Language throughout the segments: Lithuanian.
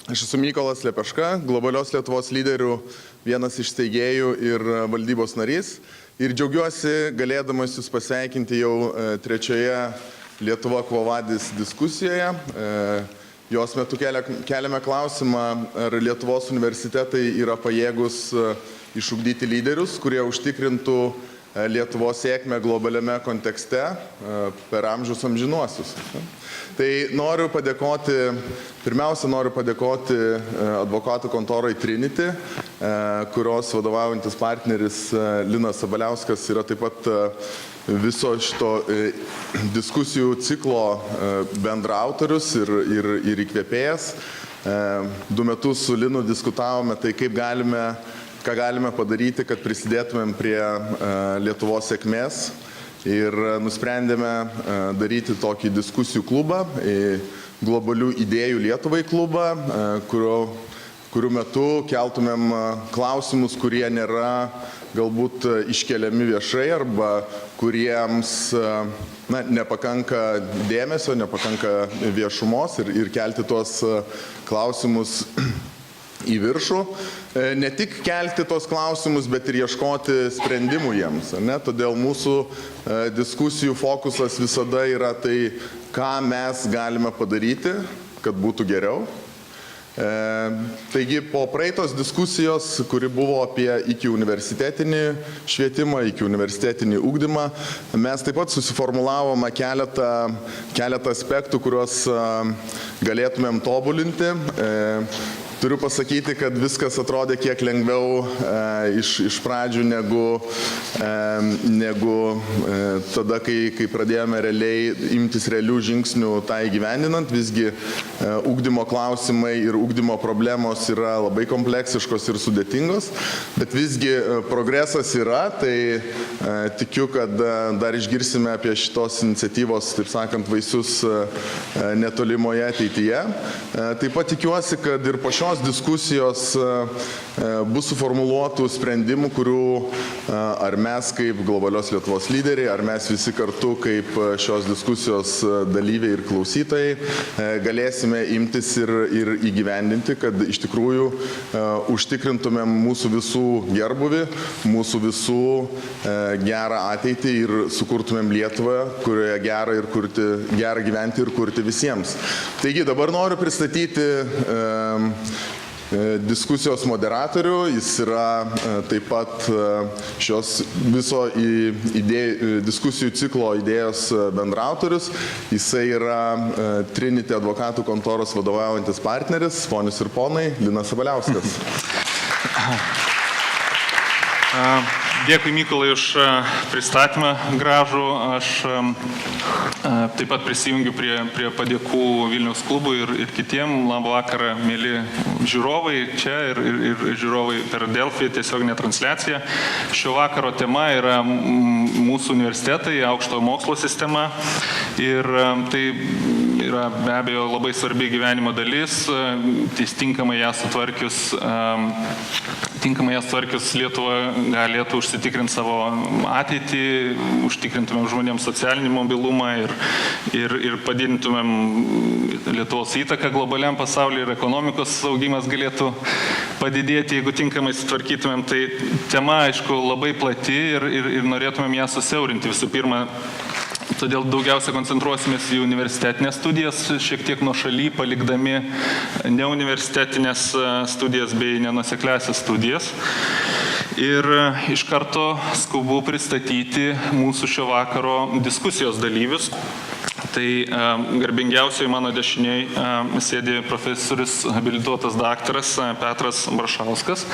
Aš esu Mykolas Lepeška, Globalios Lietuvos lyderių vienas iš steigėjų ir valdybos narys. Ir džiaugiuosi galėdamas Jūs pasveikinti jau trečioje Lietuva Quo Vadis diskusijoje. Jos metu keliame klausimą, ar Lietuvos universitetai yra pajėgus išugdyti lyderius, kurie užtikrintų Lietuvos sėkmę globaliame kontekste per amžius amžinuosius. Tai pirmiausia noriu padėkoti advokatų kontorai Trinity, kurios vadovaujantis partneris Linas Sabaliauskas yra taip pat viso šito diskusijų ciklo bendraautorius ir įkvėpėjas. 2 metus su Linu diskutavome tai, ką galime padaryti, kad prisidėtumėm prie Lietuvos sėkmės. Ir nusprendėme daryti tokį diskusijų klubą, globalių idėjų Lietuvai klubą, kurių metu keltumėm klausimus, kurie nėra galbūt iškeliami viešai arba kuriems nepakanka dėmesio, nepakanka viešumos ir kelti tuos klausimus į viršų. Ne tik kelti tos klausimus, bet ir ieškoti sprendimų jiems. Todėl mūsų diskusijų fokusas visada yra tai, ką mes galime padaryti, kad būtų geriau. Taigi po praeitos diskusijos, kuri buvo apie iki universitetinį švietimą, iki universitetinį ugdymą, mes taip pat susiformulavome keletą aspektų, kuriuos galėtumėm tobulinti. Turiu pasakyti, kad viskas atrodė kiek lengviau iš pradžių negu tada, kai pradėjome realiai imtis realių žingsnių tą įgyvendinant. Visgi ugdymo klausimai ir ugdymo problemos yra labai kompleksiškos ir sudėtingos, bet visgi progresas yra, tai tikiu, kad dar išgirsime apie šitos iniciatyvos, taip sakant, vaisius netolimoje ateityje. Taip pat tikiuosi, kad ir po šios diskusijos bus suformuluotų sprendimų, kurių ar mes kaip Globalios Lietuvos lyderiai, ar mes visi kartu kaip šios diskusijos dalyviai ir klausytojai galėsime imtis ir įgyvendinti, kad iš tikrųjų užtikrintumėm mūsų visų gerbuvį, mūsų visų gerą ateitį ir sukurtumėm Lietuvą, kurioje gera gyventi ir kurti visiems. Taigi dabar noriu pristatyti diskusijos moderatorių. Jis yra taip pat šios viso diskusijų ciklo idėjos bendraautorius. Jisai yra Trinity advokatų kontoros vadovaujantis partneris, ponius ir ponai, Linas Sabaliauskas. Dėkui, Mykolai, už pristatymą gražų. Aš taip pat prisijungiu prie padėkų Vilniaus klubui ir kitiem. Labą vakarą, mėly žiūrovai čia ir žiūrovai per Delfi tiesioginę transliaciją. Šio vakaro tema yra mūsų universitetai, aukštojo mokslo sistema. Ir tai yra be abejo labai svarbi gyvenimo dalis. Tinkamai ją sutvarkius Lietuva galėtų užsitikrinti savo ateitį, užtikrintumėm žmonėms socialinį mobilumą ir padidintumėm Lietuvos įtaką globaliam pasauliu ir ekonomikos augimas galėtų padidėti, jeigu tinkamai sutvarkytumėm. Tai tema, aišku, labai plati ir norėtumėm ją susiaurinti. Visų pirma, todėl daugiausia koncentruosimės į universitetinės studijas, šiek tiek nuošaly, palikdami neuniversitetinės studijas bei nenuosekliasias studijas. Ir iš karto skubu pristatyti mūsų šio vakaro diskusijos dalyvius. Tai garbingiausiai mano dešiniai sėdi profesorius habilituotas daktaras Petras Brašauskas.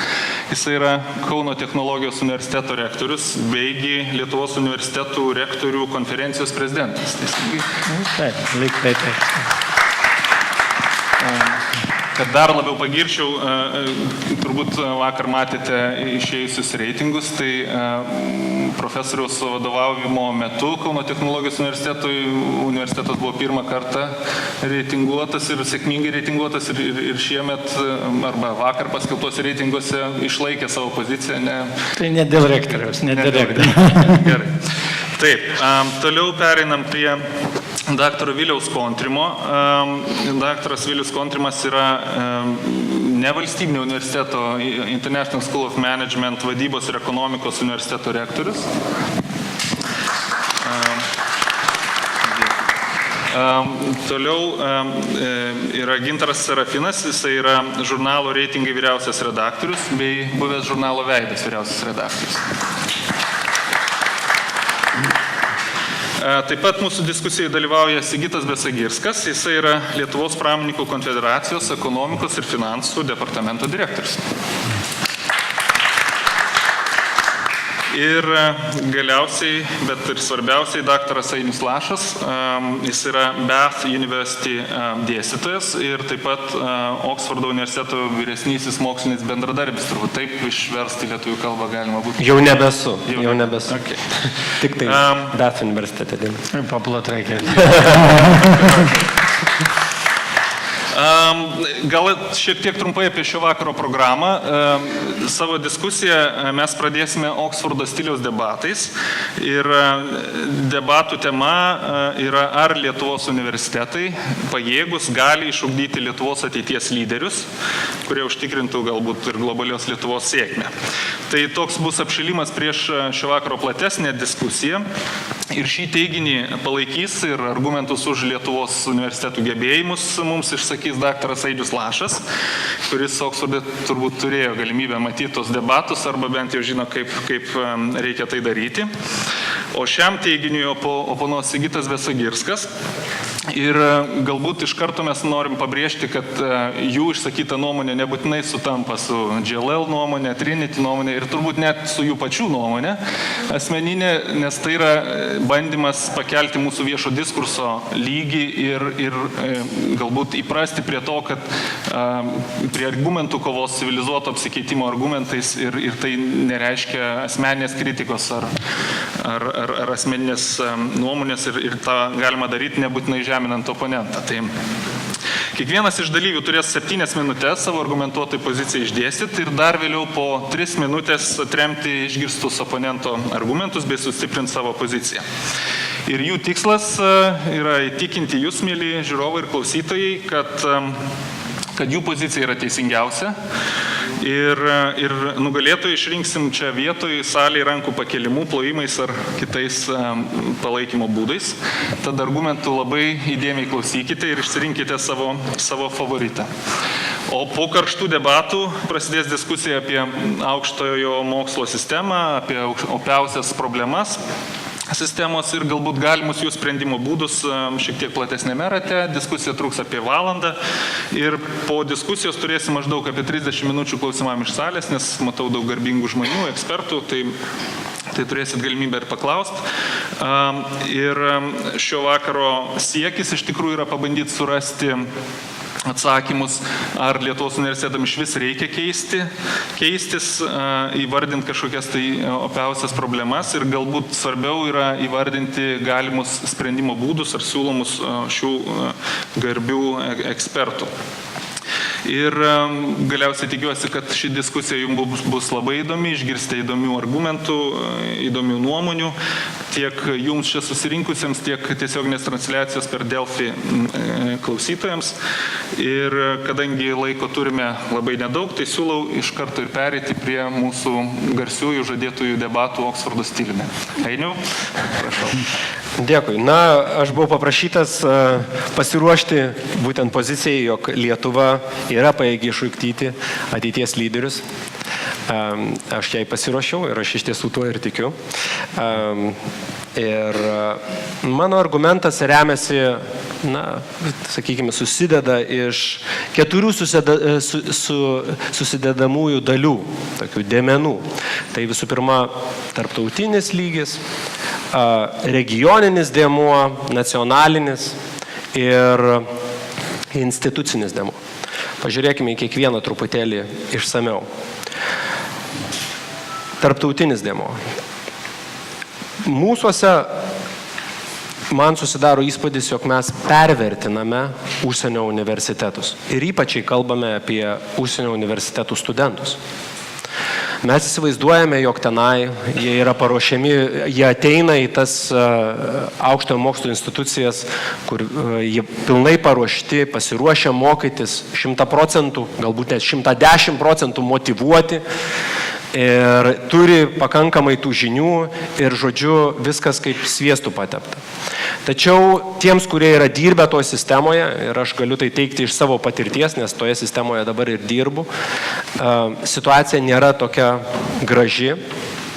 Jis yra Kauno technologijos universiteto rektorius beigi Lietuvos universitetų rektorių konferencijos prezidentas. Taip. Kad dar labiau pagirčiau, turbūt vakar matėte išėjusius reitingus, tai profesoriaus vadovavimo metu Kauno technologijos universitetas buvo pirmą kartą reitinguotas ir sėkmingai reitinguotas ir šiemet arba vakar paskelbtuose reitinguose išlaikė savo poziciją. Tai ne dėl rektoriaus, ne dėl rektoriaus. Gerai. Taip, toliau pereinam prie daktaro Viliaus Kontrimo. Daktaras Vilius Kontrimas yra nevalstybinio universiteto International School of Management vadybos ir ekonomikos universiteto rektorius. Toliau yra Gintaras Serafinas, jisai yra žurnalo Reitingai vyriausias redaktorius bei buvęs žurnalo Veidas vyriausias redaktorius. Taip pat mūsų diskusijai dalyvauja Sigitas Besagirskas, jisai yra Lietuvos pramonininkų konfederacijos ekonomikos ir finansų departamento direktorius. Ir galiausiai, bet ir svarbiausiai, daktaras Ainius Lašas, jis yra Bath University dėstytojas ir taip pat Oksfordo universiteto vyresnysis mokslinis bendradarbis, turbūt taip išversti lietuvių kalbą galima būtų. Jau nebesu. Okay. Tik tai Bath universitete dirbu. Paplot reikia. Gal šiek tiek trumpai apie šio vakaro programą. Savo diskusiją mes pradėsime Oksfordo stiliaus debatais ir debatų tema yra, ar Lietuvos universitetai pajėgus gali išugdyti Lietuvos ateities lyderius, kurie užtikrintų galbūt ir globalios Lietuvos sėkmę. Tai toks bus apšilimas prieš šio vakaro platesnę diskusiją. Ir šį teiginį palaikys ir argumentus už Lietuvos universitetų gebėjimus mums išsakys daktaras Ainius Lašas, kuris Oksforde turbūt turėjo galimybę matyti tos debatus arba bent jau žino, kaip reikia tai daryti. O šiam teiginiui oponuos Sigitas Besagirskas. Ir galbūt iš karto mes norim pabrėžti, kad jų išsakyta nuomonė nebūtinai sutampa su JLL nuomonė, Trinity nuomonė ir turbūt net su jų pačių nuomonė asmeninė, nes tai yra bandymas pakelti mūsų viešo diskurso lygį ir galbūt įprasti prie to, kad prie argumentų kovos, civilizuoto apsikeitimo argumentais ir tai nereiškia asmeninės kritikos ar asmeninės nuomonės ir tą galima daryti nebūtinai žeminant oponentą. Tai kiekvienas iš dalyvių turės 7 minutės savo argumentuotai pozicijai išdėstyti ir dar vėliau po 3 minutės atremti išgirstus oponento argumentus bei sustiprinti savo poziciją. Ir jų tikslas yra įtikinti jūs, mėly žiūrovai ir klausytojai, kad jų pozicija yra teisingiausia. Ir nugalėtojai išrinksim čia vietoj salėje rankų pakelimu, plojimais ar kitais palaikymo būdais. Tad argumentų labai įdėmiai klausykite ir išsirinkite savo favoritą. O po karštų debatų prasidės diskusija apie aukštojo mokslo sistemą, apie opiausias problemas sistemos ir galbūt galimus jų sprendimo būdus šiek tiek platesnėme rate. Diskusija truks apie valandą ir po diskusijos turėsim maždaug apie 30 minučių klausimam iš salės, nes matau daug garbingų žmonių, ekspertų, tai turėsit galimybę ir paklausti. Ir šio vakaro siekis iš tikrųjų yra pabandyti surasti atsakymus, ar Lietuvos universitetam iš vis reikia keistis, įvardinti kažkokias tai opiausias problemas ir galbūt svarbiau yra įvardinti galimus sprendimo būdus ar siūlomus šių garbių ekspertų. Ir galiausiai tikiuosi, kad ši diskusija jums bus labai įdomi, išgirsite įdomių argumentų, įdomių nuomonių, tiek jums čia susirinkusiems, tiek tiesioginės transliacijos per Delfi klausytojams. Ir kadangi laiko turime labai nedaug, tai siūlau iš karto ir pereiti prie mūsų garsiųjų žadėtųjų debatų Oksfordo stiliumi. Ainiau, prašau. Dėkui. Na, aš buvau paprašytas pasiruošti būtent pozicijai, jog Lietuva yra pajėgi išugdyti ateities lyderius. Aš jai pasiruošiau ir aš iš tiesų tuo ir tikiu. Ir mano argumentas remiasi, sakykime, susideda iš 4 susidedamųjų dalių, tokių dėmenų. Tai visų pirma, tarptautinis lygis, regioninis dėmuo, nacionalinis ir institucinis dėmuo. Pažiūrėkime į kiekvieną truputėlį išsameu. Tarptautinis dėmuo. Mūsuose man susidaro įspūdis, jog mes pervertiname užsienio universitetus. Ir ypač kalbame apie užsienio universitetų studentus. Mes įsivaizduojame, jog tenai jie yra paruošiami, jie ateina į tas aukštojo mokslo institucijas, kur jie pilnai paruošti, pasiruošę mokytis 100%, galbūt net 110% motyvuoti ir turi pakankamai tų žinių ir, žodžiu, viskas kaip sviestų patepta. Tačiau tiems, kurie yra dirbę toje sistemoje, ir aš galiu tai teikti iš savo patirties, nes toje sistemoje dabar ir dirbu, situacija nėra tokia graži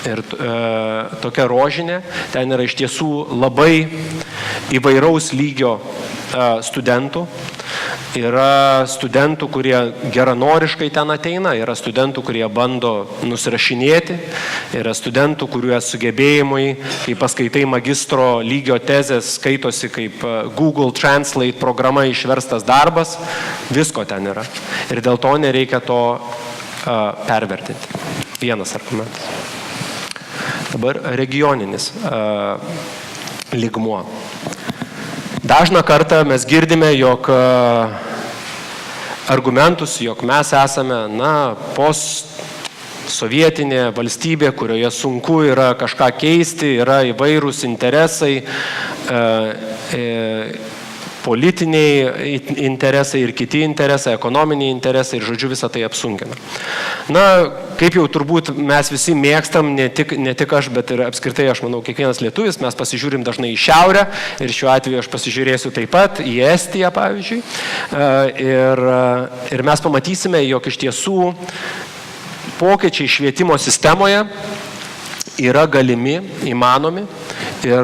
ir tokia rožinė. Ten yra iš tiesų labai įvairaus lygio studentų. Yra studentų, kurie geranoriškai ten ateina, yra studentų, kurie bando nusirašinėti, yra studentų, kuriuo sugebėjimai, kai paskaitai magistro lygio tezės, skaitosi kaip Google Translate programa išverstas darbas, visko ten yra. Ir dėl to nereikia to pervertinti. Vienas argumentas. Dabar regioninis lygmuo. Dažną kartą mes girdime, jog argumentus, jog mes esame, postsovietinė valstybė, kurioje sunku yra kažką keisti, yra įvairūs interesai, politiniai interesai ir kiti interesai, ekonominiai interesai ir, žodžiu, visą tai apsunkina. Kaip jau turbūt mes visi mėgstam, ne tik aš, bet ir apskritai, aš manau, kiekvienas lietuvis, mes pasižiūrim dažnai į šiaurę ir šiuo atveju aš pasižiūrėsiu taip pat į Estiją, pavyzdžiui. Ir mes pamatysime, jog iš tiesų pokyčiai švietimo sistemoje yra galimi, įmanomi ir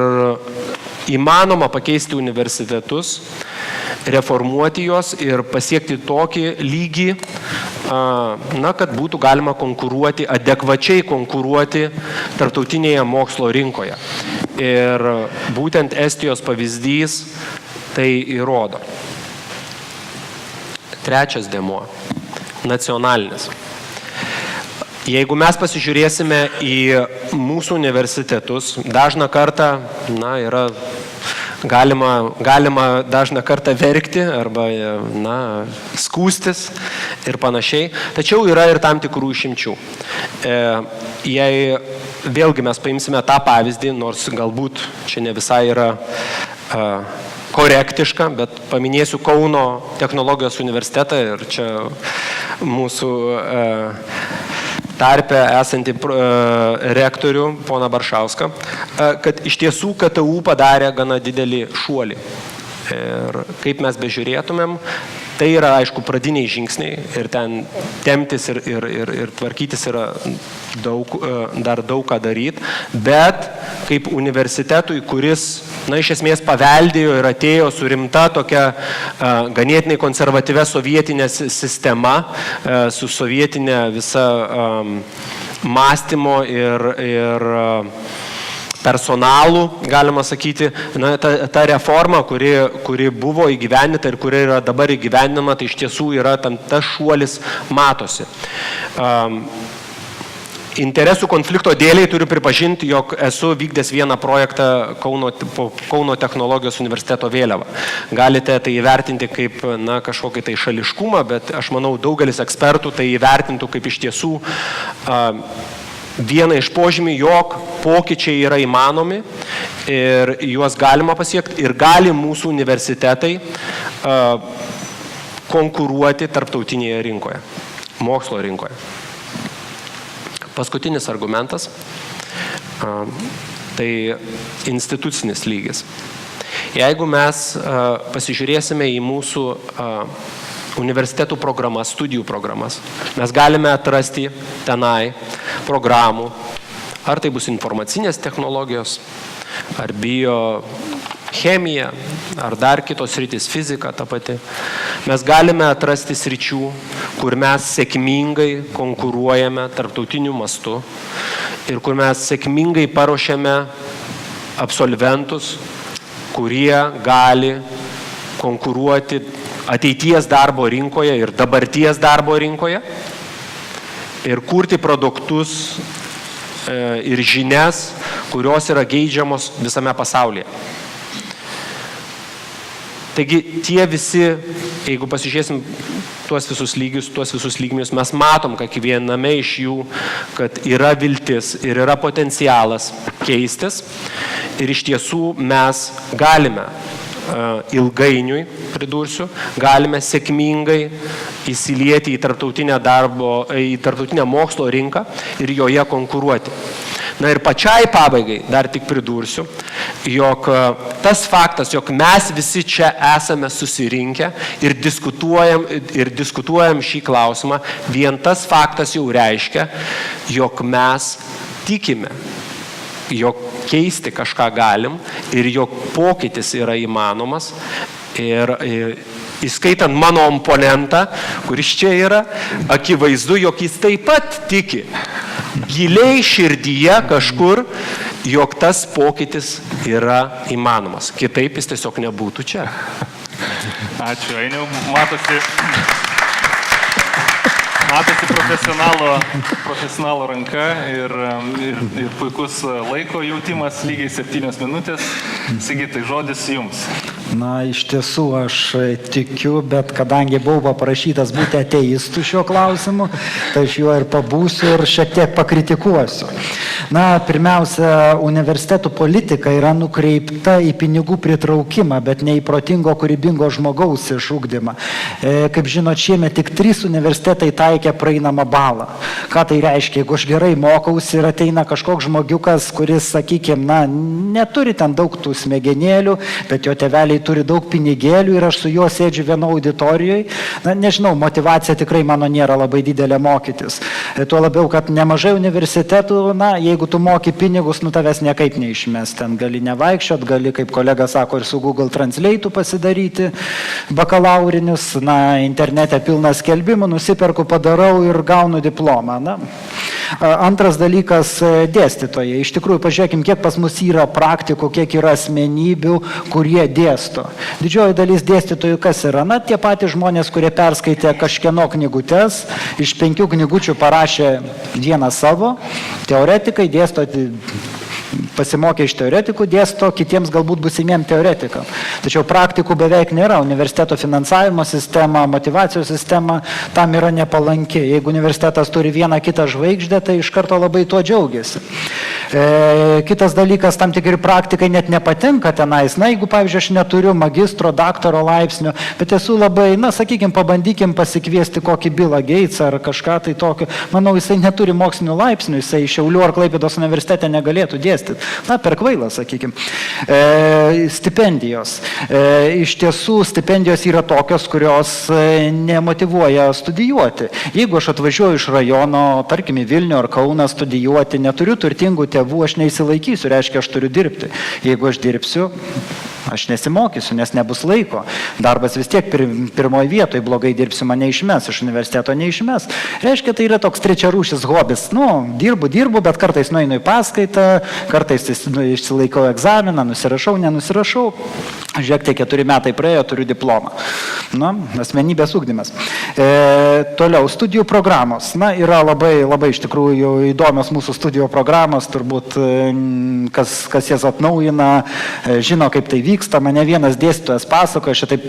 įmanoma pakeisti universitetus, reformuoti juos ir pasiekti tokį lygį, kad būtų galima konkuruoti, adekvačiai konkuruoti tarptautinėje mokslo rinkoje. Ir būtent Estijos pavyzdys tai įrodo. Trečias dėmuo – nacionalinis. Jeigu mes pasižiūrėsime į mūsų universitetus, dažną kartą, yra galima dažną kartą verkti arba, skūstis ir panašiai, tačiau yra ir tam tikrų išimčių. Jei vėlgi mes paimsime tą pavyzdį, nors galbūt čia ne visai yra korektiška, bet paminėsiu Kauno technologijos universitetą ir čia mūsų tarpe esantį rektorių, poną Baršauską, kad iš tiesų KTU padarė gana didelį šuolį. Ir kaip mes bežiūrėtumėm, tai yra, aišku, pradiniai žingsniai ir ten temptis ir tvarkytis yra dar daug ką daryti, bet kaip universitetui, kuris, iš esmės paveldėjo ir atėjo su rimta tokia ganėtinai konservatyvia sovietinė sistema, su sovietinė visa mąstymo ir personalų, galima sakyti, ta reforma, kuri buvo įgyvendinta ir kuri yra dabar įgyvendinama, tai iš tiesų yra tas šuolis matosi. Interesų konflikto dėliai turiu pripažinti, jog esu vykdęs vieną projektą Kauno technologijos universiteto vėliavą. Galite tai įvertinti kaip kažkokį tai šališkumą, bet aš manau, daugelis ekspertų tai įvertintų kaip iš tiesų vieną iš požymių, jog pokyčiai yra įmanomi ir juos galima pasiekti ir gali mūsų universitetai konkuruoti tarptautinėje rinkoje, mokslo rinkoje. Paskutinis argumentas – tai institucinis lygis. Jeigu mes pasižiūrėsime į mūsų universitetų programas, studijų programas, mes galime atrasti tenai programų, ar tai bus informacinės technologijos, ar biochemija, ar dar kitos sritys, fizika ta pati. Mes galime atrasti sričių, kur mes sėkmingai konkuruojame tarptautiniu mastu ir kur mes sėkmingai paruošiame absolventus, kurie gali konkuruoti ateities darbo rinkoje ir dabarties darbo rinkoje ir kurti produktus ir žinias, kurios yra geidžiamos visame pasaulyje. Taigi tie visi jeigu pasižiūrėsim tuos visus lygius, tuos visus lygmenius, mes matom, kad kiekviename iš jų, kad yra viltis ir yra potencialas keistis. Ir iš tiesų mes galime ilgainiui, pridursiu, galime sėkmingai įsilieti į tarptautinę mokslo rinką ir joje konkuruoti. Na ir pačiai pabaigai dar tik pridursiu, jog tas faktas, jog mes visi čia esame susirinkę ir diskutuojam šį klausimą, vien tas faktas jau reiškia, jog mes tikime, jog keisti kažką galim ir jog pokytis yra įmanomas. Ir įskaitant mano oponentą, kuris čia yra, akivaizdu, jog jis taip pat tiki giliai širdyje kažkur, jog tas pokytis yra įmanomas. Kitaip jis tiesiog nebūtų čia. Ačiū, Ainiau. Matosi profesionalo ranka ir puikus laiko jautimas, lygiai 7 minutės. Sigitai, žodis jums. Na, iš tiesų aš tikiu, bet kadangi buvau paprašytas būti ateistų šiuo klausimu, tai aš juo ir pabūsiu ir šiek tiek pakritikuosiu. Na, pirmiausia, universitetų politika yra nukreipta į pinigų pritraukimą, bet ne į protingo, kūrybingo žmogaus išugdymą. Kaip žinot, šiemet tik 3 universitetai taikė praeinamą balą. Ką tai reiškia? Jeigu aš gerai mokausi ir ateina kažkoks žmogiukas, kuris, sakykime, na, neturi ten daug tų smegenėlių, bet jo tėveliai turi daug pinigėlių ir aš su juo sėdžiu vieno auditorijoje, na, nežinau, motyvacija tikrai mano nėra labai didelė mokytis. Tuo labiau, kad nemažai universitetų, na, jeigu tu moki pinigus, nu tavęs niekaip neišmes. Ten gali nevaikščiot, gali, kaip kolega sako, ir su Google Translate'u pasidaryti bakalaurinius, na, internete pilna skelbimų, nusiperku, padarau ir gaunu diplomą. Na. Antras dalykas - dėstytojai. Iš tikrųjų, pažiūrėkim, kiek pas mus yra praktikų, kiek yra asmenybių, kurie dėsto. Didžioji dalis dėstytojų kas yra? Na, tie patys žmonės, kurie perskaitė kažkieno knygutes, iš 5 knygučių parašė vieną savo, teoretikai dėsto, pasimokė iš teoretikų, dėsto kitiems galbūt būsimiem teoretikam. Tačiau praktikų beveik nėra. Universiteto finansavimo sistema, motyvacijos sistema tam yra nepalanki. Jeigu universitetas turi vieną kitą žvaigždę, tai iš karto labai tuo džiaugiasi. Kitas dalykas, tam tikri praktikai net nepatinka tenais. Na, jeigu, pavyzdžiui, aš neturiu magistro, daktaro laipsnio, bet esu labai, na, sakykime, pabandykim pasikviesti kokį Billą Gatesą ar kažką tai tokio. Manau, jisai neturi mokslinių laipsnių, jisai Šiaulių ar Klaipėdos universitete negalėtų dėstyti. Na, per kvailą, sakykime. Stipendijos. Iš tiesų, stipendijos yra tokios, kurios nemotyvuoja studijuoti. Jeigu aš atvažiuoju iš rajono, tarkim, į Vilnių ar Kauną studijuoti, neturiu turtingų tėvų, aš neįsilaikysiu, reiškia, aš turiu dirbti. Jeigu aš dirbsiu, aš nesimokysiu, nes nebus laiko. Darbas vis tiek pirmoje vietoje, blogai dirbsiu, mane išmes, iš universiteto neišmes. Reiškia, tai yra toks trečiarūšis hobis. Nu, dirbu, bet kartais nueinu į paskaitą, kartais išsilaikau egzaminą, nusirašau, nenusirašau. Žiūrėk, tai 4 metai praėjo, turiu diplomą. Na, asmenybės ugdymas. Toliau, studijų programos. Na, yra labai iš tikrųjų įdomios mūsų studijų programos, turbūt kas jas atnaujina, žino, kaip tai vyksta. Mane vienas dėstytojas pasakoja, aš taip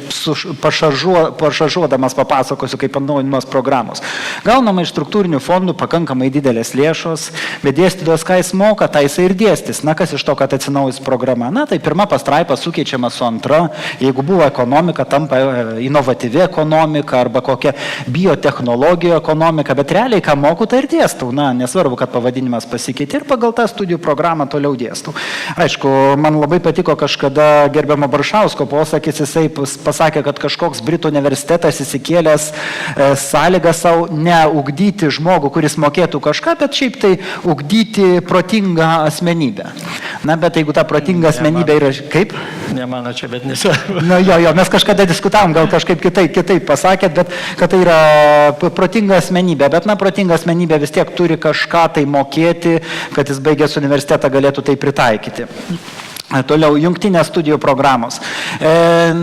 pašaržuodamas papasakosiu, kaip atnaujinimas programos. Gaunama iš struktūrinių fondų pakankamai didelės lėšos, bet dėstytojas, ką jis moka, tai jisai ir dėstys. Na, kas iš to, kad atsinaujins programa? Na, tai pirma pastraipa sukeičiama su antra. Jeigu buvo ekonomika, tampa inovatyvi ekonomika arba kokia biotechnologijų ekonomika, bet realiai, ką moku, tai ir dėstau. Na, nesvarbu, kad pavadinimas pasikeitė ir pagal tą studijų programą toliau dėstau. Aišku, man labai patiko kažkada gerbiamo Baršausko posakis, jisai pasakė, kad kažkoks Britų universitetas įsikėlęs sąlygą savo neugdyti žmogų, kuris mokėtų kažką, bet šiaip tai ugdyti protingą asmenybę. Na, bet jeigu ta protinga asmenybė yra... Kaip? Ne mano čia, bet nesvarbu. Na, jo, mes kažkada diskutavom, gal kažkaip kitaip pasakėt, bet kad tai yra protinga asmenybė. Bet, na, protinga asmenybė vis tiek turi kažką tai mokėti, kad jis baigęs universitetą galėtų tai pritaikyti. Toliau, jungtinės studijų programos.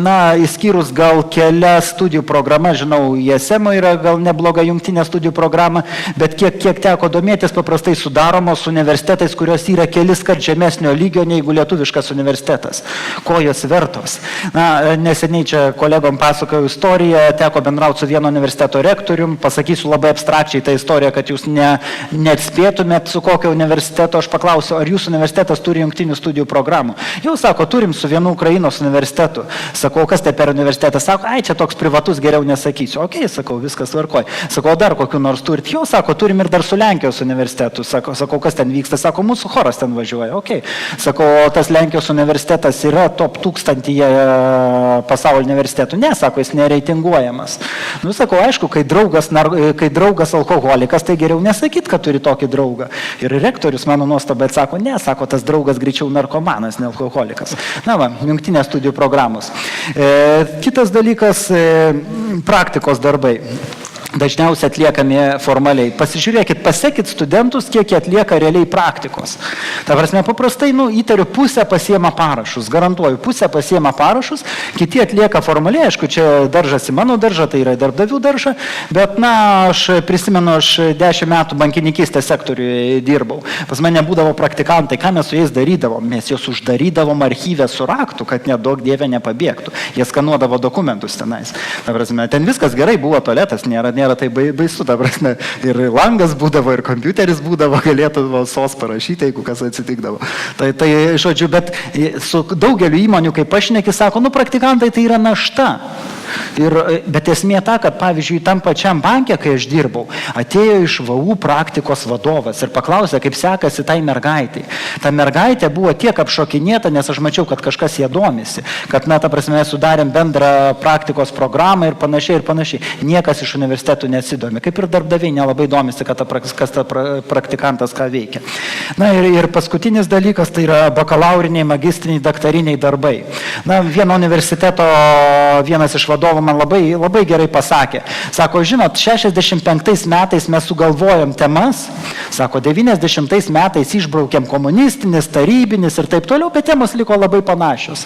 Na, įskyrus gal kelias studijų programas, žinau, ISM yra gal nebloga jungtinė studijų programa, bet kiek teko domėtis, paprastai sudaromos universitetais, kurios yra kelis kart žemesnio lygio negu lietuviškas universitetas. Ko jos vertos? Na, neseniai čia kolegom pasakojau istoriją, teko bendrauti su vieno universiteto rektorium, pasakysiu labai abstrakčiai tą istoriją, kad jūs neatspėtumėt su kokio universiteto. Aš paklausiu, ar jūsų universitetas turi jungtinių studijų programų. Jau sako, turim su vienu Ukrainos universitetu. Sakau, kas tai per universitetas? Sako, ai, čia toks privatus, geriau nesakysiu. Ok, sakau, viskas tvarkoj. Sakau, dar kokiu nors turit? Jau sako, turim ir dar su Lenkijos universitetu. Sakau, kas ten vyksta? Sako, mūsų choras ten važiuoja. Ok. Sakau, tas Lenkijos universitetas yra top 1000 pasaulio universitetų. Ne, sako, jis nereitinguojamas. Nu, sakau, aišku, kai draugas alkoholikas, tai geriau nesakyt, kad turi tokį draugą. Ir rektorius mano nuostabai atsako, ne, sako, tas draugas greičiau narkomanas, ne alkoholikas. Na va, jungtinės studijų programos. Kitas dalykas - praktikos darbai. Dažniausiai atliekami formaliai. Pasižiūrėkit, pasekit studentus, kiek jie atlieka realiai praktikos. Ta prasme, paprastai, įtariu, pusę pasiema parašus, garantuoju, pusę pasiema parašus, kiti atlieka formaliai, aišku, čia daržas į mano daržą, tai yra darbdavių daržą, bet, aš prisimenu, aš 10 metų bankininkystės sektoriuje dirbau. Pas mane būdavo praktikantai, ką mes su jais darydavom? Mes juos uždarydavom archyvę su raktu, kad nedaug dievė nepabėgtų. Jie skanuodavo dokumentus tenais. Ta prasme, ten viskas gerai, buvo tualetas, nėra tai baisu, ta prasme, ir langas būdavo, ir kompiuteris būdavo, galėtų sos parašyti, jeigu kas atsitikdavo. Tai žodžiu, bet su daugeliu įmonių, kaip pašneki, sako, praktikantai tai yra našta. Bet esmė ta, kad pavyzdžiui, tam pačiam banke, kai aš dirbau, atėjo iš VU praktikos vadovas ir paklausė, kaip sekasi tai mergaitai. Ta mergaitė buvo tiek apšokinėta, nes aš mačiau, kad kažkas jie domisi, kad, ta prasme, mes sudarėm bendrą praktikos programą ir panašiai. Niekas iš universitetų nesidomi. Kaip ir darbdaviai nelabai domisi, kas ta praktikantas ką veikia. Na ir paskutinis dalykas, tai yra bakalauriniai, magistriniai, daktariniai darbai. Vieno universiteto vienas iš vadovų man labai gerai pasakė. Sako, žinot, 65 metais mes sugalvojom temas, sako, 90 metais išbraukėm komunistinis, tarybinis ir taip toliau, bet temos liko labai panašios.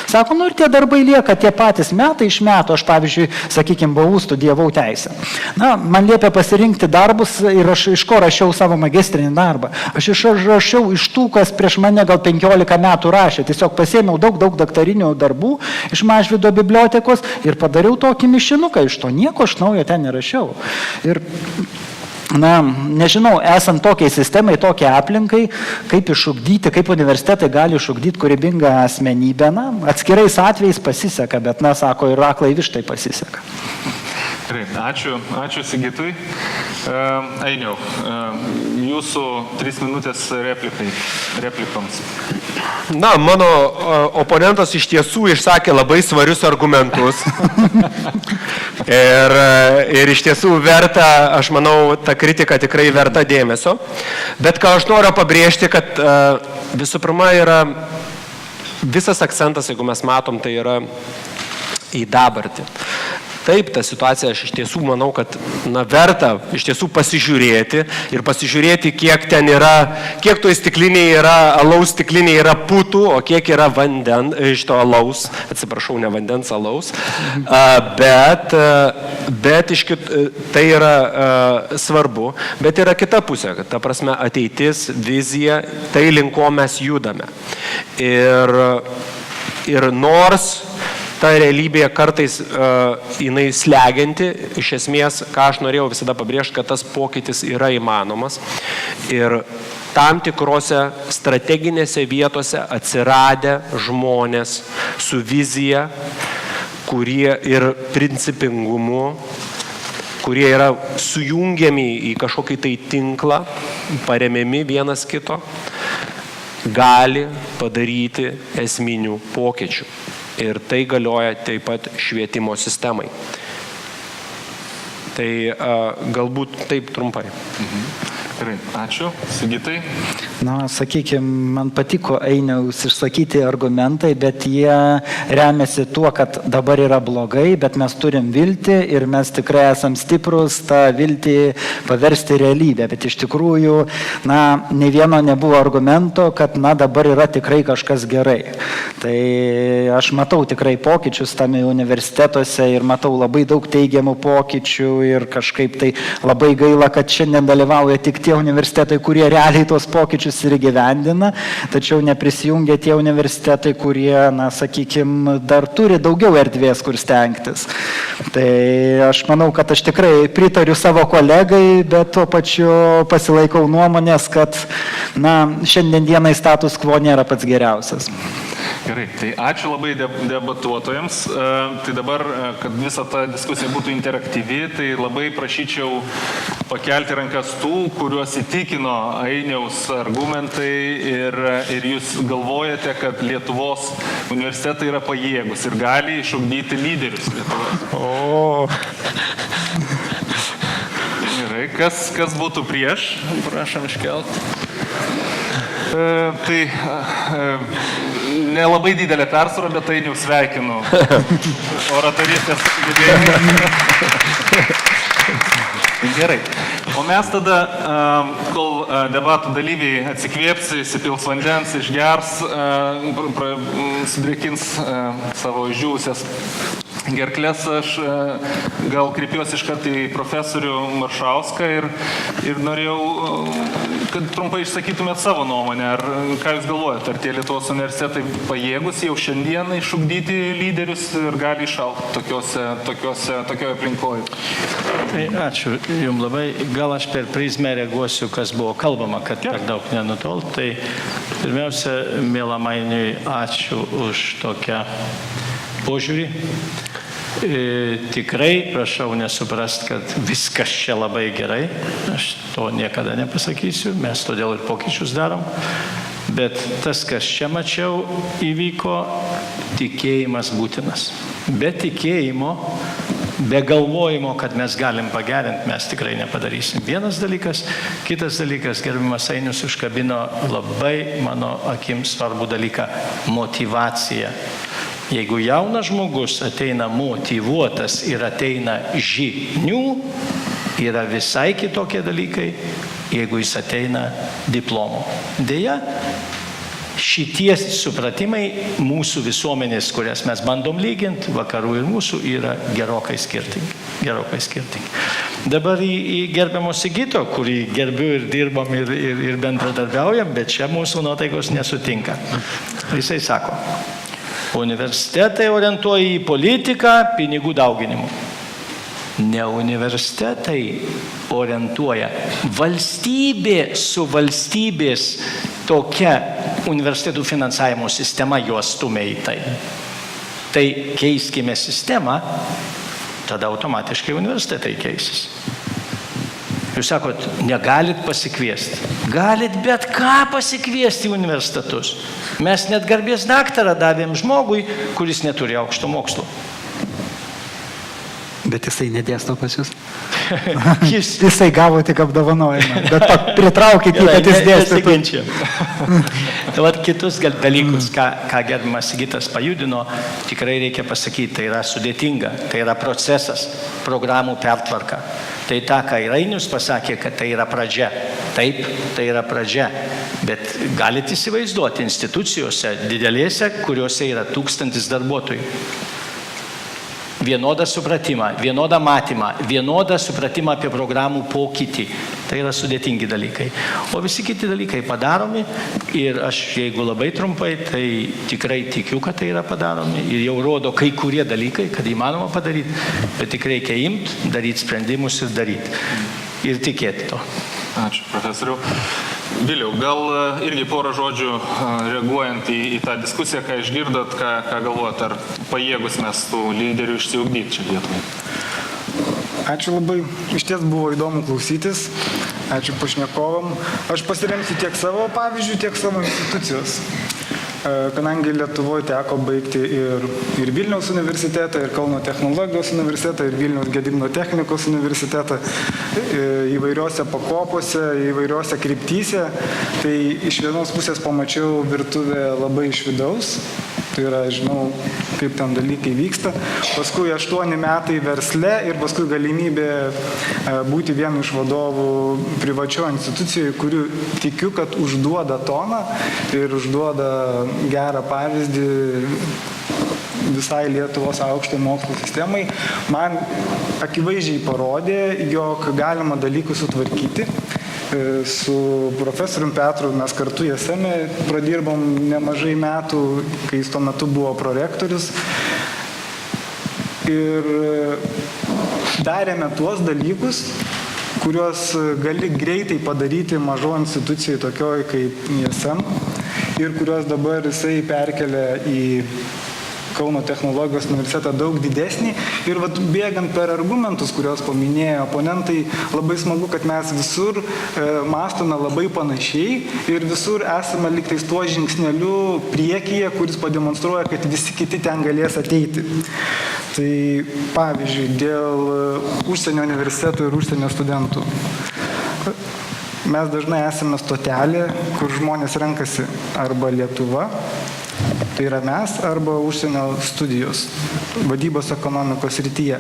Sako, ir tie darbai lieka tie patys metai iš metų. Aš, pavyzdžiui, sakykime, buvau studijavau teisę. Man liepė pasirinkti darbus ir aš iš ko rašiau savo magistrinį darbą. Aš išrašiau iš tų, kas prieš mane gal 15 metų rašė. Tiesiog pasėmiau daug daktarinių darbų iš Mažvydo bibliotekos ir padariau tokį mišinuką, iš to nieko aš naujo ten nerašiau. Ir, nežinau, esant tokiai sistemai, tokiai aplinkai, kaip išugdyti, kaip universitetai gali išugdyti kūrybingą asmenybę, atskirais atvejais pasiseka, bet, sako, ir aklai vištai pasiseka. Gerai, ačiū Sigitui. Ainiau, jūsų 3 minutės replikoms. Mano oponentas iš tiesų išsakė labai svarius argumentus. ir iš tiesų verta, aš manau, ta kritika tikrai verta dėmesio. Bet ką aš noriu pabrėžti, kad visų pirma yra visas akcentas, jeigu mes matom, tai yra į dabartį. Taip, ta situacija, aš iš tiesų manau, kad verta iš tiesų pasižiūrėti, kiek ten yra, kiek toj stikliniai yra, alaus stikliniai yra putų, o kiek yra iš to alaus, atsiprašau, ne vandens, alaus. Bet tai yra svarbu, bet yra kita pusė, kad ta prasme ateitis, vizija, tai link ko mes judame. Ir nors ta realybė kartais jinai slegianti, iš esmės, ką aš norėjau visada pabrėžti, kad tas pokytis yra įmanomas ir tam tikrose strateginėse vietose atsiradę žmonės su vizija, kurie ir principingumu, kurie yra sujungiami į kažkokį tai tinklą, paremiami vienas kito, gali padaryti esminių pokyčių. Ir tai galioja taip pat švietimo sistemai. Tai galbūt taip trumpai. Gerai, ačiū. Sigitai. Na, sakykime, man patiko Einiaus išsakyti argumentai, bet jie remiasi tuo, kad dabar yra blogai, bet mes turim viltį ir mes tikrai esam stiprus tą viltį paversti realybę. Bet iš tikrųjų, na, ne vieno nebuvo argumento, kad, na, dabar yra tikrai kažkas gerai. Tai aš matau tikrai pokyčius tame universitetuose ir matau labai daug teigiamų pokyčių ir kažkaip tai labai gaila, kad šiandien dalyvauja tik tie universitetai, kurie realiai tos pokyčius ir įgyvendina, tačiau neprisijungia tie universitetai, kurie, na, sakykime, dar turi daugiau erdvės, kur stengtis. Tai aš manau, kad aš tikrai pritariu savo kolegai, bet tuo pačiu pasilaikau nuomonės, kad, na, šiandien dienai status quo nėra pats geriausias. Gerai, tai ačiū labai debatuotojams. Tai dabar, kad visa ta diskusija būtų interaktyvi, tai labai prašyčiau pakelti rankas tų, kuriuos įtikino Ainiaus argumentai ir jūs galvojate, kad Lietuvos universitetai yra pajėgus ir gali išugdyti lyderius Lietuvos. O. Gerai, kas būtų prieš? Prašom iškelti. Tai nelabai didelė persvara, bet tai jau sveikinu oratorystės gebėjimai. Gerai. O mes tada, kol debatų dalyviai atsikvėps, įsipils vandens, išgers, sudrėkins savo išdžiūvusias gerklės, aš gal kreipiuosi iškart į profesorių Maršauską ir norėjau, kad trumpai išsakytumėt savo nuomonę. Ar ką jūs galvojate, ar tie Lietuvos universitetai pajėgus jau šiandien išugdyti lyderius ir gali išaugti tokioje aplinkoje? Tai ačiū Jums labai. Gal aš per prizmę reaguosiu, kas buvo kalbama, kad per daug nenutolt. Tai pirmiausia, mielam Ainiui, ačiū už tokią požiūrį. Tikrai prašau nesuprast, kad viskas čia labai gerai. Aš to niekada nepasakysiu, mes todėl ir pokyčius darom. Bet tas, kas čia mačiau, įvyko, tikėjimas būtinas. Be tikėjimo, be galvojimo, kad mes galim pagerinti, mes tikrai nepadarysim. Vienas dalykas. Kitas dalykas, gerbiamas Ainius užkabino labai, mano akim, svarbų dalyką – motyvacija. Jeigu jaunas žmogus ateina motyvuotas ir ateina žinių, yra visai kitokie dalykai, jeigu jis ateina diplomo. Deja, šitie supratimai mūsų visuomenės, kurias mes bandom lyginti, vakarų ir mūsų, yra gerokai skirtingi. Gerokai skirtingi. Dabar į gerbiamo Sigito, kurį gerbiu ir dirbam ir bendradarbiaujam, bet čia mūsų nuotaikos nesutinka. Jisai sako, universitetai orientuoja į politiką, pinigų dauginimu. Ne universitetai orientuoja. Valstybė su valstybės tokia universitetų finansavimo sistema juos stumia į tai. Tai keiskime sistemą, tada automatiškai universitetai keisis. Jūs sakot, negalit pasikviesti. Galit bet ką pasikviesti į universitetus. Mes net garbės daktarą davėm žmogui, kuris neturi aukšto mokslo. Bet jisai nedėsto pas jūs. Jisai gavo tik apdovanojimą, bet pritraukit jį, kad jis dėstytų. Tai vat kitus dalykus, ką gerbiamas Sigitas pajudino, tikrai reikia pasakyti, tai yra sudėtinga, tai yra procesas, programų pertvarka. Tai tą, ką Ainius pasakė, kad tai yra pradžia. Taip, tai yra pradžia. Bet galite įsivaizduoti institucijose didelėse, kuriuose yra 1000 darbuotojų. Vienodą supratimą, vienodą matymą, vienodą supratimą apie programų pokytį. Tai yra sudėtingi dalykai. O visi kiti dalykai padaromi ir aš, jeigu labai trumpai, tai tikrai tikiu, kad tai yra padaromi ir jau rodo kai kurie dalykai, kad įmanoma padaryti, bet tik reikia imti, daryti sprendimus ir daryti. Ir tikėti to. Ačiū, profesoriu. Viliau, gal irgi porą žodžių reaguojant į tą diskusiją, ką išgirdot, ką galvojat, ar pajėgus mes tų lyderių išsiugdyti čia Lietuvai? Ačiū labai, iš ties buvo įdomu klausytis, ačiū pašnekovam. Aš pasiremsiu tiek savo pavyzdžių, tiek savo institucijos. kadangi Lietuvoje teko baigti ir Vilniaus universitetą, ir Kauno technologijos universitetą, ir Vilniaus Gedimino technikos universitetą, įvairiose pakopose, įvairiose kryptyse, tai iš vienos pusės pamačiau virtuvę labai iš vidaus, tai yra, žinau, kaip ten dalykai vyksta, paskui 8 metai versle ir paskui galimybė būti vienu iš vadovų privačioje institucijoje, kurių tikiu, kad užduoda toną ir užduoda gerą pavyzdį visai Lietuvos aukštojo mokslo sistemai, man akivaizdžiai parodė, jog galima dalykus sutvarkyti. Su profesorium Petru mes kartu JSM pradirbom nemažai metų, kai jis tuo metu buvo prorektorius. Ir darėme tuos dalykus, kuriuos gali greitai padaryti mažo institucijai tokioj kaip JSM ir kuriuos dabar jisai perkelia į Kauno technologijos universitetą daug didesnį. Ir bėgant per argumentus, kuriuos paminėjo oponentai, labai smagu, kad mes visur mąstome labai panašiai ir visur esame liktais tuo žingsneliu priekyje, kuris pademonstruoja, kad visi kiti ten galės ateiti. Tai pavyzdžiui, dėl užsienio universitetų ir užsienio studentų. Mes dažnai esame stotelė, kur žmonės renkasi arba Lietuva, tai yra mes, arba užsienio studijos, vadybos ekonomikos srityje.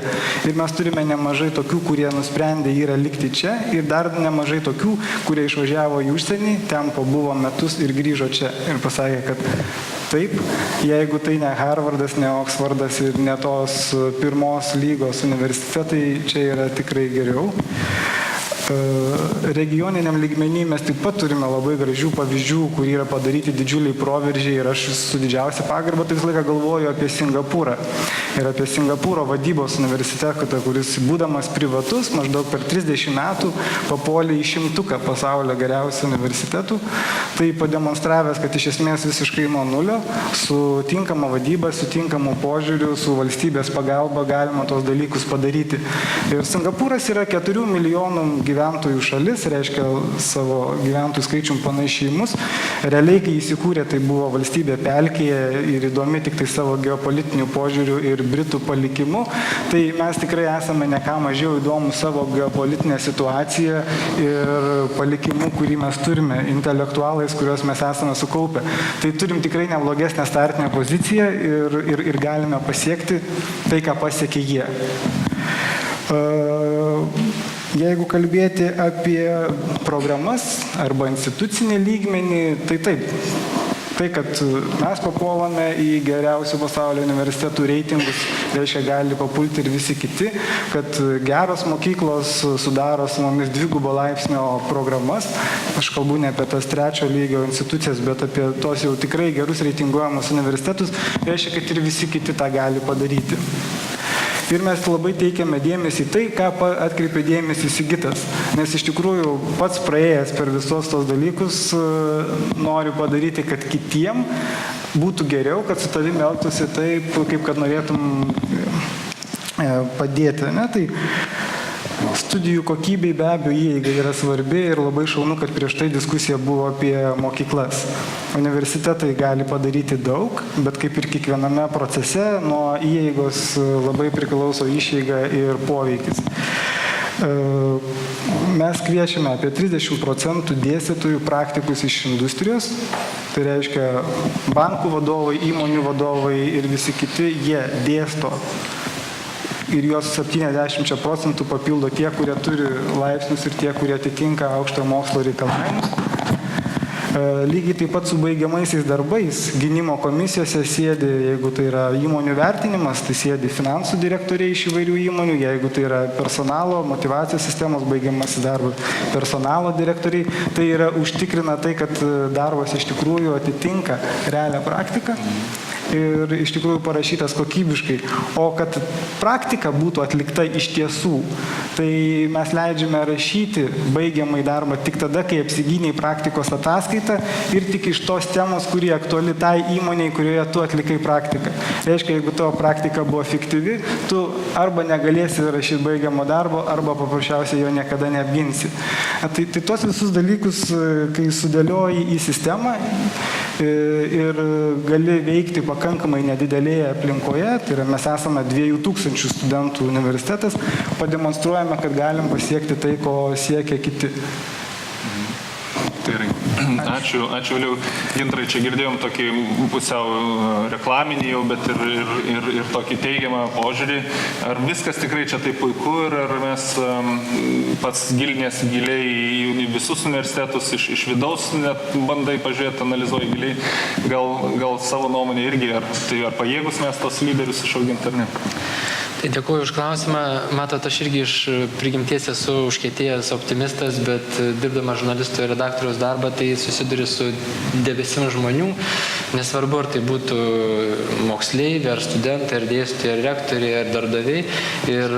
Ir mes turime nemažai tokių, kurie nusprendė yra likti čia, ir dar nemažai tokių, kurie išvažiavo į užsienį, ten pabuvo metus ir grįžo čia ir pasakė, kad taip, jeigu tai ne Harvardas, ne Oksfordas ir ne tos pirmos lygos universitetai, čia yra tikrai geriau. Regioniniam lygmenį mes taip pat turime labai gražių pavyzdžių, kur yra padaryti didžiuliai proveržiai, ir aš su didžiausia pagarba tai visą laiką galvoju apie Singapūrą. Ir apie Singapūro vadybos universitetą, kuris būdamas privatus, maždaug per 30 metų papuolė į 100 pasaulio geriausių universitetų. Tai pademonstravęs, kad iš esmės visiškai nuo nulio, su tinkama vadyba, su tinkamu požiūriu, su valstybės pagalba galima tos dalykus padaryti. Ir Singapūras yra 4 milijonų gyventojų šalis, reiškia savo gyventojų skaičium panašiai mus. Realiai, kai įsikūrė, tai buvo valstybė pelkėje ir įdomi tik tai savo geopolitiniu požiūriu ir Britų palikimu. Tai mes tikrai esame ne ką mažiau įdomu savo geopolitinę situaciją ir palikimu, kurį mes turime, intelektualais, kuriuos mes esame sukaupę. Tai turim tikrai neblogesnę startinę poziciją ir galime pasiekti tai, ką pasiekė jie. Jeigu kalbėti apie programas arba institucinį lygmenį, tai taip. Tai, kad mes papuolame į geriausių pasaulio universitetų reitingus, reiškia gali papulti ir visi kiti, kad geros mokyklos sudaro su mumis 2 laipsnio programas. Aš kalbu ne apie tas 3 lygio institucijas, bet apie tos jau tikrai gerus reitinguojamus universitetus, reiškia, kad ir visi kiti tą gali padaryti. Ir mes labai teikiame dėmesį tai, ką atkreipė dėmesį Sigitas. Nes iš tikrųjų pats praėjęs per visos tos dalykus noriu padaryti, kad kitiem būtų geriau, kad su tavimi elgtųsi taip, kaip kad norėtum padėti. Ne? Tai studijų kokybei be abejo įeiga yra svarbi ir labai šaunu, kad prieš tai diskusija buvo apie mokyklas. Universitetai gali padaryti daug, bet kaip ir kiekviename procese, nuo įeigos labai priklauso išeiga ir poveikis. Mes kviečiame apie 30% dėstytojų praktikus iš industrijos, tai reiškia bankų vadovai, įmonių vadovai ir visi kiti, jie dėsto. Ir jos 70% papildo tie, kurie turi laipsnius ir tie, kurie atitinka aukštojo mokslo reikalavimus. Lygiai taip pat su baigiamaisiais darbais gynimo komisijose sėdi, jeigu tai yra įmonių vertinimas, tai sėdi finansų direktoriai iš įvairių įmonių, jeigu tai yra personalo, motyvacijos sistemos baigiamasis darbas, personalo direktoriai, tai yra užtikrina tai, kad darbas iš tikrųjų atitinka realią praktiką. Ir iš tikrųjų parašytas kokybiškai. O kad praktika būtų atlikta iš tiesų, tai mes leidžiame rašyti baigiamąjį darbą tik tada, kai apsigyniai praktikos ataskaitą ir tik iš tos temos, kuri aktuali tai įmoniai, kurioje tu atlikai praktiką. Reiškia, jeigu tavo praktika buvo fiktyvi, tu arba negalėsi rašyti baigiamo darbo, arba paprasčiausiai jo niekada neapginsi. Tai tuos visus dalykus, kai sudėlioji į sistemą, ir gali veikti pakankamai nedidelėje aplinkoje, tai yra mes esame 2000 studentų universitetas, pademonstruojame, kad galim pasiekti tai, ko siekia kiti. Gerai. Ačiū, Viliau. Gintarai, čia girdėjom tokį pusiau reklaminį jau, bet ir tokį teigiamą požiūrį. Ar viskas tikrai čia taip puiku ir ar mes pats gilinės giliai į visus universitetus iš vidaus net bandai pažiūrėti, analizuoji giliai, gal savo nuomonę irgi, ar pajėgus mes tos lyderius išauginti ar ne? Tai dėkuoju už klausimą. Matot, aš irgi iš prigimties esu užkietėjęs optimistas, bet dirbdama žurnalisto ir redaktoriaus darbą, tai susiduri su debesim žmonių. Nesvarbu, ar tai būtų moksleiviai, ar studentai, ar dėstytojai, ar rektoriai, ar darbdaviai. Ir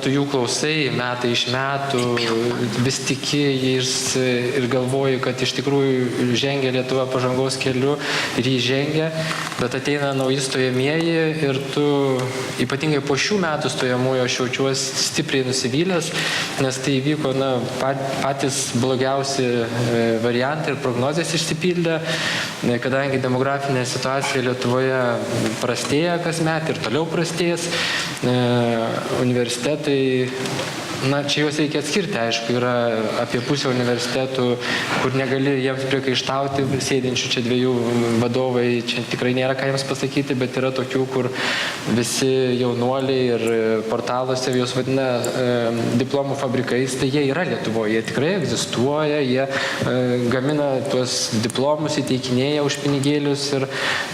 tu jų klausai metai iš metų, vis tiki jais ir galvoji, kad iš tikrųjų žengia Lietuva pažangos keliu ir jį žengia, bet ateina nauji stojamieji ir tu ypatingai po šių metų stojamųjų aš jaučiuosi stipriai nusivylęs, nes tai įvyko patys blogiausi variantai ir prognozės išsipildė, kadangi demografinė situacija Lietuvoje prastėja kasmet ir toliau prastės, universitetai, čia juos reikia atskirti, aišku, yra apie pusę universitetų, kur negali jiems priekaištauti, sėdinčių čia dviejų vadovai, čia tikrai nėra ką jiems pasakyti, bet yra tokių, kur visi jaunuoliai ir portaluose juos vadina diplomų fabrikais, tai jie yra Lietuvoje, jie tikrai egzistuoja, jie gamina tuos diplomus, įteikinėja už pinigėlius ir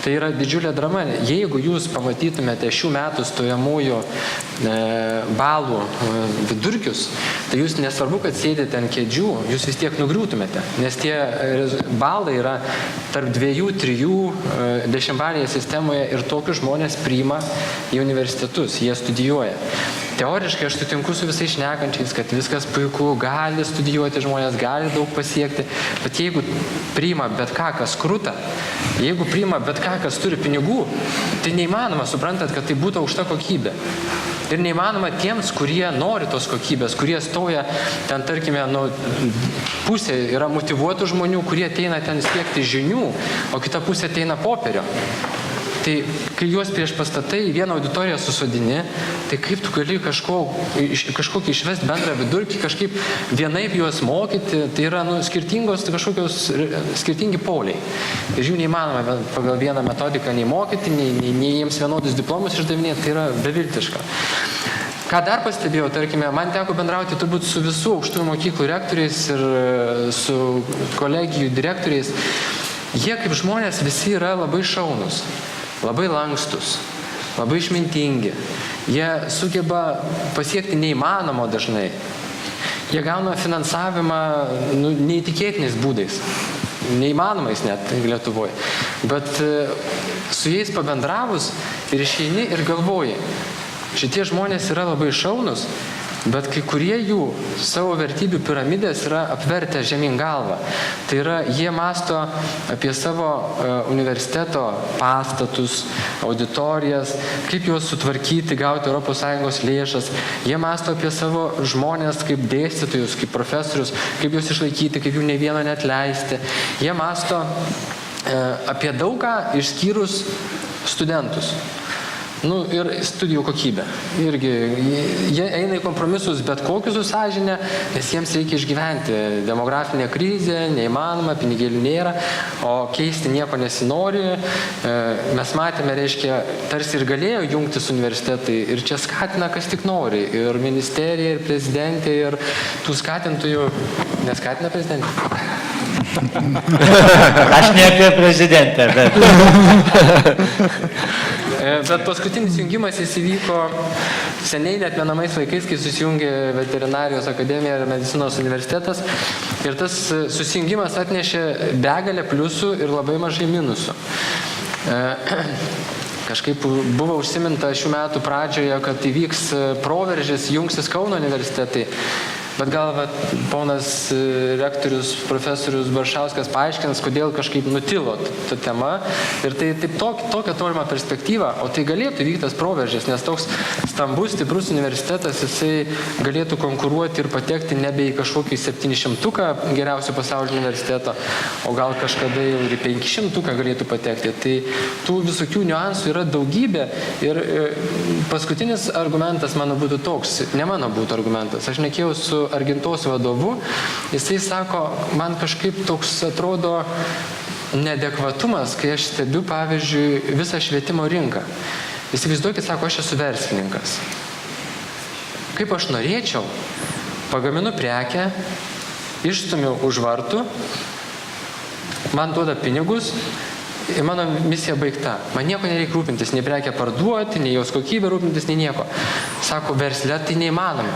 tai yra didžiulė drama. Jeigu jūs pamatytumėte šių metų stojamųjų balų vidurkius, tai jūs nesvarbu, kad sėdite ant kėdžių, jūs vis tiek nugriūtumėte, nes tie balai yra tarp 2-3 dešimtbalėje sistemoje ir tokius žmonės priima į universitetus, jie studijuoja. Teoriškai aš sutinku su visais šnekančiais, kad viskas puiku, gali studijuoti žmonės, gali daug pasiekti, bet jeigu priima bet ką, kas kruta, jeigu priima bet ką, kas turi pinigų, tai neįmanoma, suprantat, kad tai būtų aukšta kokybė. Ir neįmanoma tiems, kurie nori tos kokybės, kurie stoja ten, tarkime, pusė yra motyvuotų žmonių, kurie ateina ten siekti žinių, o kita pusė ateina popierio. Tai kai juos prieš pastatai į vieną auditoriją susodini, tai kaip tu gali kažkokį išvesti bendrą vidurkį, kažkaip vienaip juos mokyti, tai yra skirtingi poliai. Ir jų neįmanoma pagal vieną metodiką nei mokyti, nei jiems vienodus diplomus išdavinėti, tai yra beviltiška. Ką dar pastebėjau, tarkime, man teko bendrauti turbūt su visų aukštųjų mokyklų rektoriais ir su kolegijų direktoriais. Jie kaip žmonės visi yra labai šaunus, labai lankstus, labai išmintingi. Jie sugeba pasiekti neįmanomo dažnai. Jie gauna finansavimą neįtikėtiniais būdais, neįmanomais net Lietuvoje. Bet su jais pabendravus ir išeini ir galvoji, šitie žmonės yra labai šaunus, bet kai kurie jų savo vertybių piramidės yra apvertę žemyn galvą. Tai yra, jie mąsto apie savo universiteto pastatus, auditorijas, kaip juos sutvarkyti, gauti ES lėšas. Jie mąsto apie savo žmonės kaip dėstytojus, kaip profesorius, kaip juos išlaikyti, kaip jų nei vieno neatleisti. Jie mąsto apie daugą išskyrus studentus. Ir studijų kokybę. Irgi jie eina į kompromisus bet kokius su sąžine, nes jiems reikia išgyventi. Demografinė krizė, neįmanoma, pinigėlių nėra, o keisti nieko nesinori. Mes matėme, reiškia, tarsi ir galėjo jungtis universitetai ir čia skatina, kas tik nori. Ir ministerija, ir prezidentė, ir tų skatintojų. Neskatina prezidentė? Aš ne apie prezidentę, bet... Bet paskutinis jungimas įvyko seniai neatmenamais laikais, kai susijungė Veterinarijos akademija ir Medicinos universitetas. Ir tas susijungimas atnešė begalę pliusų ir labai mažai minusų. Kažkaip buvo užsiminta šių metų pradžioje, kad įvyks proveržis, jungsis Kauno universitetai. Bet gal ponas rektorius, profesorius Baršauskas paaiškins, kodėl kažkaip nutilo ta tema. Ir tai taip tokia tolima perspektyva, o tai galėtų vykti tas proveržis, nes toks stambus, stiprus universitetas, jisai galėtų konkuruoti ir patekti nebe į kažkokį 700 geriausių pasaulio universiteto, o gal kažkada jau ir 500 galėtų patekti. Tai tų visokių niuansų yra daugybė. Ir paskutinis argumentas mano būtų toks, ne mano būtų argumentas. Aš nekėjau su Argentos vadovu, jisai sako, man kažkaip toks atrodo neadekvatumas, kai aš stebiu, pavyzdžiui, visą švietimo rinką. Įsivaizduokit, sako, aš esu verslininkas. Kaip aš norėčiau, pagaminu prekę, išstumiu už vartų, man duoda pinigus ir mano misija baigta. Man nieko nereikia rūpintis, nei prekę parduoti, nei jos kokybę rūpintis, nei nieko. Sako, versle tai neįmanoma.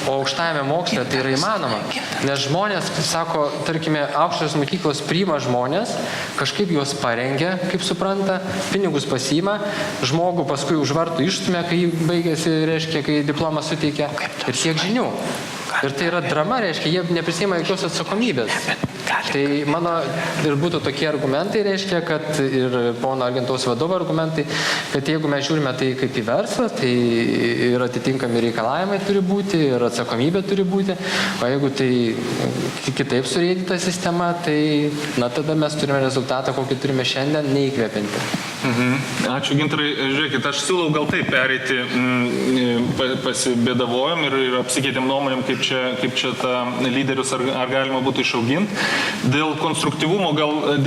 O aukštajame moksle tai yra įmanoma. Nes žmonės, sako, tarkime, aukštos mokyklos priima žmonės, kažkaip juos parengia, kaip supranta, pinigus pasiima, žmogų paskui už vartų išstumia, kai baigėsi, reiškia, kai diplomą suteikia ir tiek žinių. Ir tai yra drama, reiškia, jie neprisima jokios atsakomybės. Tai mano ir būtų tokie argumentai, reiškia, kad ir pono Argentos vadovo argumentai, kad jeigu mes žiūrime tai kaip į verslą, tai ir atitinkami reikalavimai turi būti, ir atsakomybė turi būti, o jeigu tai kitaip surėdyta sistema, tai tada mes turime rezultatą, kokį turime šiandien, neįkvepiantį. Ačiū, Gintarai. Žiūrėkit, aš siūlau gal taip pereiti, pasibėdavojom ir apsikeitėm nuomonėm, kaip čia ta lyderius ar galima būtų išauginti. Dėl konstruktyvumo gal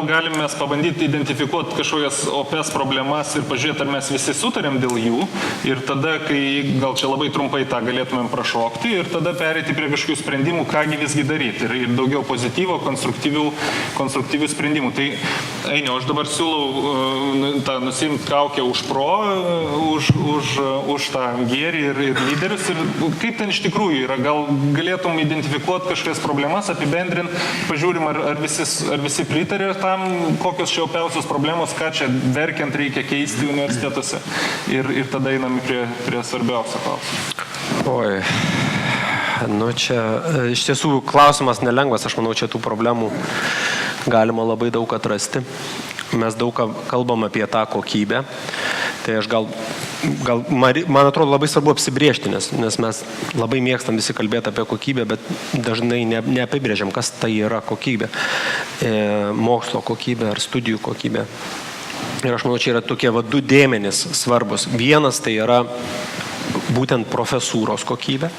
galime mes pabandyti identifikuoti kažkokias opes problemas ir pažiūrėti, ar mes visi sutarėm dėl jų. Ir tada, kai gal čia labai trumpai tą galėtumėm prašokti ir tada pereiti prie kažkokių sprendimų, kągi visgi daryti. Ir daugiau pozityvo, konstruktyvių sprendimų. Tai, Ainio, aš dabar siūlau nusimti kaukę už už tą gėrį ir lyderius. Ir kaip ten iš tikrųjų yra? Gal galėtum identifikuoti kažkokias problemas, apibendrinti, pažiūrim, ar visi pritarė tam, kokios čia opiausios problemos, ką čia verkiant reikia keisti universitetuose. Ir tada einame prie svarbiausio klausimo. Oi, čia iš tiesų klausimas nelengvas, aš manau, čia tų problemų galima labai daug atrasti. Mes daug kalbam apie tą kokybę, tai aš man atrodo labai svarbu apsibrėžti, nes mes labai mėgstam visi kalbėti apie kokybę, bet dažnai neapibrėžiam, kas tai yra kokybė, mokslo kokybė ar studijų kokybė. Ir aš manau, čia yra tokie du dėmenys svarbus. Vienas tai yra būtent profesūros kokybė.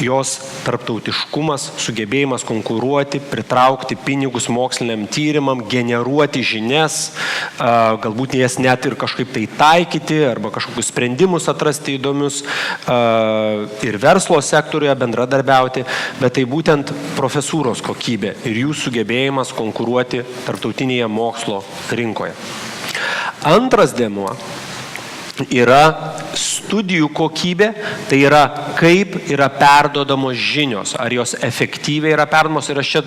Jos tarptautiškumas, sugebėjimas konkuruoti, pritraukti pinigus moksliniam tyrimam, generuoti žinias, galbūt jas net ir kažkaip tai taikyti arba kažkokius sprendimus atrasti įdomius ir verslo sektoriuje bendradarbiauti, bet tai būtent profesūros kokybė ir jų sugebėjimas konkuruoti tarptautinėje mokslo rinkoje. Antras dėmuo yra studijų kokybė, tai yra kaip yra perduodamos žinios, ar jos efektyviai yra perduodamos ir aš čia,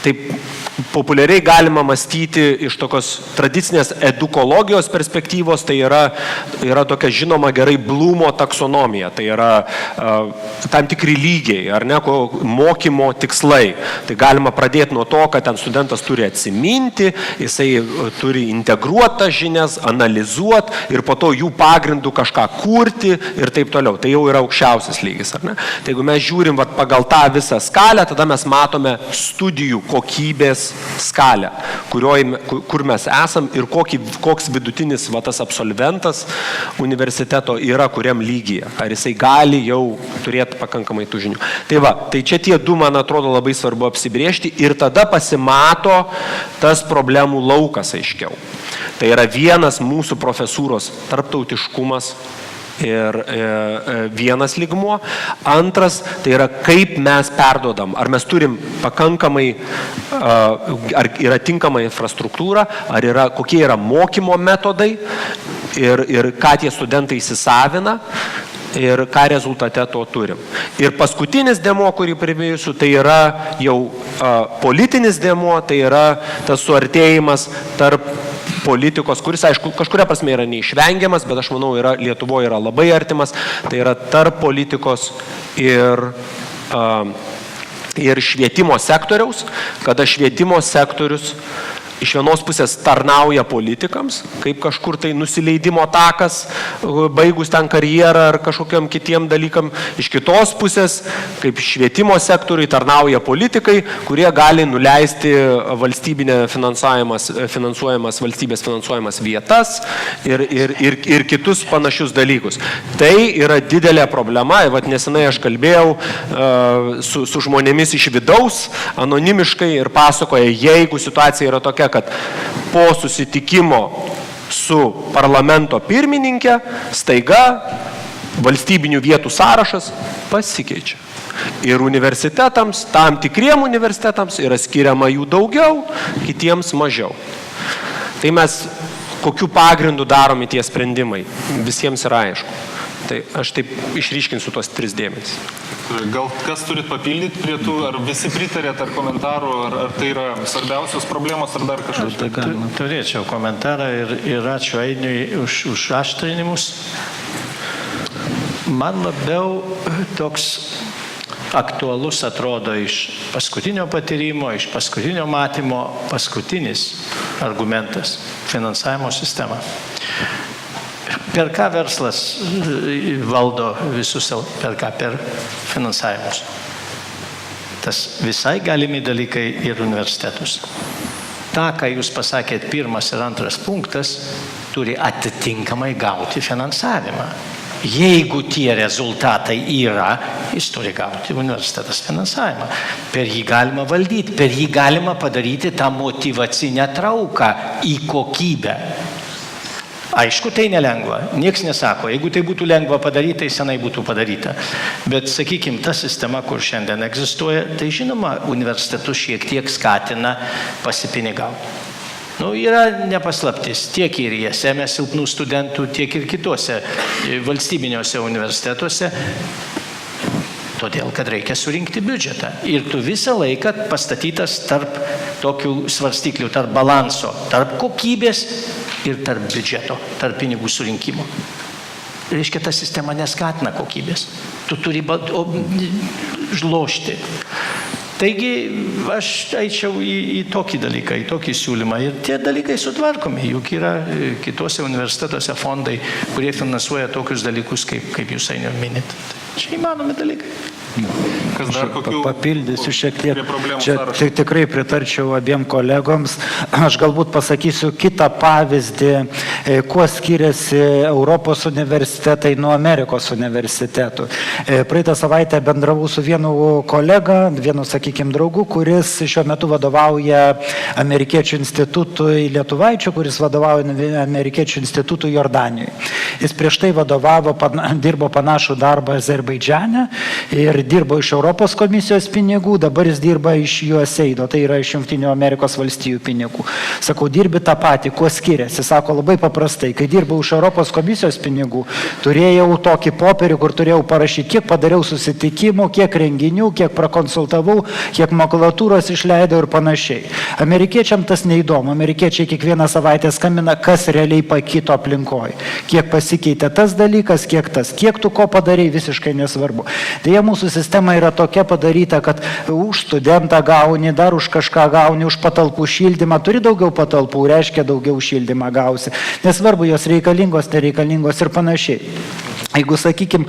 taip populiariai galima mąstyti iš tokios tradicinės edukologijos perspektyvos, tai yra tokia žinoma gerai Blūmo taksonomija, tai yra tam tikri lygiai, ar ne, mokymo tikslai. Tai galima pradėti nuo to, kad ten studentas turi atsiminti, jisai turi integruoti žinias, analizuoti ir po to jų pagrindų kažką kurti ir taip toliau. Tai jau yra aukščiausias lygis, ar ne? Tai jeigu mes žiūrim pagal tą visą skalę, tada mes matome studijų kokybės skalę, kur mes esam ir koks vidutinis tas absolventas universiteto yra kuriam lygyje. Ar jisai gali jau turėti pakankamai tų žinių. Tai čia tie du, man atrodo, labai svarbu apsibrėžti ir tada pasimato tas problemų laukas aiškiau. Tai yra vienas mūsų profesūros tarptautiškumas ir vienas lygmuo. Antras, tai yra kaip mes perduodam. Ar mes turim pakankamai, ar yra tinkama infrastruktūra, kokie yra mokymo metodai ir ką tie studentai įsisavina ir ką rezultate to turim. Ir paskutinis dėmuo, kurį priminsiu, tai yra jau politinis dėmuo, tai yra tas suartėjimas tarp politikos, kuris, aišku, kažkuria prasme yra neišvengiamas, bet aš manau, Lietuvoje yra labai artimas, tai yra tarp politikos ir švietimo sektoriaus, kada švietimo sektorius iš vienos pusės tarnauja politikams, kaip kažkur tai nusileidimo takas, baigus ten karjerą ar kažkokiam kitiem dalykam. Iš kitos pusės, kaip švietimo sektoriui tarnauja politikai, kurie gali nuleisti finansuojamas valstybės finansuojamas vietas ir kitus panašius dalykus. Tai yra didelė problema. Vat nesenai aš kalbėjau su žmonėmis iš vidaus, anonimiškai, ir pasakoja, jeigu situacija yra tokia, kad po susitikimo su parlamento pirmininkė staiga valstybinių vietų sąrašas pasikeičia. Ir universitetams, tam tikriem universitetams yra skiriama jų daugiau, kitiems mažiau. Tai mes kokiu pagrindu daromi tie sprendimai, visiems yra aišku. Tai aš taip išryškinsiu tuos 3 dėmenis. Gal kas turit papildyti prie tų, ar visi pritarėt, ar komentarų, ar tai yra svarbiausios problemos, ar dar kažkas? Turėčiau komentarą ir ačiū Ainiui už aštrinimus. Man labiau toks aktualus atrodo iš paskutinio patyrimo, iš paskutinio matymo, paskutinis argumentas – finansavimo sistema. Per ką verslas valdo visus, per finansavimus. Tas visai galimi dalykai ir universitetus. Ta, ką jūs pasakėt, 1. ir 2. punktas, turi atitinkamai gauti finansavimą. Jeigu tie rezultatai yra, jis turi gauti universitetas finansavimą. Per jį galima valdyti, per jį galima padaryti tą motyvacinę trauką į kokybę. Aišku, tai nelengva. Niekas nesako, jeigu tai būtų lengva padaryti, tai senai būtų padaryta. Bet, sakykime, ta sistema, kur šiandien egzistuoja, tai žinoma, universitetus šiek tiek skatina pasipinigauti. Yra nepaslaptis tiek ir ISM silpnų studentų, tiek ir kitose valstybiniuose universitetuose, todėl, kad reikia surinkti biudžetą. Ir tu visą laiką pastatytas tarp tokių svarstyklių, tarp balanso, tarp kokybės ir tarp biudžeto, tarp pinigų surinkimo. Reiškia, ta sistema neskatina kokybės. Tu turi žlošti. Taigi, aš eičiau į tokį dalyką, į tokį siūlymą. Ir tie dalykai sutvarkomi. Juk yra kitose universitetuose fondai, kurie finansuoja tokius dalykus, kaip jūs minit. Čia įmanomi dalykai. Kas dar kokių Papildysiu šiek tiek. problemų Čia sąrašo? tikrai pritarčiau abiem kolegoms. Aš galbūt pasakysiu kitą pavyzdį, kuo skiriasi Europos universitetai nuo Amerikos universitetų. Praeitą savaitę bendravau su vienu kolega, vienu, sakykime, draugu, kuris šiuo metu vadovauja Amerikiečių institutui Lietuvaičių, kuris vadovauja Amerikiečių institutui Jordanijoje. Jis prieš tai dirbo panašų darbą Azerbaidžane ir dirbo iš Europos komisijos pinigų, dabar jis dirba iš USAID, tai yra iš Jungtinių Amerikos valstijų pinigų. Sakau, dirbi tą patį, kuo skiriasi? Sako, labai paprastai, kai dirbau iš Europos komisijos pinigų, turėjau tokį popierių, kur turėjau parašyti, kiek padariau susitikimų, kiek renginių, kiek prakonsultavau, kiek makulatūros išleidau ir panašiai. Amerikiečiam tas neįdomu. Amerikiečiai kiekvieną savaitę skambina, kas realiai pakito aplinkoje. Kiek pasikeitė tas dalykas, kiek tu ko padarai, visiškai nesvarbu. Deja, mūsų sistema yra tokia padaryta, kad už studentą gauni, dar už kažką gauni, už patalpų šildymą, turi daugiau patalpų, reiškia daugiau šildymą gausi. Nesvarbu, jos reikalingos, nereikalingos ir panašiai. Jeigu, sakykime,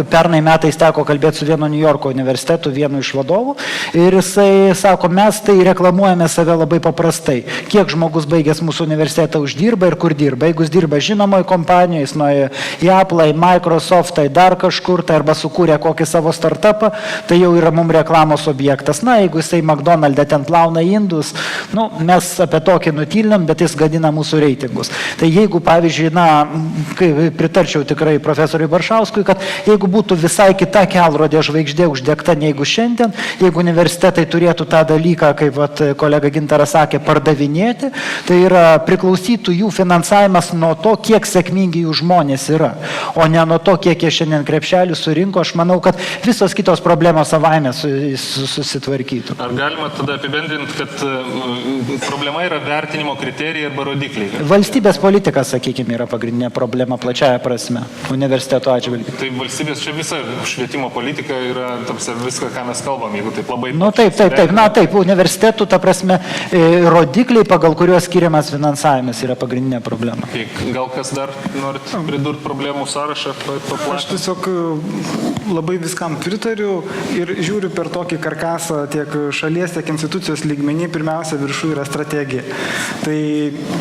pernai metais teko kalbėti su vienu New Yorko universitetu, vienu iš vadovų, ir jisai sako, mes tai reklamuojame save labai paprastai. Kiek žmogus baigęs mūsų universitetą uždirba ir kur dirba. Jeigu jis dirba žinomoje kompanijoje, jis nuėjo į Apple, į Microsoft, tai dar kažkur, tai arba sukūrė kokį savo startupą, tai jau yra mums reklamos objektas. Jeigu jisai McDonald'e ten plauna indus, mes apie tokį nutylinam, bet jis gadina mūsų reitingus. Tai jeigu, pavyzdžiui, pritarčiau tikrai profesoriui Baršauskui, kad jeigu būtų visai kita kelrodė žvaigždė uždegta negu šiandien, jeigu universitetai turėtų tą dalyką, kaip kolega Gintaras sakė, pardavinėti, tai yra priklausytų jų finansavimas nuo to, kiek sėkmingi jų žmonės yra, o ne nuo to, kiek jie šiandien krepšelių surinko. Aš manau, kad visos visos kitos problemos savaime susitvarkytų. Ar galima tada apibendrinti, kad problema yra vertinimo kriterijai arba rodikliai? Valstybės politika, sakykime, yra pagrindinė problema plačiaja prasme, universiteto atžvilgiu. Tai valstybės čia visa švietimo politika yra viską, ką mes kalbam, jeigu taip labai... Taip, universitetų, ta prasme, rodikliai, pagal kuriuos skiriamas finansavimas yra pagrindinė problema. Gal kas dar norit pridurti problemų sąrašą? Aš tiesiog labai viskam pritariu ir žiūriu per tokį karkasą tiek šalies, tiek institucijos lygmenį. Pirmiausia, viršų yra strategija. Tai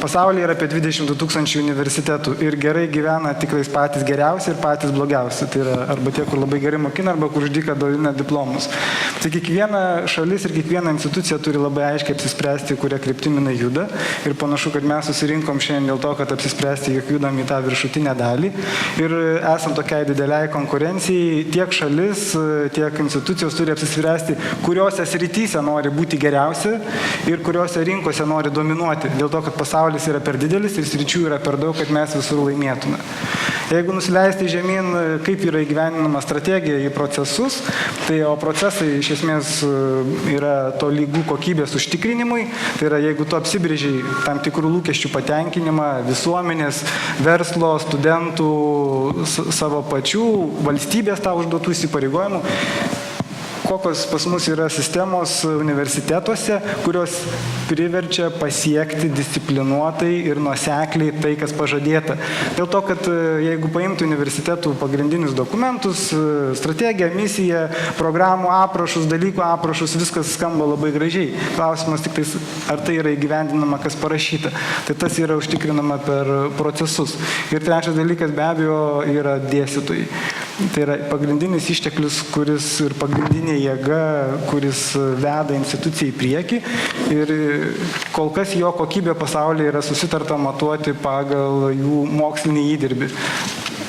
pasaulyje yra apie 22 000 universitetų ir gerai gyvena tikrais patys geriausi ir patys blogiausi. Tai yra arba tie, kur labai gerai mokina, arba kur uždyka dalina diplomus. Tai kiekviena šalis ir kiekviena institucija turi labai aiškiai apsispręsti, kuria kryptimina juda. Ir panašu, kad mes susirinkom šiandien dėl to, kad apsispręsti, jog judam į tą viršutinę dalį. Ir esant tokiai dideliai konkurencijai, tiek šalis, tiek institucijos turi apsispręsti, kuriuose srityse nori būti geriausi ir kuriuose rinkose nori dominuoti. Dėl to, kad pasaulis yra per didelis ir sričių yra per daug, kad mes visur laimėtume. Jeigu nusileisti žemyn, kaip yra įgyvendinama strategija į procesus, tai o procesai iš esmės yra to lygų kokybės užtikrinimui. Tai yra, jeigu tu apsibrėžiai tam tikrų lūkesčių patenkinimą visuomenės, verslo, studentų, savo pačių, valstybės tą užduotų įsipareigojimų, kokios pas mus yra sistemos universitetuose, kurios priverčia pasiekti disciplinuotai ir nuosekliai tai, kas pažadėta. Dėl to, kad jeigu paimtų universitetų pagrindinius dokumentus, strategiją, misiją, programų aprašus, dalykų aprašus, viskas skamba labai gražiai. Klausimas tik tais, ar tai yra įgyvendinama, kas parašyta. Tai tas yra užtikrinama per procesus. Ir trečias dalykas be abejo yra dėstytojai. Tai yra pagrindinis išteklius, kuris ir pagrindinė jėga, kuris veda instituciją į priekį. Ir kol kas jo kokybė pasaulyje yra susitarta matuoti pagal jų mokslinį įdirbį.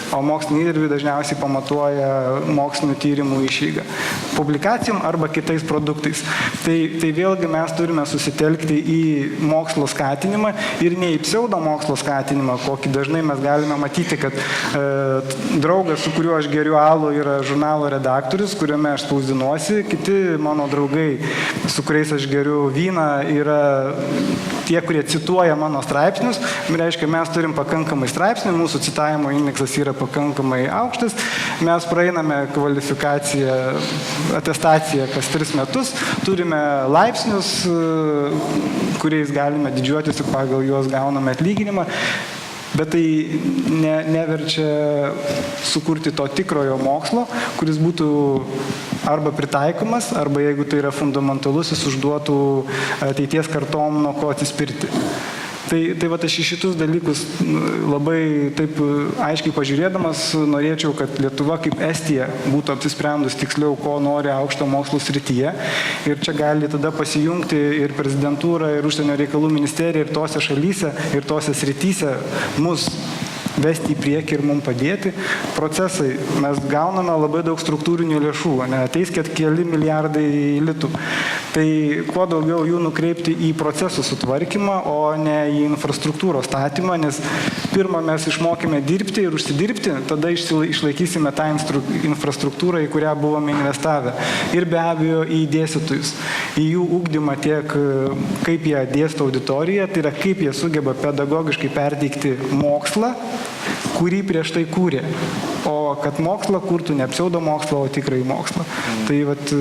O mokslinį įdirbį dažniausiai pamatuoja mokslinių tyrimų išeiga. Publikacijom arba kitais produktais. Tai vėlgi mes turime susitelkti į mokslo skatinimą ir ne į pseudo mokslo skatinimą, kokį dažnai mes galime matyti, kad draugas, su kuriuo aš geriu alų, yra žurnalo redaktorius, kuriame aš spausdinuosi, kiti mano draugai, su kuriais aš geriu vyną, yra tie, kurie cituoja mano straipsnius. Reiškia, mes turim pakankamai straipsnių, mūsų citavimo indeksas yra pakankamai aukštas, mes praeiname kvalifikaciją, atestaciją kas 3 metus, turime laipsnius, kuriais galime didžiuotis ir pagal juos gauname atlyginimą, bet tai neverčia sukurti to tikrojo mokslo, kuris būtų arba pritaikomas, arba jeigu tai yra fundamentalus, jis užduotų ateities kartom nuo ko atsispirti. Tai va, aš į šitus dalykus labai taip aiškiai pažiūrėdamas norėčiau, kad Lietuva kaip Estija būtų apsisprendus tiksliau, ko nori aukšto mokslo srityje. Ir čia gali tada pasijungti ir prezidentūra, ir užsienio reikalų ministerija, ir tose šalyse, ir tose srityse mus vesti į priekį ir mums padėti. Procesai, mes gauname labai daug struktūrinių lėšų, ateis keli milijardai litų. Tai kuo daugiau jų nukreipti į procesų sutvarkymą, o ne į infrastruktūros statymą, nes pirmą mes išmokime dirbti ir užsidirbti, tada išlaikysime tą infrastruktūrą, į kurią buvome investavę. Ir be abejo į dėstytojus, į jų ugdymą tiek kaip jie dėsto auditoriją, tai yra kaip jie sugeba pedagogiškai perteikti mokslą, kurį prieš tai kūrė. O kad mokslą kurtų ne pseudo mokslą, o tikrai mokslą. Tai vat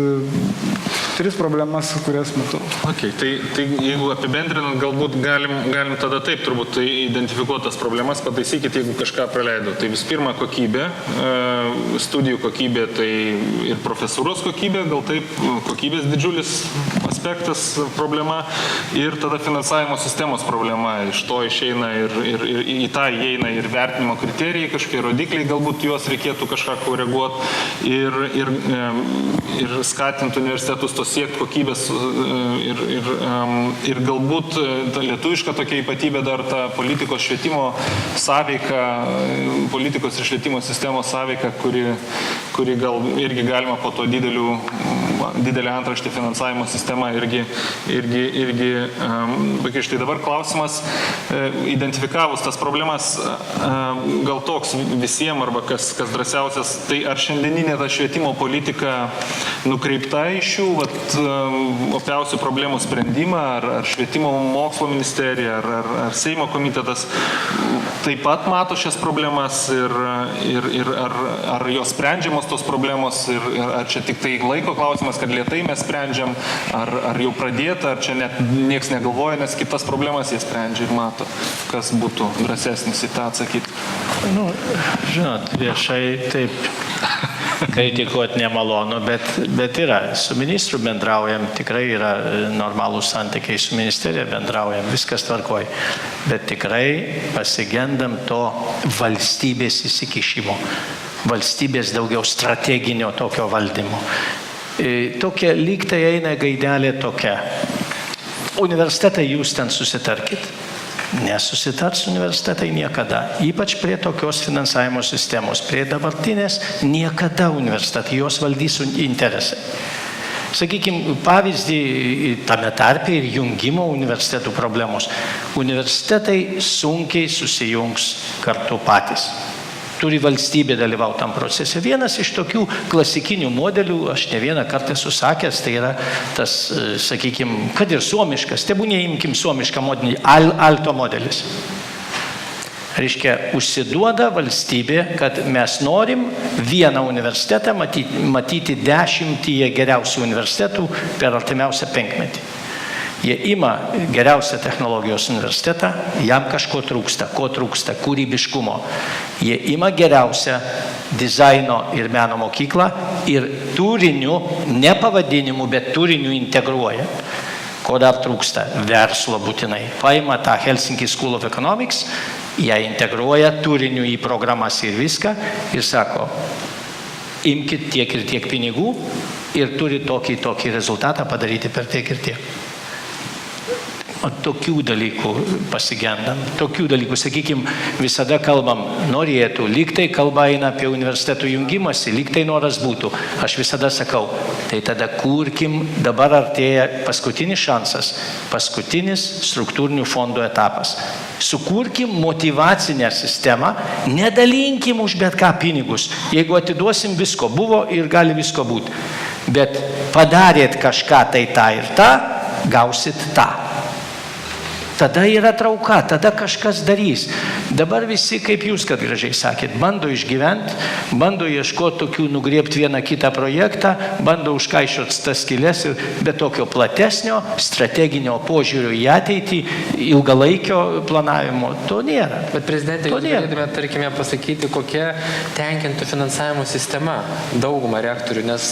3 problemas, kurias matau. Okay, tai jeigu apibendrinant, galbūt galim tada taip turbūt identifikuoti tas problemas, pataisykit, jeigu kažką praleidau. Tai vis pirma kokybė, studijų kokybė, tai ir profesūros kokybė, gal taip, kokybės didžiulis aspektas problema ir tada finansavimo sistemos problema. Iš to išeina ir į tą įeina ir vertinimo kriterijai, kažkokie rodikliai, galbūt juos reikėtų kažką koreguoti ir skatinti universitetus to siekti kokybės ir galbūt ta lietuviška tokia ypatybė dar ta politikos švietimo sąveika, politikos ir švietimo sistemos sąveika, kuri gal irgi galima po to didelių didelė antraštė finansavimo sistema irgi štai dabar klausimas, identifikavus tas problemas, gal toks visiems arba kas drąsiausias, tai ar šiandieninė ta švietimo politika nukreipta į šių opiausių problemų sprendimą, ar švietimo mokslo ministerija, ar Seimo komitetas taip pat mato šias problemas ir ar jos sprendžiamos tos problemos ir ar čia tik tai laiko klausimas, kad lėtai mes sprendžiam, ar jau pradėta, ar čia net nieks negalvoja, nes kitas problemas jie sprendžia ir mato, kas būtų drąsesnis į tą atsakyti. Žinot, viešai taip kritikuoti nemalonu, bet yra. Su ministru bendraujam, tikrai yra normalūs santykiai, su ministerija bendraujam, viskas tvarkoj. Bet tikrai pasigendam to valstybės įsikišimo, valstybės daugiau strateginio tokio valdymo. Tokia lyg tai eina gaidelė tokia. Universitetai jūs ten susitarkit. Nesusitars universitetai niekada. Ypač prie tokios finansavimo sistemos. Prie dabartinės niekada universitetai, jos valdys interesai. Sakykime, pavyzdį tame tarpe ir jungimo universitetų problemos. Universitetai sunkiai susijungs kartu patys. Turi valstybė dalyvauti tam procese. Vienas iš tokių klasikinių modelių, aš ne vieną kartą esu sakęs, tai yra tas, sakykime, kad ir suomiškas, tebūnė imkim suomišką modelį, Alto modelis. Reiškia, užsiduoda valstybė, kad mes norim vieną universitetą matyti 10 geriausių universitetų per artimiausią 5 metį. Jie ima geriausią technologijos universitetą, jam kažko trūksta. Ko trūksta? Kūrybiškumo. Jie ima geriausią dizaino ir meno mokyklą ir turiniu, ne pavadinimu, bet turiniu integruoja. Ko dar trūksta? Verslo būtinai. Paima tą Helsinki School of Economics, ją integruoja turiniu į programas ir viską ir sako, imkit tiek ir tiek pinigų ir turi tokį rezultatą padaryti per tiek ir tiek. O tokių dalykų pasigendam. Tokių dalykų, sakykime, visada kalbam, norėtų, lyg tai kalba eina apie universitetų jungimąsi, lyg tai noras būtų. Aš visada sakau, tai tada kurkim, dabar artėja paskutinis šansas, paskutinis struktūrinių fondų etapas. Sukurkim motyvacinę sistemą, nedalinkim už bet ką pinigus. Jeigu atiduosim visko, buvo ir gali visko būti. Bet padarėt kažką tai tą ir tą, gausit tą. Tada yra trauka, tada kažkas darys. Dabar visi, kaip jūs, kad gražiai sakėt, bando išgyventi, bando ieškoti tokių, nugriebti vieną kitą projektą, bando užkaišioti tas skylės ir be tokio platesnio, strateginio požiūrio į ateitį, ilgalaikio planavimo, to nėra. Bet prezidentė, jūs galėtume, tarkime, pasakyti, kokia tenkintų finansavimo sistema daugumą rektorių, nes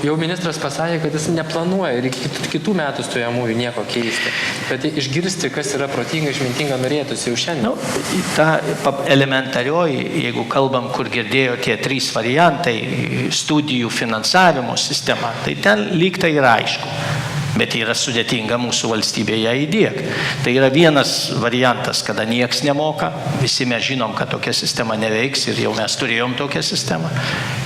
jau ministras pasakė, kad jis neplanuoja ir kitų metų stojamųjų nieko keisti. Bet išgirsti, kas yra protinga, išmintinga, norėtųsi jau šiandien. Ta elementarioji, jeigu kalbam, kur girdėjo tie 3 variantai, studijų finansavimo sistema, tai ten lyg tai yra aišku. Bet yra sudėtinga mūsų valstybėje įdiegti. Tai yra vienas variantas, kada nieks nemoka, visi mes žinom, kad tokia sistema neveiks ir jau mes turėjom tokią sistemą.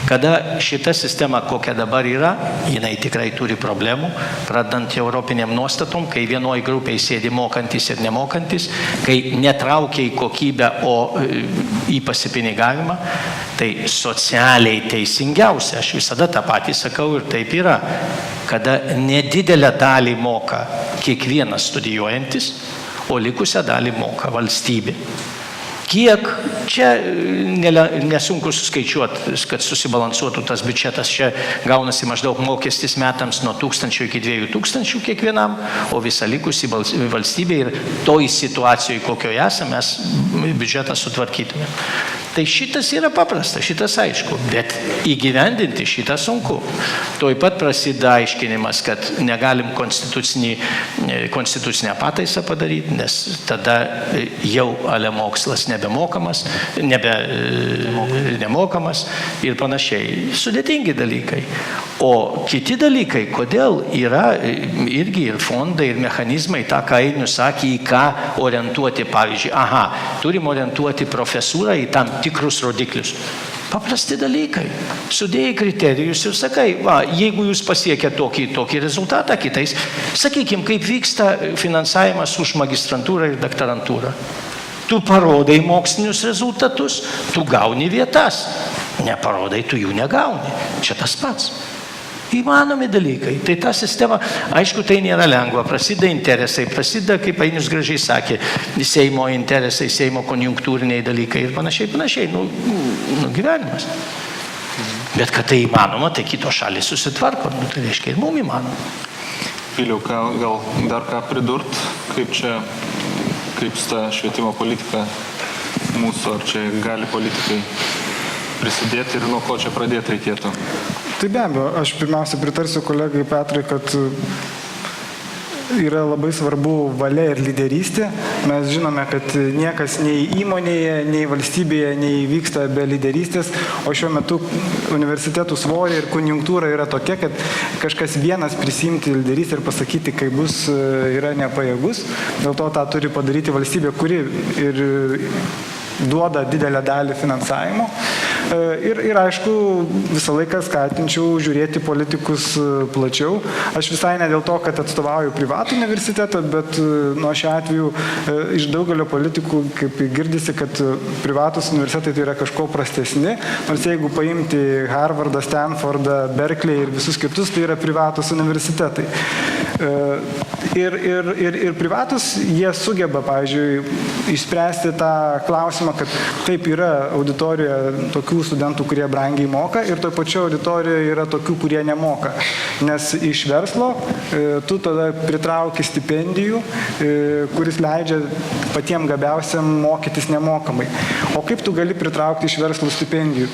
Kada šita sistema, kokia dabar yra, jinai tikrai turi problemų, pradant europiniam nuostatom, kai vienoj grupiai sėdi mokantis ir nemokantis, kai netraukia į kokybę, o į pasipinigavimą, tai socialiai teisingiausia, aš visada tą patį sakau ir taip yra, kada nedidelę dalį moka kiekvienas studijuojantis, o likusią dalį moka valstybė. Kiek, čia nesunku suskaičiuoti, kad susibalansuotų tas biudžetas, čia gaunasi maždaug mokestis metams nuo 1000 iki 2000 kiekvienam, o visą likusį valstybė ir toj situacijoje, kokioje esame, mes biudžetą sutvarkytume. Tai šitas yra paprasta, šitas aišku, bet įgyvendinti šitą sunku. Tuoj pat prasideda aiškinimas, kad negalim konstitucinę pataisą padaryti, nes tada jau ale mokslas nemokamas ir panašiai. Sudėtingi dalykai. O kiti dalykai, kodėl yra irgi ir fondai, ir mechanizmai, tą, ką Ainius sakė, į ką orientuoti, pavyzdžiui, turim orientuoti profesūrą į tam tikrus rodiklius. Paprasti dalykai. Sudėjai kriterijus ir sakai, va, jeigu jūs pasiekė tokį rezultatą kitais, sakykime, kaip vyksta finansavimas už magistrantūrą ir doktorantūrą. Tu parodai mokslinius rezultatus, tu gauni vietas. Neparodai, tu jų negauni. Čia tas pats. Įmanomi dalykai. Tai ta sistema, aišku, tai nėra lengva. Prasideda interesai, prasideda, kaip Ainius gražiai sakė, Seimo interesai, Seimo konjunktūriniai dalykai ir panašiai. Nu, gyvenimas. Bet kad tai įmanoma, tai kitos šalys susitvarko. Nu, tai reiškia ir mum įmanoma. Viliau, gal dar ką pridurt, kaip ta švietimo politika mūsų, ar čia gali politikai prisidėti ir nuo ko čia pradėti reikėtų? Tai be abejo, aš pirmiausia pritarsiu kolegai Petrui, kad yra labai svarbu valia ir lyderystė. Mes žinome, kad niekas nei įmonėje, nei valstybėje neįvyksta be lyderystės, o šiuo metu universitetų svorė ir konjunktūra yra tokia, kad kažkas vienas prisimti lyderystę ir pasakyti, kaip bus, yra nepajėgus. Dėl to tą turi padaryti valstybė, kuri ir duoda didelę dalį finansavimo. Ir aišku, visą laiką skatinčiau žiūrėti politikus plačiau. Aš visai ne dėl to, kad atstovauju privatų universitetą, bet nuo šiuo atveju iš daugelio politikų, kaip girdisi, kad privatus universitetai tai yra kažko prastesni, nors jeigu paimti Harvardą, Stanfordą, Berkeley ir visus kitus, tai yra privatus universitetai. Ir privatus jie sugeba, pavyzdžiui, išspręsti tą klausimą, kad taip yra auditorijoje tokių studentų, kurie brangiai moka ir toj pačioje auditorijoje yra tokių, kurie nemoka. Nes iš verslo tu tada pritrauki stipendijų, kuris leidžia patiem gabiausiam mokytis nemokamai. O kaip tu gali pritraukti iš verslo stipendijų?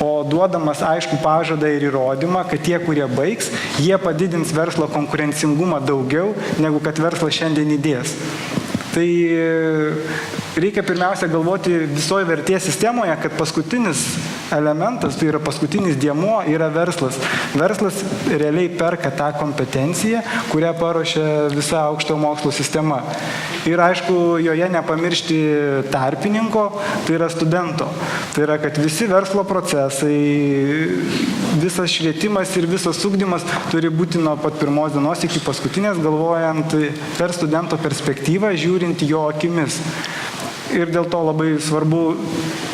O duodamas aišku pažadą ir įrodymą, kad tie, kurie baigs, jie padidins verslo konkurencingumą daugiau, negu kad verslas šiandien įdės. Tai reikia pirmiausia galvoti visoje vertės sistemoje, kad paskutinis elementas, tai yra paskutinis dėmuo, yra verslas. Verslas realiai perka tą kompetenciją, kurią paruošia visa aukštojo mokslo sistema. Ir aišku, joje nepamiršti tarpininko, tai yra studento. Tai yra, kad visi verslo procesai, visas švietimas ir visas ugdymas turi būti nuo pat pirmos dienos iki paskutinės, galvojant per studento perspektyvą, žiūrint jo akimis. Ir dėl to labai svarbu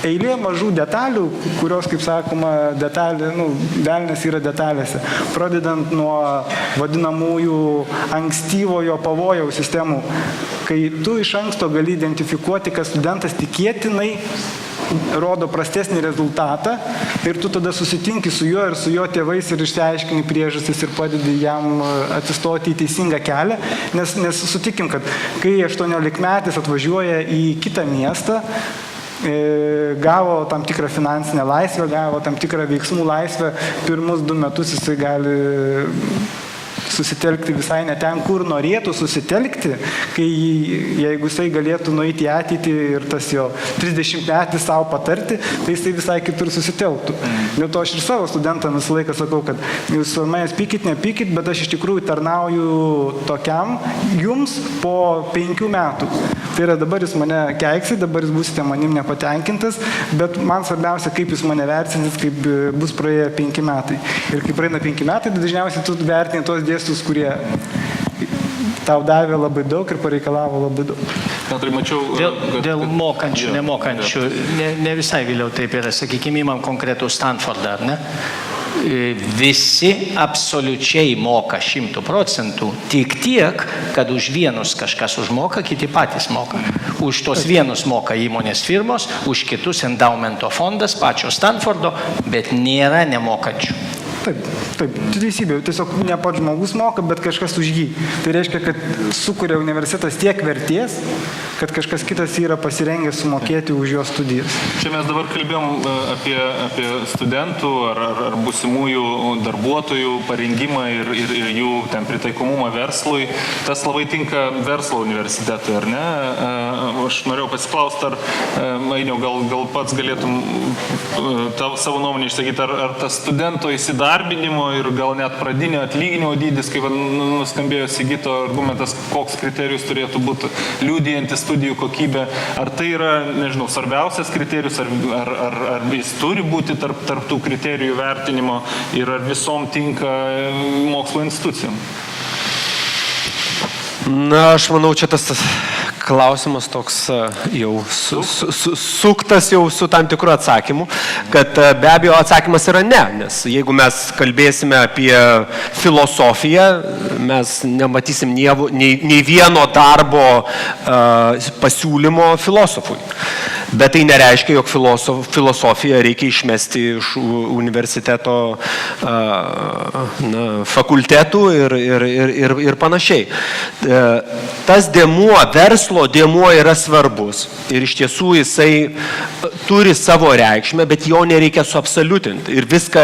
eilė mažų detalių, kurios, kaip sakoma, velnias yra detalėse. Pradedant nuo vadinamųjų ankstyvojo pavojaus sistemų, kai tu iš anksto gali identifikuoti, kad studentas tikėtinai rodo prastesnį rezultatą ir tu tada susitinki su juo ir su jo tėvais ir išsiaiškini priežastis ir padedi jam atsistoti į teisingą kelią, nes sutikim, kad kai 18-metis atvažiuoja į kitą miestą, gavo tam tikrą finansinę laisvę, gavo tam tikrą veiksmų laisvę, pirmus 2 metus jisai gali susitelkti visai ne ten, kur norėtų susitelkti, kai jeigu jisai galėtų nueiti į ateitį ir tas jo 30-metis savo patarti, tai jisai visai kitur susitelktų. Dėl to aš ir savo studentam visą laiką sakau, kad jūs manęs pykit, nepykit, bet aš iš tikrųjų tarnauju tokiam jums po 5 metų. Tai yra dabar jūs mane keiksit, dabar jūs būsite manim nepatenkintas, bet man svarbiausia, kaip jūs mane vertinsit, kaip bus praėję 5 metai. Ir kai praeina 5 metai, tai dažniausiai tu vertini tos dėstus, kurie tau davė labai daug ir pareikalavo labai daug. Dėl mokančių, nemokančių, ne visai vėliau taip yra, sakykime, imam konkretų Stanfordą, ar ne? Visi absoliučiai moka 100%, tik tiek, kad už vienus kažkas užmoka, kiti patys moka. Už tos vienus moka įmonės firmos, už kitus endowmento fondas, pačio Stanfordo, bet nėra nemokančių. Taip, teisybė, tiesiog ne pats žmogus moka, bet kažkas už jį. Tai reiškia, kad sukuria universitetas tiek vertės, kad kažkas kitas yra pasirengęs sumokėti už jo studijas. Čia mes dabar kalbėjom apie studentų ar būsimųjų darbuotojų parengimą ir jų ten pritaikomumą verslui. Tas labai tinka verslo universitetui, ar ne? Aš norėjau pasiklausti, Ainiau, gal pats galėtum savo nuomonę išsakyti, ar tas studento įsidarbinimas įdarbinimo ir gal net pradinio atlyginimo dydis, kaip nuskambėjo Sigito argumentas, koks kriterijus turėtų būti liudijantis studijų kokybę. Ar tai yra, nežinau, svarbiausias kriterijus, ar jis turi būti tarp tų kriterijų vertinimo ir ar visom tinka mokslo institucijom? Na, aš manau, čia tas klausimas toks jau suktas jau su tam tikru atsakymu, kad be abejo atsakymas yra ne, nes jeigu mes kalbėsime apie filosofiją, mes nematysim nei vieno darbo pasiūlymo filosofui. Bet tai nereiškia, jog filosofiją reikia išmesti iš universiteto fakultetų ir panašiai. Tas dėmuo, verslo dėmuo yra svarbus ir iš tiesų jisai turi savo reikšmę, bet jo nereikia suabsoliutinti ir viską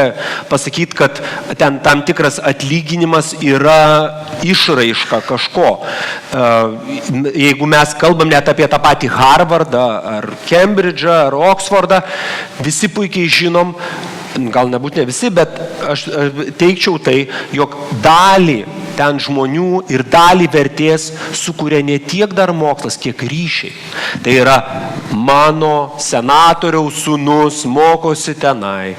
pasakyti, kad ten tam tikras atlyginimas yra išraiška kažko. Jeigu mes kalbam net apie tą patį Harvardą ar Cambridge'ą ar Oxfordą, visi puikiai žinom, gal nebūtinai visi, bet aš teikčiau tai, jog dalį ten žmonių ir dalį vertės sukuria ne tiek dar mokslas, kiek ryšiai. Tai yra mano senatoriaus sūnus mokosi tenai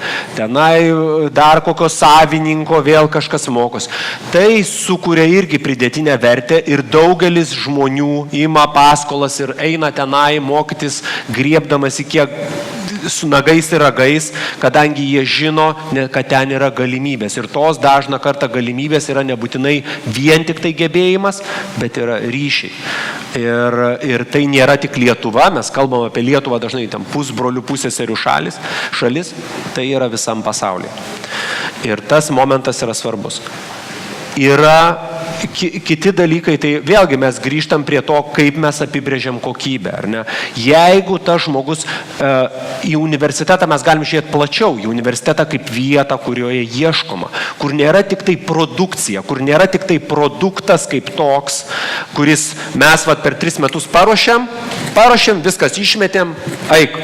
dar kokio savininko vėl kažkas mokosi. Tai sukuria irgi pridėtinę vertę ir daugelis žmonių ima paskolas ir eina tenai mokytis, griebdamas į kiek su nagais ir ragais, kadangi jie žino, kad ten yra galimybės. Ir tos dažną kartą galimybės yra nebūtinai vien tik tai gebėjimas, bet yra ryšiai. Ir tai nėra tik Lietuva, mes kalbam apie Lietuvą dažnai ten pusbrolių, pusseserių šalis, tai yra visam pasaulyje. Ir tas momentas yra svarbus. Yra kiti dalykai, tai vėlgi mes grįžtam prie to, kaip mes apibrėžiam kokybę, ar ne? Jeigu tas žmogus į universitetą mes galim žiūrėti plačiau, į universitetą kaip vietą, kurioje ieškoma, kur nėra tik tai produkcija, kur nėra tik tai produktas kaip toks, kuris mes per 3 metus paruošiam, viskas išmetėm, eik,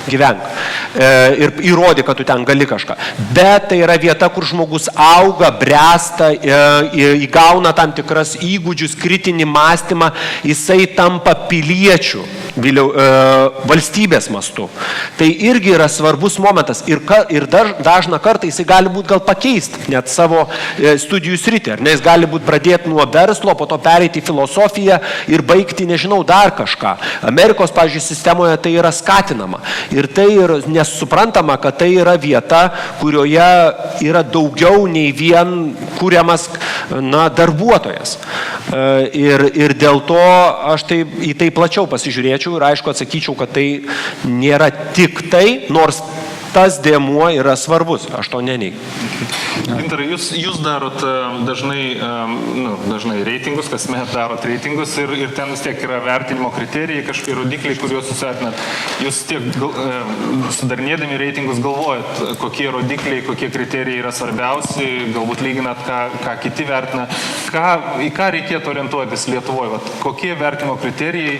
gyvenk. Ir įrodi, kad tu ten gali kažką. Bet tai yra vieta, kur žmogus auga, bręsta, įgauna tam tikras įgūdžius, kritinį mąstymą, jisai tampa piliečiu valstybės mastu. Tai irgi yra svarbus momentas ir dažną kartą jisai gali būti gal pakeisti net savo studijų sritį, ar ne? Jis gali būti pradėti nuo verslo, po to pereiti į filosofiją ir baigti, nežinau, dar kažką. Amerikos, pavyzdžiui, sistemoje tai yra skatinama. Ir tai yra nesuprantama, kad tai yra vieta, kurioje yra daugiau nei vien kuriamas darbuotojas. Ir dėl to aš į tai plačiau pasižiūrėčiau ir aišku atsakyčiau, kad tai nėra tik tai, nors tas dėmuo yra svarbus, aš to neneigiu. Gintarai, jūs darot dažnai reitingus, kasmet darot reitingus ir ten vis tiek yra vertinimo kriterijai, kažkokie rodikliai, kuriuos jūs vertinat. Jūs tiek sudarinėdami reitingus galvojat, kokie rodikliai, kokie kriterijai yra svarbiausi, galbūt lyginat, ką kiti vertina. Į ką reikėtų orientuotis Lietuvoje? Kokie vertinimo kriterijai,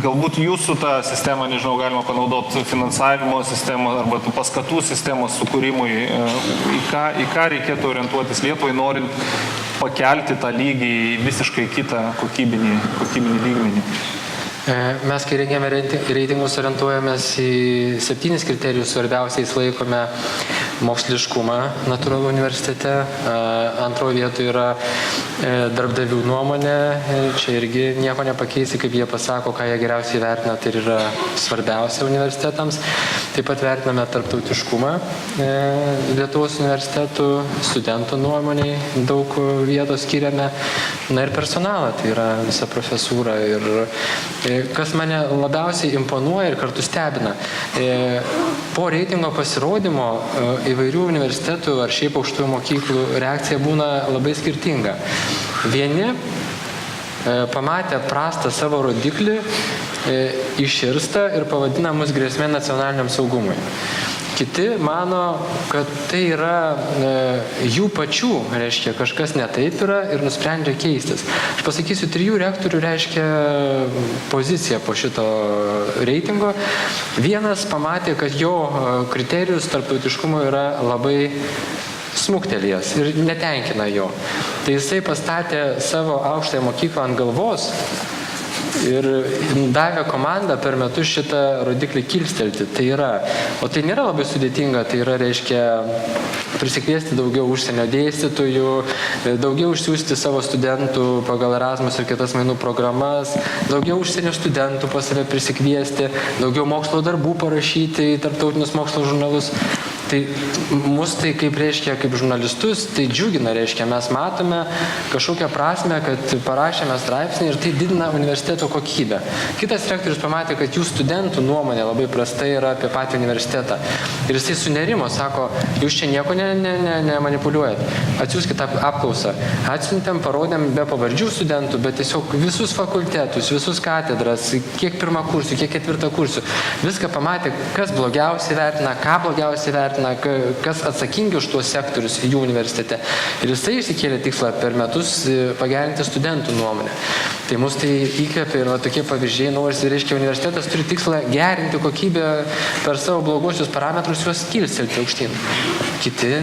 galbūt jūsų tą sistemą, nežinau, galima panaudoti finansavimo sistemą arba paskatų sistemos sukūrimui, į ką reikėtų orientuotis Lietuvai, norint pakelti tą lygį į visiškai kitą kokybinį lygmenį? Mes, kai rengiame reitingus, orientuojamės į 7 kriterijus, svarbiausiais laikome moksliškumą natūralų universitete, antroje vietoje yra darbdavių nuomonė, čia irgi nieko nepakeisi, kaip jie pasako, ką jie geriausiai vertina, tai yra svarbiausia universitetams. Taip pat vertiname tarptautiškumą Lietuvos universitetų, studentų nuomoniai daug vietos skiriame, ir personalą, tai yra visa profesūra. Ir kas mane labiausiai imponuoja ir kartu stebina, po reitingo pasirodymo įvairių universitetų ar šiaip aukštųjų mokyklų reakcija būna labai skirtinga. Vieni pamatę prastą savo rodiklį iširsta ir pavadina mus grėsmė nacionaliniam saugumui. Kiti mano, kad tai yra jų pačių, reiškia, kažkas ne taip yra ir nusprendžia keistis. Aš pasakysiu, 3 rektorių reiškia poziciją po šito reitingo. Vienas pamatė, kad jo kriterijus tarptautiškumo yra labai smuktelės ir netenkina jo. Tai jisai pastatė savo aukštąją mokyklą ant galvos ir davė komandą per metus šitą rodiklį kilstelti. Tai yra, o tai nėra labai sudėtinga, tai yra, reiškia, prisikviesti daugiau užsienio dėstytojų, daugiau išsiųsti savo studentų pagal Erasmus ir kitas mainų programas, daugiau užsienio studentų pas save prisikviesti, daugiau mokslo darbų parašyti į tarptautinius mokslo žurnalus. Tai mus tai kaip reiškia, kaip žurnalistus, tai džiugina, reiškia, mes matome kažkokią prasme, kad parašėme straipsnį ir tai didina universiteto kokybę. Kitas rektorius pamatė, kad jų studentų nuomonė labai prastai yra apie patį universitetą. Ir jisai sunerimo, sako, jūs čia nieko nemanipuliuojat. Atsiųskite apklausą. Atsiuntėm, parodėm be pavardžių studentų, bet tiesiog visus fakultetus, visus katedras, kiek pirmakursių, kiek ketvirtakursių. Viską pamatė, kas blogiausiai vertina, ką blogiausiai vertina, kas atsakingi už tuos sektorius jų universitete. Ir jisai išsikėlė tikslą per metus pagerinti studentų nuomonę. Tai mus tai įkvėpė ir tokie pavyzdžiai, nors reiškia universitetas turi tikslą gerinti kokybę per savo bloguosius parametrus, juos kilstelti aukštyn. Kiti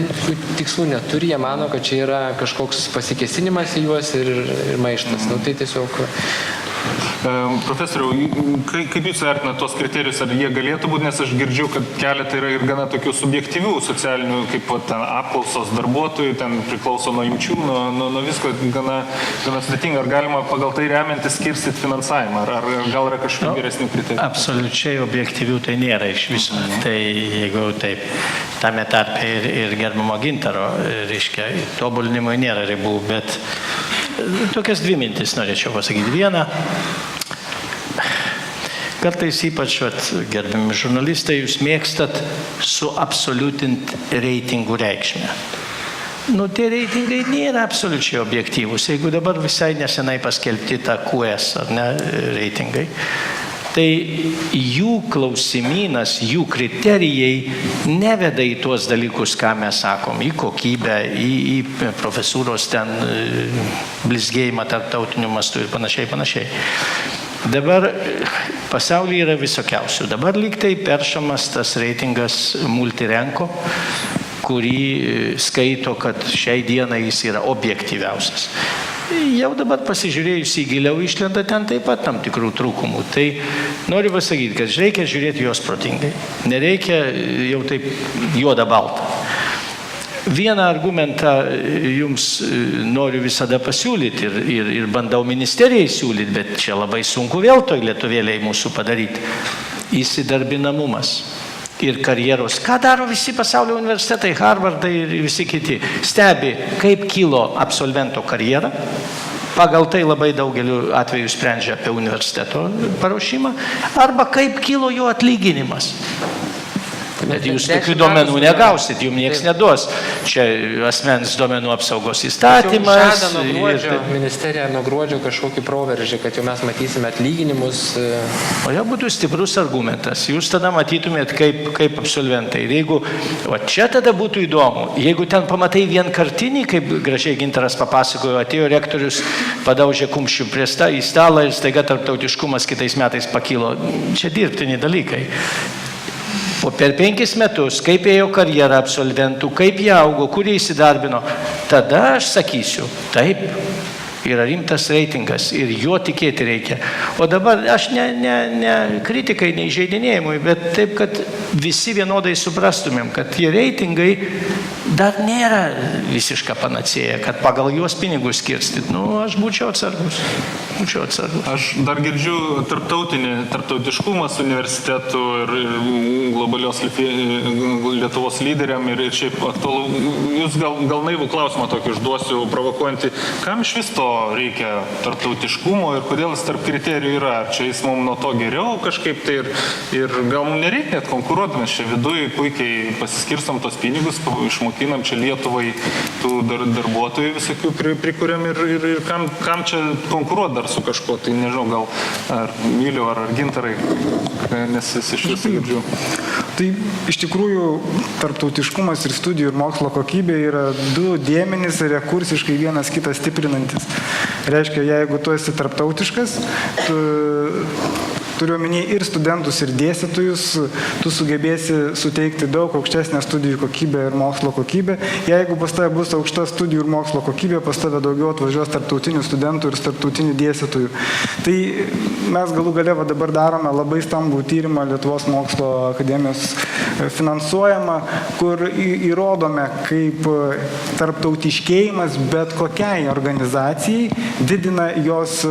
tikslų neturi, jie mano, kad čia yra kažkoks pasikėsinimas į juos ir maištas. Tai tiesiog... Profesoriau, kaip jūs vertinate tos kriterijus, ar jie galėtų būti, nes aš girdžiu, kad keletą yra ir gana tokių subjektyvių socialinių, kaip ten apklausos darbuotojų, ten priklauso nuo imčių, nuo visko, gana sudėtinga. Ar galima pagal tai remiantis skirstyti finansavimą, ar gal yra kažkokių geresnių kriterijų? Absoliučiai objektyvių tai nėra iš viso. Tai jeigu taip, tame tarpe ir gerbamo Gintaro, reiškia, tobulinimui nėra ribų, bet tokias dvi mintis norėčiau pasakyti. Viena, kartais ypač, gerbiami žurnalistai, jūs mėgstat suabsoliutinti reitingų reikšmę. Tie reitingai nėra absoliučiai objektyvūs. Jeigu dabar visai nesenai paskelbti tą QS, ar ne, reitingai, tai jų klausimynas, jų kriterijai neveda į tuos dalykus, ką mes sakom, į kokybę, į profesūros ten blizgėjimą tarptautiniu mastu ir panašiai. Dabar pasaulyje yra visokiausių. Dabar lyg tai peršamas tas reitingas Multirenko, kurį skaito, kad šiai dienai jis yra objektyviausias. Jau dabar pasižiūrėjus į giliau išlenda ten taip pat tam tikrų trūkumų. Tai noriu pasakyti, kad reikia žiūrėti juos protingai. Nereikia jau taip juoda balta. Vieną argumentą jums noriu visada pasiūlyti ir bandau ministerijai siūlyti, bet čia labai sunku vėl toj lietuvėliai mūsų padaryti. Įsidarbinamumas ir karjeros. Ką daro visi pasaulio universitetai, Harvardai ir visi kiti? Stebi, kaip kilo absolvento karjera. Pagal tai labai daugeliu atveju sprendžia apie universiteto paruošimą. Arba kaip kilo jo atlyginimas. Bet jūs tokių duomenų negausit, jums nieks neduos. Čia asmens duomenų apsaugos įstatymas. Ministerija nuo gruodžio kažkokį proveržį, kad jau mes matysime atlyginimus. O jau būtų stiprus argumentas. Jūs tada matytumėt kaip absolventai. Ir jeigu, čia tada būtų įdomu. Jeigu ten pamatai vienkartinį, kaip gražiai Gintaras papasakojo, atėjo rektorius, padaužė kumščių prie į stalą ir staiga tarptautiškumas kitais metais pakilo. Čia dirbtiniai dalykai. O per 5 metus, kaip ėjo karjera absolventų, kaip jie augo, kur jie įsidarbino, tada aš sakysiu, taip, yra rimtas reitingas ir juo tikėti reikia. O dabar aš ne kritikai, ne įžeidinėjimui, bet taip, kad visi vienodai suprastumėm, kad tie reitingai dar nėra visiška panacėja, kad pagal juos pinigus skirstyti. Aš būčiau atsargus. Aš dar girdžiu tarptautiškumas universitetų ir globalios Lietuvos lyderiam ir šiaip aktualu. Jūs gal naivų klausimą tokį užduosiu, provokuojantį. Kam iš vis to reikia tarptautiškumo ir kodėl jis tarp kriterijų yra? Ar čia jis mums nuo to geriau kažkaip tai ir gal mums nereikia net konkuruoti, mes čia viduje puikiai pasiskirstam tos pinigus, išmokinam čia Lietuvai tų darbuotojų visokių prikuriam ir kam čia konkuruoti dar su kažko, tai nežinau, gal ar Myliu, ar Gintarai, nes iš jūsų girdžiu. Tai iš tikrųjų tarptautiškumas ir studijų ir mokslo kokybė yra du dėmenys ir rekursiškai vienas kitą stiprinantis. Reiškia, jeigu tu esi tarptautiškas, turiu omeny ir studentus, ir dėstytojus, tu sugebėsi suteikti daug aukštesnę studijų kokybę ir mokslo kokybę. Jeigu pas tave bus aukšta studijų ir mokslo kokybė, pas tave daugiau atvažiuos tarptautinių studentų ir tarptautinių dėstytojų. Tai mes galų gale dabar darome labai stambų tyrimą Lietuvos mokslo akademijos finansuojama, kur įrodome, kaip tarptautiškėjimas bet kokiai organizacijai didina jos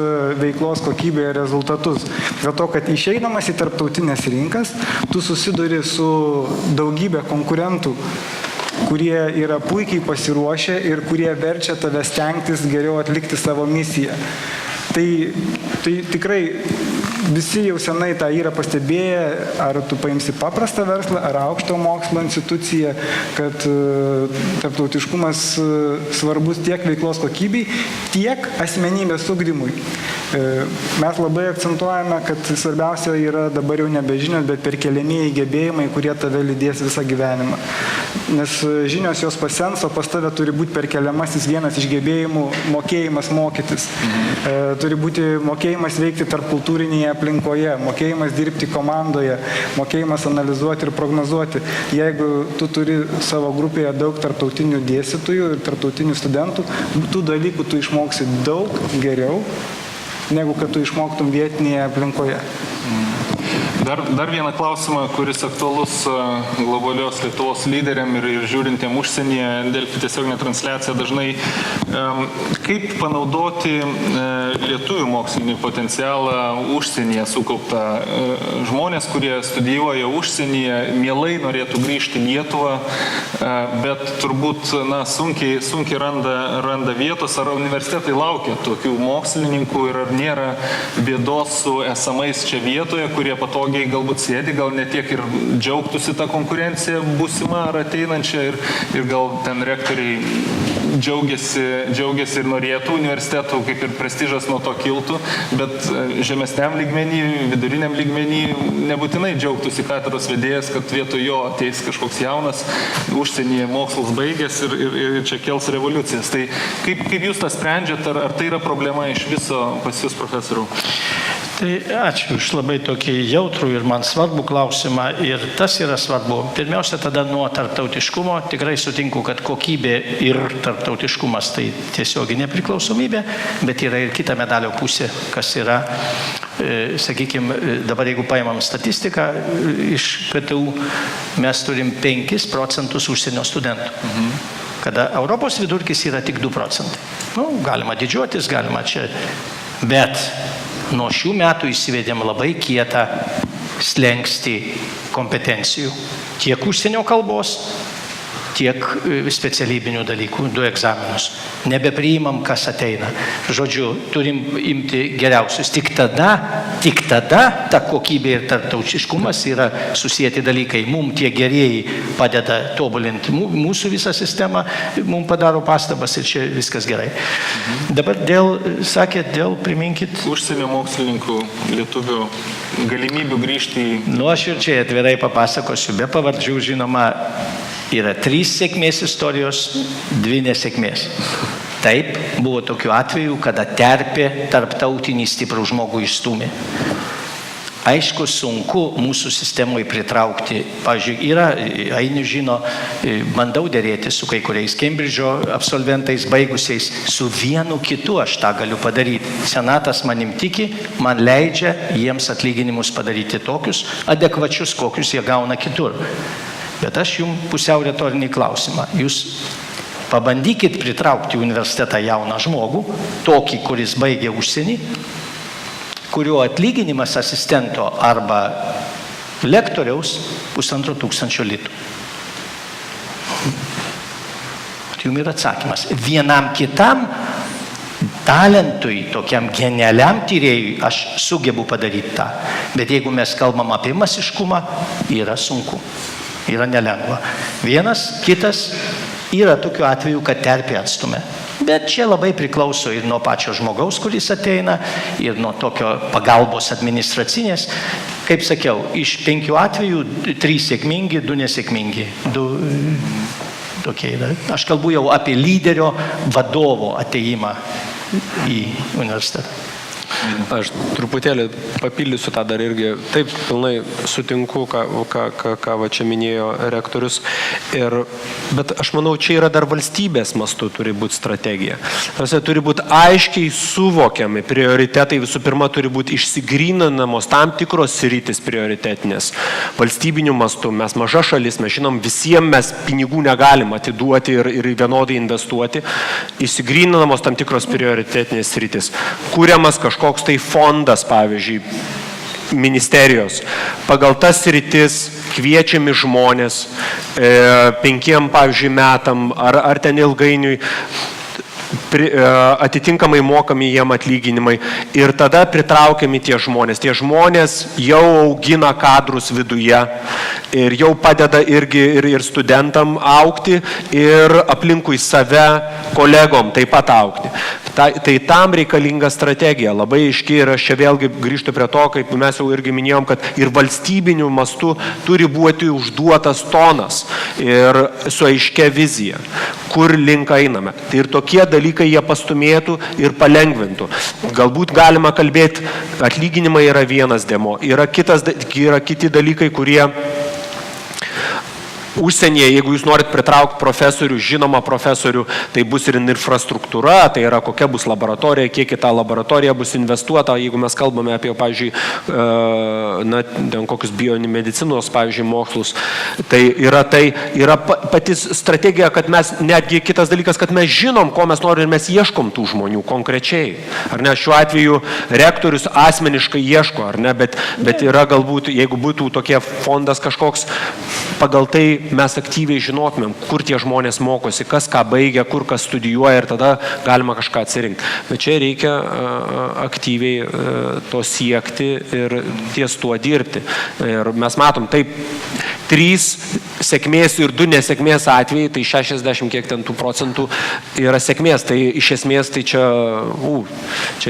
veiklos kokybę ir rezultatus. Dėl to, kad išeidamas į tarptautinės rinkas, tu susiduri su daugybė konkurentų, kurie yra puikiai pasiruošę ir kurie verčia tave stengtis geriau atlikti savo misiją. Tai tikrai visi jau senai tą yra pastebėję, ar tu paimsi paprastą verslą, ar aukšto mokslo instituciją, kad tarptautiškumas svarbus tiek veiklos kokybei, tiek asmenybės ugdymui. Mes labai akcentuojame, kad svarbiausia yra dabar jau nebe žinios, bet perkeliamieji gebėjimai, kurie tave lydės visą gyvenimą. Nes žinios jos pasens, o pas tave turi būti perkeliamasis vienas iš gebėjimų mokėjimas mokytis. Turi būti mokėjimas veikti tarpkultūrinėje aplinkoje, mokėjimas dirbti komandoje, mokėjimas analizuoti ir prognozuoti. Jeigu tu turi savo grupėje daug tarptautinių dėstytojų ir tarptautinių studentų, tų dalykų tu išmoksi daug geriau, negu kad tu išmoktum vietinėje aplinkoje. Dar vieną klausimą, kuris aktualus globalios Lietuvos lyderiam ir žiūrintiem užsienyje, Delfi tiesioginė transliacija dažnai, kaip panaudoti lietuvių mokslinį potencialą užsienyje sukauptą. Žmonės, kurie studijuoja užsienyje, mielai norėtų grįžti į Lietuvą, bet turbūt sunkiai randa vietos, ar universitetai laukia tokių mokslininkų ir ar nėra bėdos su esamais čia vietoje, kurie patogiai galbūt sėdi, gal ne tiek ir džiaugtųsi tą konkurenciją būsimą ar ateinančią ir gal ten rektoriai džiaugiasi ir norėtų universitetų, kaip ir prestižas nuo to kiltų, bet žemesniam lygmenį, viduriniam lygmenį nebūtinai džiaugtųsi katedros vedėjas, kad vietoj jo ateis kažkoks jaunas, užsienyje mokslus baigęs ir čia kels revoliucijas. Tai kaip jūs tą sprendžiat, ar tai yra problema iš viso pas jūs, profesoriau? Tai ačiū už labai tokį jautrų ir man svarbų klausimą ir tas yra svarbu. Pirmiausia, tada nuo tarptautiškumo tikrai sutinku, kad kokybė ir tarptautiškumas tai tiesioginė priklausomybė, bet yra ir kita medalio pusė, kas yra, sakykime, dabar jeigu paimam statistiką iš KTU, mes turim 5% užsienio studentų. Kada Europos vidurkis yra tik 2%. Galima didžiuotis, galima čia, bet nuo šių metų įsivedėm labai kietą slenkstį kompetencijų. Tiek užsienio kalbos, tiek specialybinių dalykų, 2 egzaminus. Nebepriimam, kas ateina. Žodžiu, turim imti geriausius. Tik tada ta kokybė ir tarptautiškumas yra susijęti dalykai. Mums tie gerieji padeda tobulinti mūsų visą sistemą, mums padaro pastabas ir čia viskas gerai. Dabar priminkit. Užsienio mokslininkų, lietuvių galimybių grįžti į... Nuoširdžiai atvirai papasakosiu, be pavardžių žinoma, yra 3 sėkmės istorijos, 2 nesėkmės. Taip, buvo tokių atvejų, kada terpė tarptautinį stiprų žmogų išstūmė. Aišku, sunku mūsų sistemoje pritraukti. Pavyzdžiui, Ainis žino, bandau dėrėti su kai kuriais Kembridžo absolventais baigusiais, su vienu kitu aš tą galiu padaryti. Senatas manim tiki, man leidžia jiems atlyginimus padaryti tokius adekvačius, kokius jie gauna kitur. Bet aš jums pusiau retorinį klausimą. Jūs pabandykit pritraukti į universitetą jauną žmogų, tokį, kuris baigė užsienį, kurio atlyginimas asistento arba lektoriaus 1500 litų. Jums yra atsakymas. Vienam kitam talentui, tokiam genialiam tyrėjui, aš sugebu padaryti tą. Bet jeigu mes kalbam apie masiškumą, yra sunku. Yra nelengva. Vienas, kitas, yra tokių atvejų, kad terpė atstumia. Bet čia labai priklauso ir nuo pačio žmogaus, kuris ateina, ir nuo tokio pagalbos administracinės. Kaip sakiau, iš 5 atvejų 3 sėkmingi, 2 nesėkmingi. 2 tokie yra. Aš kalbu jau apie lyderio vadovo ateimą į universitetą. Aš truputėlį papildysiu tą dar irgi. Taip, pilnai sutinku, ką va čia minėjo rektorius. Bet aš manau, čia yra dar valstybės mastu turi būti strategija. Turi būti aiškiai suvokiami prioritetai. Visų pirma, turi būti išsigryninamos tam tikros sritis prioritetinės. Valstybiniu mastu mes maža šalis, mes žinom, visiems mes pinigų negalim atiduoti ir vienodai investuoti. Išsigryninamos tam tikros prioritetinės sritis. Kūriamas kažkoks tai fondas, pavyzdžiui, ministerijos. Pagal tas sritis kviečiami žmonės 5, pavyzdžiui, metam ar ten ilgainiui atitinkamai mokami jiem atlyginimai ir tada pritraukiami tie žmonės. Tie žmonės jau augina kadrus viduje ir jau padeda irgi ir studentam augti ir aplinkui save kolegom taip pat augti. Tai tam reikalinga strategija. Labai aiški ir aš čia vėlgi grįžtu prie to, kaip mes jau irgi minėjom, kad ir valstybiniu mastu turi būti užduotas tonas ir su aiškia vizija, kur link einame. Tai ir tokie dalykai jie pastumėtų ir palengvintų. Galbūt galima kalbėti, atlyginimai yra vienas dėmuo, yra kiti dalykai, kurie užsienyje, jeigu jūs norit pritraukti profesorių, žinomą profesorių, tai bus ir infrastruktūra, tai yra kokia bus laboratorija, kiek į tą laboratoriją bus investuota, jeigu mes kalbame apie, pavyzdžiui, kokius biomedicinos, pavyzdžiui, mokslus, tai yra pati strategija, kad mes, netgi kitas dalykas, kad mes žinom, ko mes norim ir mes ieškom tų žmonių konkrečiai. Ar ne, šiuo atveju rektorius asmeniškai ieško, ar ne, bet yra galbūt, jeigu būtų tokie fondas kažkoks, pagal tai mes aktyviai žinotumėm, kur tie žmonės mokosi, kas ką baigia, kur kas studijuoja ir tada galima kažką atsirinkti. Bet čia reikia aktyviai to siekti ir ties tuo dirbti. Ir mes matom, taip, 3 sėkmės ir 2 nesėkmės atvejai, tai 60 kiek ten tų procentų yra sėkmės. Tai iš esmės tai čia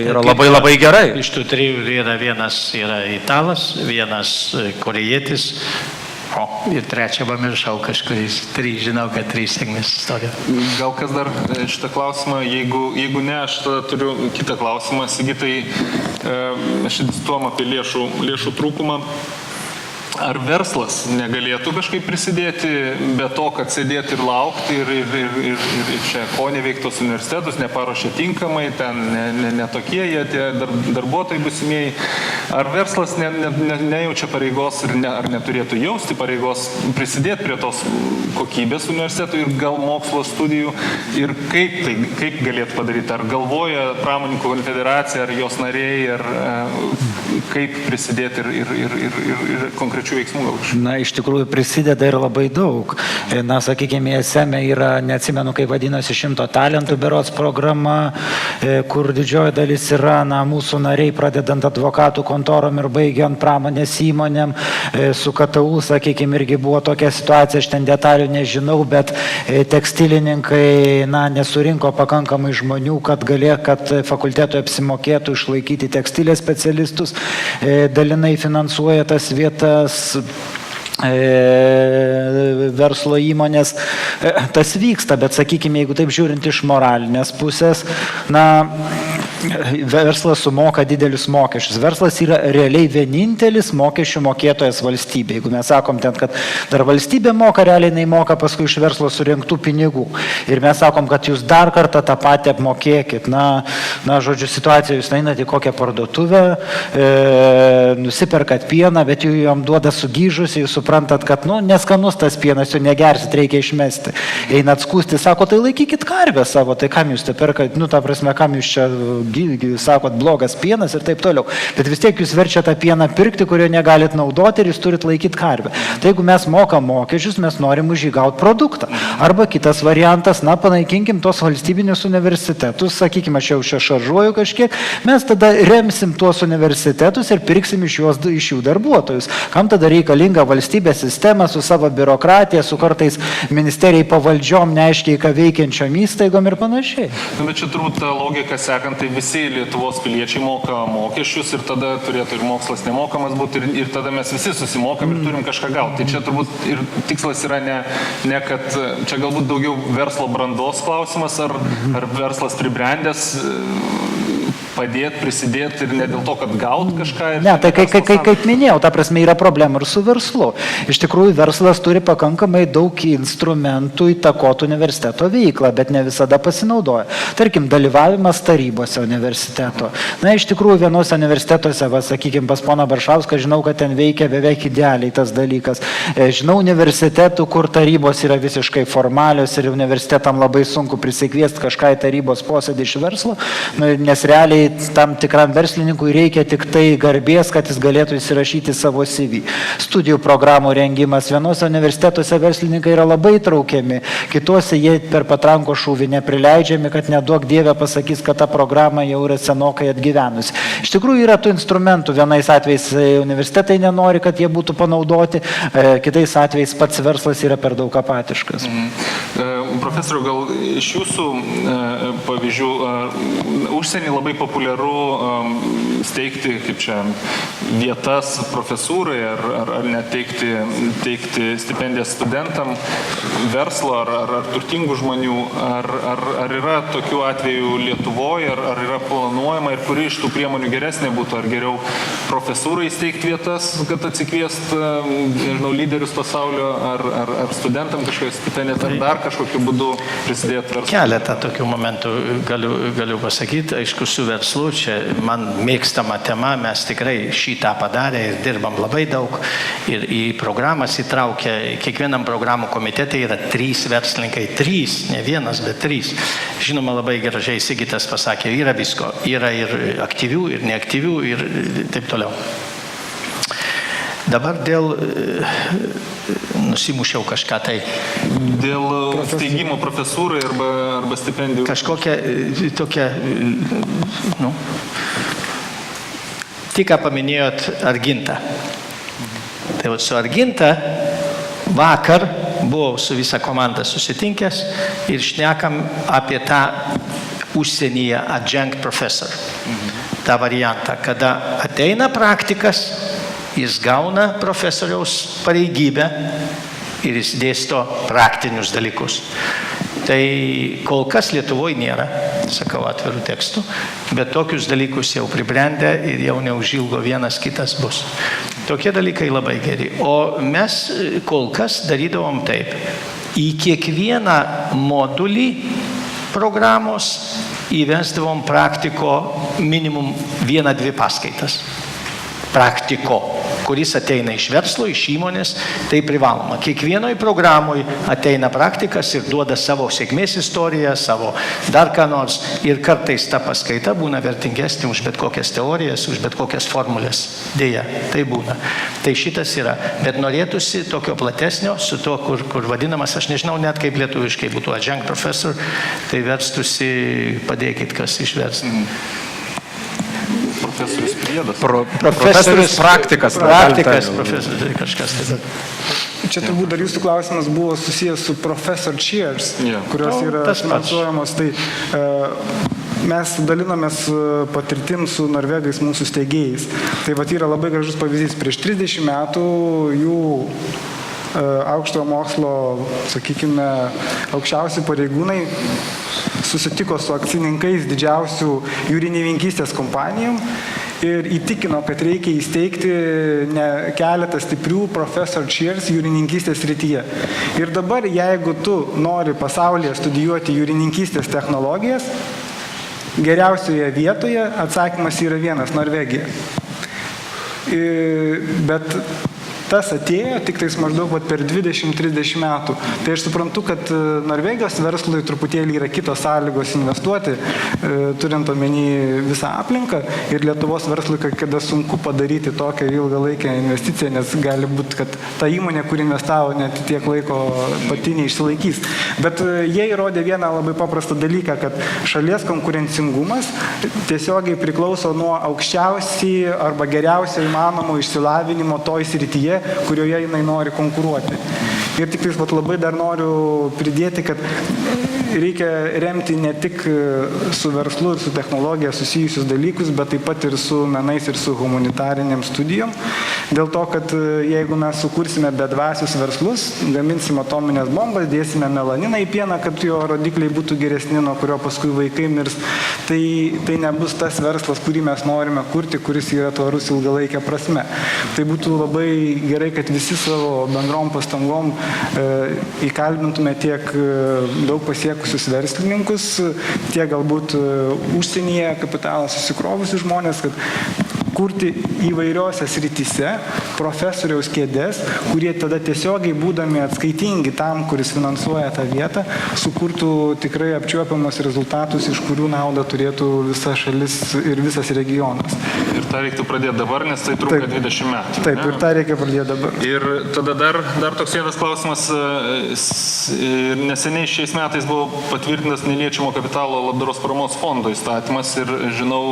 yra labai labai gerai. Iš tų 3 yra vienas yra italas, vienas korėjietis. Ir 3 pamiršau kažkuris. 3, žinau, kad 3 sėkmės istorija. Gal kas dar šitą klausimą, jeigu ne, aš tada turiu kitą klausimą. Sigitai, aš diskutuojam apie lėšų trūkumą. Ar verslas negalėtų kažkaip prisidėti be to, kad sėdėti ir laukti ir čia ko neveiktos universitetus, neparuošia tinkamai, ten netokie jie tie darbuotojai busimieji. Ar verslas nejaučia pareigos ar neturėtų jausti pareigos prisidėti prie tos kokybės universitetų ir gal mokslo studijų ir kaip galėtų padaryti? Ar galvoja Pramonininkų konfederacija, ar jos nariai, ar kaip prisidėti ir konkrečių veiksmų gal? Na, iš tikrųjų prisideda ir labai daug. Na, sakykime, ESM yra, neatsimenu, kaip vadinasi, 100 talentų berods programa, kur didžioji dalis yra mūsų nariai, pradedant advokatų kontorom ir baigiant pramonės įmonėm. Su KTU, sakykime, irgi buvo tokia situacija, aš ten detalių nežinau, bet tekstilininkai nesurinko pakankamai žmonių, kad fakultetui apsimokėtų išlaikyti tekstilės specialistus, dalinai finansuoja tas vietas verslo įmonės, tas vyksta, bet sakykime, jeigu taip žiūrint iš moralinės pusės, verslas sumoka didelius mokesčius. Verslas yra realiai vienintelis mokesčių mokėtojas valstybė. Jeigu mes sakom ten, kad dar valstybė moka, realiai jinai moka paskui iš verslo surinktų pinigų. Ir mes sakom, kad jūs dar kartą tą patį apmokėkit. Žodžiu, situacija, jūs einate į kokią parduotuvę, nusiperkat pieną, bet jų jom duoda sugyžusi, jūs suprantat, kad neskanus tas pienas, jo negersit, reikia išmesti. Einat skūsti, sako, tai laikykit karvę savo, tai kam jūs te perkat, ta prasme, kam jūs čia sakot, blogas pienas ir taip toliau. Bet vis tiek jūs verčia tą pieną pirkti, kurio negalit naudoti ir jūs turit laikyti karvę. Tai jeigu mes mokam mokesčius, mes norim už jį gauti produktą. Arba kitas variantas, panaikinkim tos valstybinius universitetus, sakykime, aš jau čia šaržuoju kažkiek, mes tada remsim tuos universitetus ir pirksim iš jų darbuotojus. Kam tada reikalinga valstybės sistema su savo biurokratija, su kartais ministerijai pavaldžiom, neaiškiai ką veikiančiom įstaigom ir panašiai. Bet čia turbūt ta logika sekant, tai visi Lietuvos piliečiai moka mokesčius ir tada turėtų ir mokslas nemokamas būti ir tada mes visi susimokam ir turim kažką gauti. Tai čia turbūt ir tikslas yra ne kad čia galbūt daugiau verslo brandos klausimas ar verslas pribrendęs padėti, prisidėti ir ne dėl to, kad gaut kažką. Ne, tai kaip minėjau, ta prasme yra problemų ir su verslu. Iš tikrųjų, verslas turi pakankamai daug instrumentų įtakoti universiteto veiklą, bet ne visada pasinaudoja. Tarkim, dalyvavimas tarybose universiteto. Na, iš tikrųjų, vienose universitetuose, sakykime, pas poną Baršauską, žinau, kad ten veikia beveik idealiai tas dalykas. Žinau universitetų, kur tarybos yra visiškai formalios ir universitetam labai sunku prisikviesti kažką į tarybos posėdį iš verslo, nes realiai tam tikram verslininkui reikia tik tai garbės, kad jis galėtų įsirašyti savo CV. Studijų programų rengimas. Vienose universitetuose verslininkai yra labai traukiami, kitose jie per patranko šūvį neprileidžiami, kad neduok Dievę pasakys, kad ta programa jau yra senokai atgyvenusi. Iš tikrųjų yra tų instrumentų. Vienais atvejais universitetai nenori, kad jie būtų panaudoti, kitais atvejais pats verslas yra per daug apatiškas. Profesoriau, gal iš jūsų pavyzdžių, užsienį labai populiaru steigti, kaip čia, vietas profesūrai ar net teikti stipendijas studentam, verslo ar turtingų žmonių. Ar yra tokių atvejų Lietuvoje, ar yra planuojama ir kuri iš tų priemonių geresnė būtų, ar geriau profesūrai steigti vietas, kad atsikviest, nežinau, lyderius pasaulio, ar studentam kažkokią stipendiją, ar dar kažkokiu būdu prisidėti verslui? Keletą tokių momentų galiu pasakyti. Aišku, su verslu, čia man mėgstama tema, mes tikrai šitą padarė ir dirbam labai daug. Ir į programas įtraukia, kiekvienam programų komitete yra 3 verslininkai, 3, ne vienas, bet 3. Žinoma, labai gražiai Sigitas pasakė, yra visko. Yra ir aktyvių, ir neaktyvių, ir taip toliau. Dabar dėl nusimušiau kažką tai. Dėl steigimo profesūrai arba stipendijų. Kažkokia tokia, tik paminėjot Argintą. Tai su Arginta vakar buvau su visa komanda susitinkęs ir šnekam apie tą užsienyje adjunct professor. tą variantą, kada ateina praktikas, jis gauna profesoriaus pareigybę ir jis dėsto praktinius dalykus. Tai kol kas Lietuvoje nėra, sakau atvirų tekstų, bet tokius dalykus jau pribrendę ir jau neužilgo vienas kitas bus. Tokie dalykai labai geri. O mes kol kas darydavom taip. Į kiekvieną modulį programos įvesdavom praktiko minimum 1-2 paskaitas. Praktiko, kuris ateina iš verslo, iš įmonės, tai privaloma. Kiekvienoj programoj ateina praktikas ir duoda savo sėkmės istoriją, savo dar ką nors. Ir kartais ta paskaita būna vertingesnė už bet kokias teorijas, už bet kokias formulės. Deja, tai būna. Tai šitas yra. Bet norėtųsi tokio platesnio, su to, kur vadinamas, aš nežinau net kaip lietuviškai būtų adjunct professor, tai verstųsi, padėkit, kas išverst. Profesorius Priedas. Profesorius praktikas. Praktikas, profesorius, kažkas tai. Čia turbūt dar jūsų klausimas buvo susijęs su Professor Chairs, kurios yra finansuojamos. Tai mes dalinomės patirtim su norvegais, mūsų steigėjais. Tai vat yra labai gražus pavyzdys. Prieš 30 metų jų aukštojo mokslo, sakykime, aukščiausi pareigūnai susitiko su akcininkais didžiausių jūrininkystės kompanijom ir įtikino, kad reikia įsteigti keletą stiprių Professor Chairs jūrininkystės srityje. Ir dabar, jeigu tu nori pasaulyje studijuoti jūrininkystės technologijas, geriausioje vietoje atsakymas yra vienas – Norvegija. Bet tas atėjo tik tais maždaug per 20-30 metų. Tai aš suprantu, kad Norvegijos verslui truputėlį yra kitos sąlygos investuoti, turint omeny visą aplinką, ir Lietuvos verslui kada sunku padaryti tokią ilgalaikę investiciją, nes gali būti, kad ta įmonė, kuri investavo, net tiek laiko pati neišsilaikys. Bet jie įrodė vieną labai paprastą dalyką, kad šalies konkurencingumas tiesiogiai priklauso nuo aukščiausiai arba geriausio įmanomo išsilavinimo toj srityje, kurioje jinai nori konkuruoti. Ir tik tais labai dar noriu pridėti, kad reikia remti ne tik su verslu ir su technologija susijusius dalykus, bet taip pat ir su menais ir su humanitariniam studijom. Dėl to, kad jeigu mes sukursime bedvasius verslus, gaminsime atominės bombas, dėsime melaniną į pieną, kad jo rodikliai būtų geresni, nuo kurio paskui vaikai mirs, tai nebus tas verslas, kurį mes norime kurti, kuris yra tvarus ilgalaikė prasme. Tai būtų labai gerai, kad visi savo bendrom pastangom įkalbintume tiek daug pasiekusius verslininkus, tiek galbūt užsienyje kapitalą susikrovusius žmonės, kad kurti įvairiose srityse profesoriaus kėdės, kurie tada tiesiogiai būdami atskaitingi tam, kuris finansuoja tą vietą, sukurtų tikrai apčiuopiamus rezultatus, iš kurių naudą turėtų visa šalis ir visas regionas. Ir tą reiktų pradėti dabar, nes tai trunka 20 metų. Taip, ir tą reikia pradėti dabar. Ir tada dar toks vienas klausimas. Neseniai šiais metais buvo patvirtintas neliečiamo kapitalo labdaros paramos fondo įstatymas ir žinau,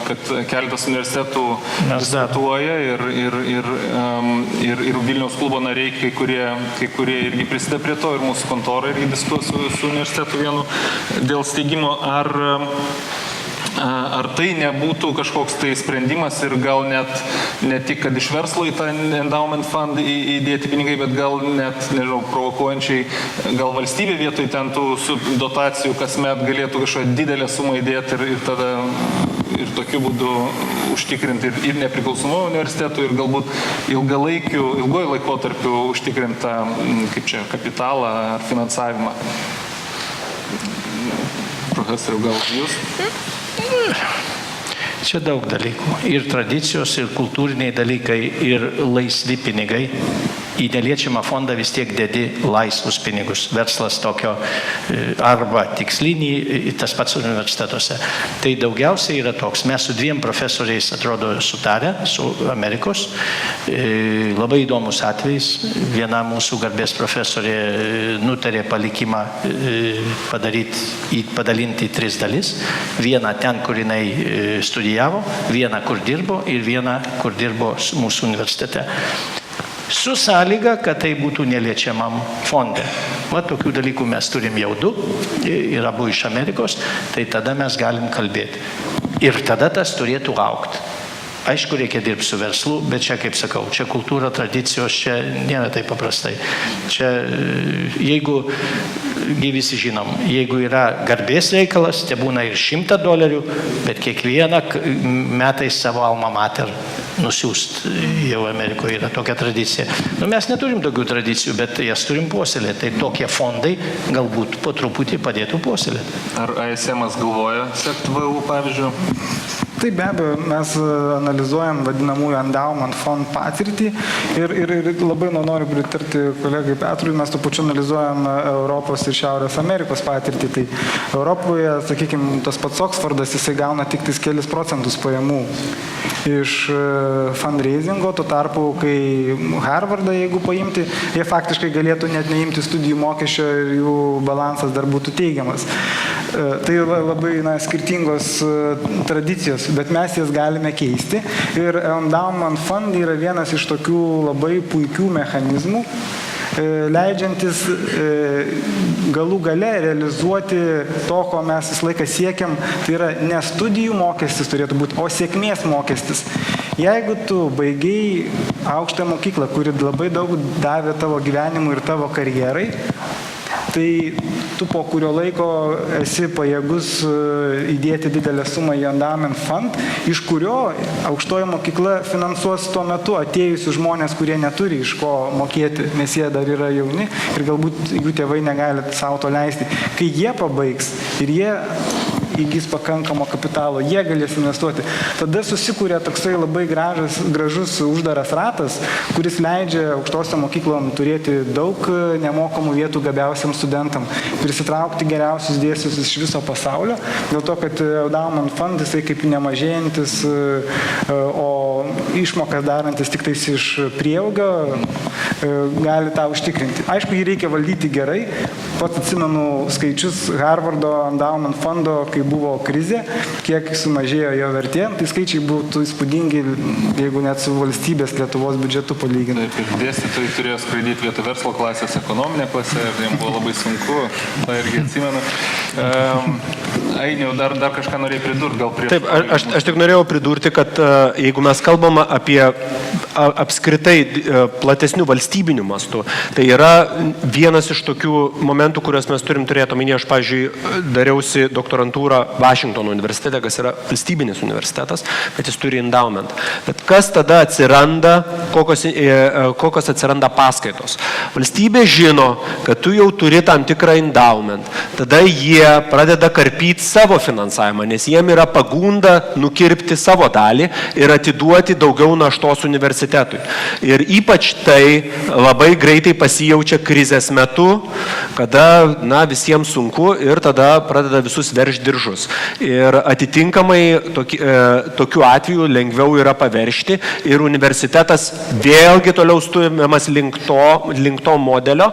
kad keletas universitetų diskutuoja ir Vilniaus klubo nariai, kai kurie irgi prisideda prie to ir mūsų kontora irgi diskutuoja su universitetu vienu dėl steigimo. Ar tai nebūtų kažkoks tai sprendimas ir gal net ne tik, kad iš verslo į tą endowment fund įdėti pinigai, bet gal net, nežinau, provokuojančiai, gal valstybė vietoj ten tų dotacijų kasmet galėtų kažkokią didelę sumą įdėti ir tada ir tokiu būdu užtikrinti ir nepriklausomą universitetų ir galbūt ilgojo laikotarpiu užtikrinti tą, kaip čia, kapitalą ar finansavimą. Profesoriau, gal jūs? Čia daug dalykų. Ir tradicijos, ir kultūriniai dalykai, ir laisvi pinigai. Į neliečiamą fondą vis tiek dedi laisvus pinigus. Verslas tokio arba tikslinį, tas pats universitetuose. Tai daugiausiai yra toks. Mes su 2 profesoriais, atrodo, sutarę, su Amerikos. Labai įdomus atvejis. Viena mūsų garbės profesorė nutarė palikimą padalinti į 3 dalis. Vieną ten, kur jinai studijavo, vieną, kur dirbo ir vieną, kur dirbo mūsų universitete. Su sąlyga, kad tai būtų neliečiamam fonde. Va, tokių dalykų mes turim jau 2 ir abu iš Amerikos, tai tada mes galim kalbėti. Ir tada tas turėtų augti. Aišku, reikia dirbti su verslu, bet čia, kaip sakau, čia kultūra, tradicijos, čia nėra taip paprastai. Čia, jeigu, visi žinom, jeigu yra garbės reikalas, tai būna ir $100, bet kiekvieną metai savo alma mater nusiųst. Jau Amerikoje yra tokia tradicija. Mes neturim tokių tradicijų, bet jas turim puoselėti. Tai tokie fondai galbūt po truputį padėtų puoselėti. Ar ASM galvoja sekti VU pavyzdžių? Tai be abejo, mes analizuojam vadinamųjų endowment fond patirtį ir labai noriu pritarti kolegai Petrui, mes tuo pačiu analizuojam Europos ir Šiaurės Amerikos patirtį. Tai Europoje, sakykime, tas pats Oksfordas, jisai gauna tik tais kelis procentus pajamų iš fundraisingo, tuo tarpu, kai Harvardą, jeigu paimti, jie faktiškai galėtų net neimti studijų mokesčio ir jų balansas dar būtų teigiamas. Tai labai skirtingos tradicijos, bet mes jas galime keisti. Ir endowment fund yra vienas iš tokių labai puikių mechanizmų, leidžiantis galų gale realizuoti to, ko mes visą laiką siekiam, tai yra ne studijų mokestis turėtų būti, o sėkmės mokestis. Jeigu tu baigiai aukštąją mokyklą, kuri labai daug davė tavo gyvenimui ir tavo karjerai, tai tu po kurio laiko esi pajėgus įdėti didelę sumą į endowment fund, iš kurio aukštoji mokykla finansuos tuo metu atėjusius žmonės, kurie neturi iš ko mokėti, nes jie dar yra jauni ir galbūt jų tėvai negali savo to leisti. Kai jie pabaigs ir jie įgys pakankamo kapitalo, jie galės investuoti. Tada susikūrė toksai labai gražus uždaras ratas, kuris leidžia aukštosiom mokyklom turėti daug nemokamų vietų gabiausiam studentam, prisitraukti geriausius dėstytojus iš viso pasaulio, dėl to, kad endowment fund jisai kaip nemažėjantis, o išmokas darantis tik tais iš prieaugio gali tą užtikrinti. Aišku, jį reikia valdyti gerai. Pats atsimenu skaičius Harvardo endowment fondo, kai buvo krizė, kiek sumažėjo jo vertė, tai skaičiai būtų įspūdingi, jeigu net su valstybės Lietuvos biudžetu palyginti. Taip, ir dėstytojai turėjo skraidyti vietą verslo klasės ekonominę klasę ir jiems buvo labai sunku, tą irgi atsimenu. Ainiau, dar kažką norėjai pridurti, gal prieš... Taip, aš tik norėjau pridurti, kad jeigu mes kalbame apie apskritai platesnių valstybinių mastų, tai yra vienas iš tokių momentų, kuriuos mes turim turėti omenyje. Aš, pavyzdžiui, dariausi doktorantūrą Vašingtono universitete, kas yra valstybinis universitetas, bet jis turi endowment. Bet kas tada atsiranda, kokios atsiranda paskaitos? Valstybė žino, kad tu jau turi tam tikrą endowment. Tada jie pradeda karpyti savo finansavimą, nes jiem yra pagunda nukirpti savo dalį ir atiduoti daugiau naštos universitetui. Ir ypač tai labai greitai pasijaučia krizės metu, kada visiems sunku ir tada pradeda visus veršti diržus. Ir atitinkamai tokiu atveju lengviau yra paveršti ir universitetas vėlgi toliau stumiamas link to modelio.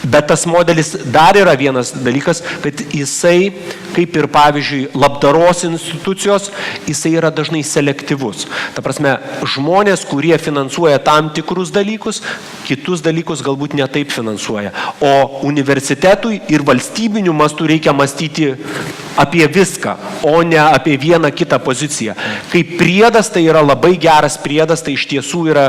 Bet tas modelis dar yra vienas dalykas, kad jisai, kaip ir pavyzdžiui labdaros institucijos, jisai yra dažnai selektyvus. Ta prasme, žmonės, kurie finansuoja tam tikrus dalykus, kitus dalykus galbūt netaip finansuoja. O universitetui ir valstybiniu mastu reikia mąstyti apie viską, o ne apie vieną kitą poziciją. Kaip priedas, tai yra labai geras priedas, tai iš tiesų yra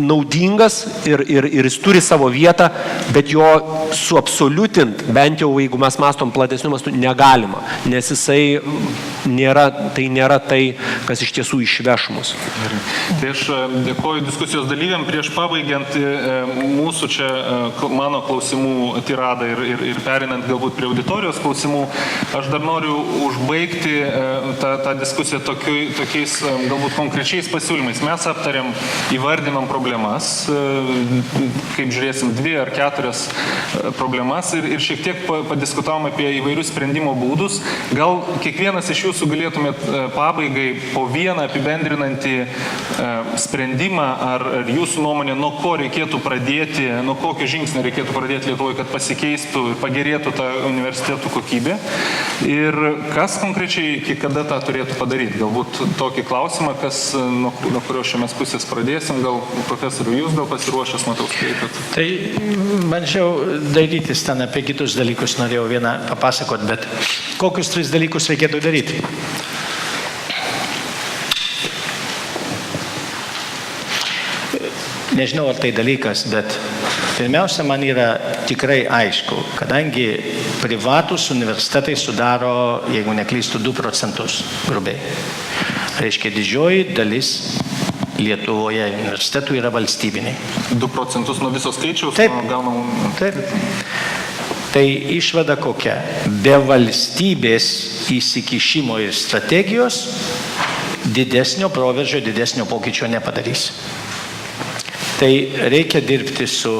naudingas ir jis turi savo vietą, bet jo suabsoliutint, bent jau jeigu mes mąstom platesnių mastų, negalima, nes jisai nėra tai, kas iš tiesų išveš mus. Tai aš dėkoju diskusijos dalyviam. Prieš pabaigiant mūsų čia mano klausimų tiradą ir perinant galbūt prie auditorijos klausimų, aš dar noriu užbaigti tą diskusiją tokiais galbūt konkrečiais pasiūlymais. Mes aptarėm, įvardinom problemas, kaip žiūrėsim 2 ar 4 problemas ir šiek tiek padiskutavom apie įvairius sprendimo būdus. Gal kiekvienas iš jūsų galėtumėt pabaigai po vieną apibendrinantį sprendimą ar jūsų nuomonė, nuo ko reikėtų pradėti, nuo kokio žingsnio reikėtų pradėti Lietuvoje, kad pasikeistų ir pagerėtų ta universitetų kokybė. Ir kas konkrečiai iki kada tą turėtų padaryti? Galbūt tokį klausimą, nuo kurio šiame pusės pradėsim. Gal profesorių jūs gal pasiruošęs, matau, skaitot. Tai bandžiau darytis ten apie kitus dalykus, norėjau vieną papasakot, bet kokius 3 dalykus reikėtų daryti? Nežinau, ar tai dalykas, bet pirmiausia, man yra tikrai aišku, kadangi privatus universitetai sudaro, jeigu neklystu, 2% grubiai. Reiškia, didžioji dalis Lietuvoje universitetų yra valstybiniai. 2% nuo viso skaičiaus? Taip. Tai išvada kokia? Be valstybės įsikišimo ir strategijos didesnio proveržio, didesnio pokyčio nepadarys. Tai reikia dirbti su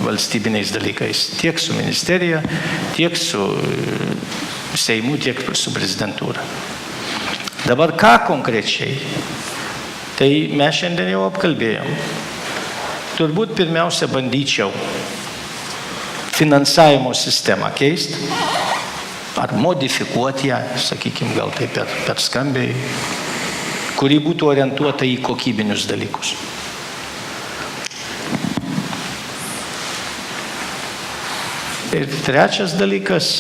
valstybiniais dalykais, tiek su ministerija, tiek su Seimu, tiek su prezidentūra. Dabar ką konkrečiai? Tai mes šiandien jau apkalbėjom. Turbūt pirmiausia bandyčiau finansavimo sistemą keisti, ar modifikuoti ją, sakykime, gal tai per skambiai, kuri būtų orientuota į kokybinius dalykus. Ir trečias dalykas,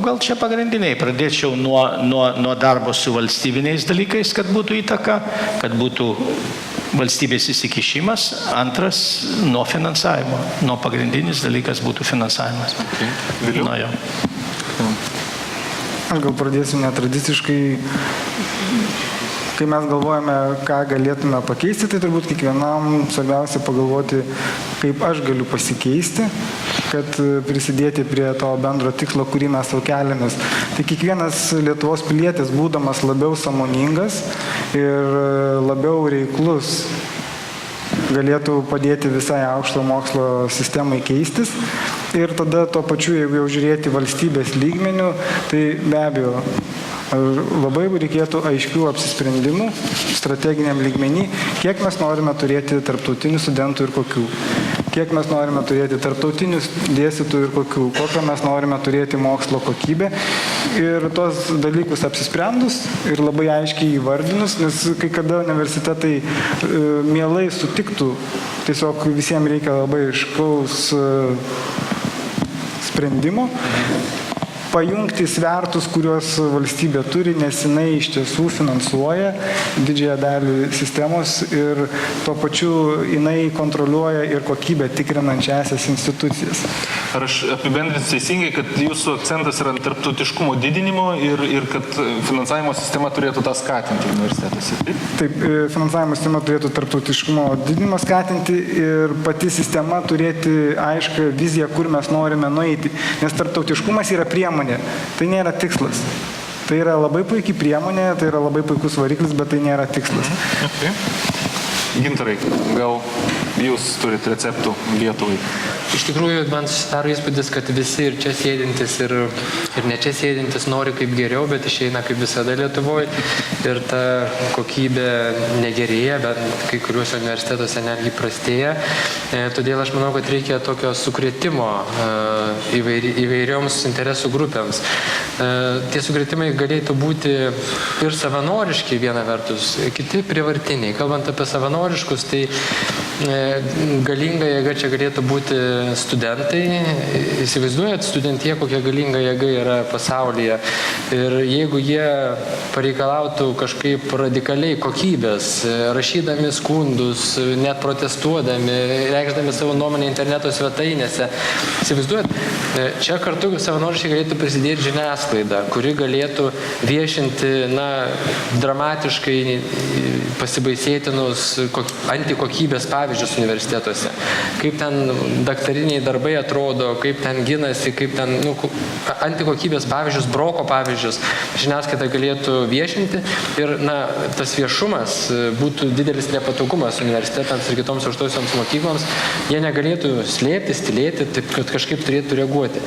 gal čia pagrindiniai. Pradėčiau nuo darbo su valstybiniais dalykais, kad būtų įtaka, kad būtų valstybės įsikišimas. Antras, nuo finansavimo. Nuo pagrindinis dalykas būtų finansavimas. Nuo jo. Aš gal pradėsiu netradiciškai. Kai mes galvojame, ką galėtume pakeisti, tai turbūt kiekvienam svarbiausia pagalvoti, kaip aš galiu pasikeisti, kad prisidėti prie to bendro tikslo, kurį mes sau keliamės. Tai kiekvienas Lietuvos pilietis, būdamas labiau sąmoningas ir labiau reiklus, galėtų padėti visai aukšto mokslo sistemai keistis. Ir tada tuo pačiu, jeigu jau žiūrėti valstybės lygmenių, tai be abejo labai reikėtų aiškių apsisprendimų strateginiam lygmenį, kiek mes norime turėti tarptautinių studentų ir kokių, kiek mes norime turėti tarptautinių dėstytojų ir kokių, kokią mes norime turėti mokslo kokybę. Ir tos dalykus apsisprendus ir labai aiškiai įvardinus, nes kai kada universitetai mielai sutiktų, tiesiog visiems reikia labai aiškaus sprendimo, pajungti svertus, kuriuos valstybė turi, nes jinai iš tiesų finansuoja didžiąją dalį sistemos ir tuo pačiu jinai kontroliuoja ir kokybę tikrinančiasias institucijas. Ar aš apibendrinsiu teisingai, kad jūsų akcentas yra ant tarptautiškumo didinimo ir kad finansavimo sistema turėtų tą skatinti universitetuose? Taip, finansavimo sistema turėtų tarptautiškumo didinimą skatinti ir pati sistema turėti aišką viziją, kur mes norime nueiti. Nes tarptautiškumas yra priemonė, tai nėra tikslas. Tai yra labai puikiai priemonė, tai yra labai puikus variklis, bet tai nėra tikslas. Okay. Gintarai, gal jūs turite receptų Lietuvai? Iš tikrųjų, man susidaro įspūdis, kad visi ir čia sėdintis, ir ne čia sėdintis nori kaip geriau, bet išeina kaip visada Lietuvoje. Ir ta kokybė negerėja, bet kai kuriuose universitetuose netgi prastėja. Todėl aš manau, kad reikia tokio sukrėtimo įvairioms interesų grupėms. Tie sukrėtimai galėtų būti ir savanoriški viena vertus, kiti prievartiniai. Kalbant apie savanoriškus, tai galinga jėga čia galėtų būti studentai. Įsivaizduojat, studentė, kokia galinga jėga yra pasaulyje. Ir jeigu jie pareikalautų kažkaip radikaliai kokybės, rašydami skundus, net protestuodami, reikšdami savo nuomonę interneto svetainėse, įsivaizduojat, čia kartu savanoriškai galėtų prisidėti žiniasklaida, kuri galėtų viešinti dramatiškai pasibaisėtinus antikokybės pavyzdžius universitetuose. Kaip ten daktariniai darbai atrodo, kaip ten ginasi, kaip ten antikokybės pavyzdžius, broko pavyzdžius žiniasklaida galėtų viešinti ir tas viešumas būtų didelis nepatogumas universitetams ir kitoms aukštosioms mokykloms. Jie negalėtų slėptis, tylėti, taip kad kažkaip turėtų reaguoti.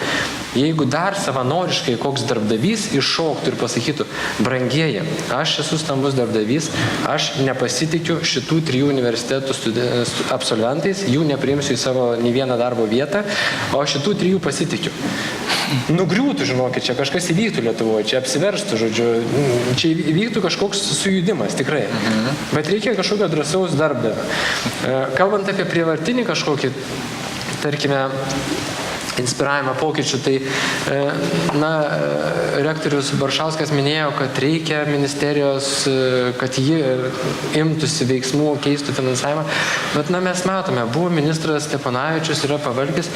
Jeigu dar savanoriškai koks darbdavys iššoktų ir pasakytų, brangieji, aš esu stambus darbdavys, aš nepasitikiu šitų 3 universitetų absolventais, jų nepriimsiu į savo nei vieną darbo vietą, o šitų 3 pasitikiu. Nugriūtų, žinokit, čia kažkas įvyktų Lietuvoje, čia apsiverstų, žodžiu, čia įvyktų kažkoks sujudimas, tikrai. Bet reikia kažkokio drąsaus darbdavio. Kalbant apie prievartinį kažkokį, tarkime, inspiravimą pokyčių, tai rektorius Baršauskas minėjo, kad reikia ministerijos, kad ji imtųsi veiksmų, keistų finansavimą, bet mes matome, buvo ministras Steponavičius, yra Pavalkis,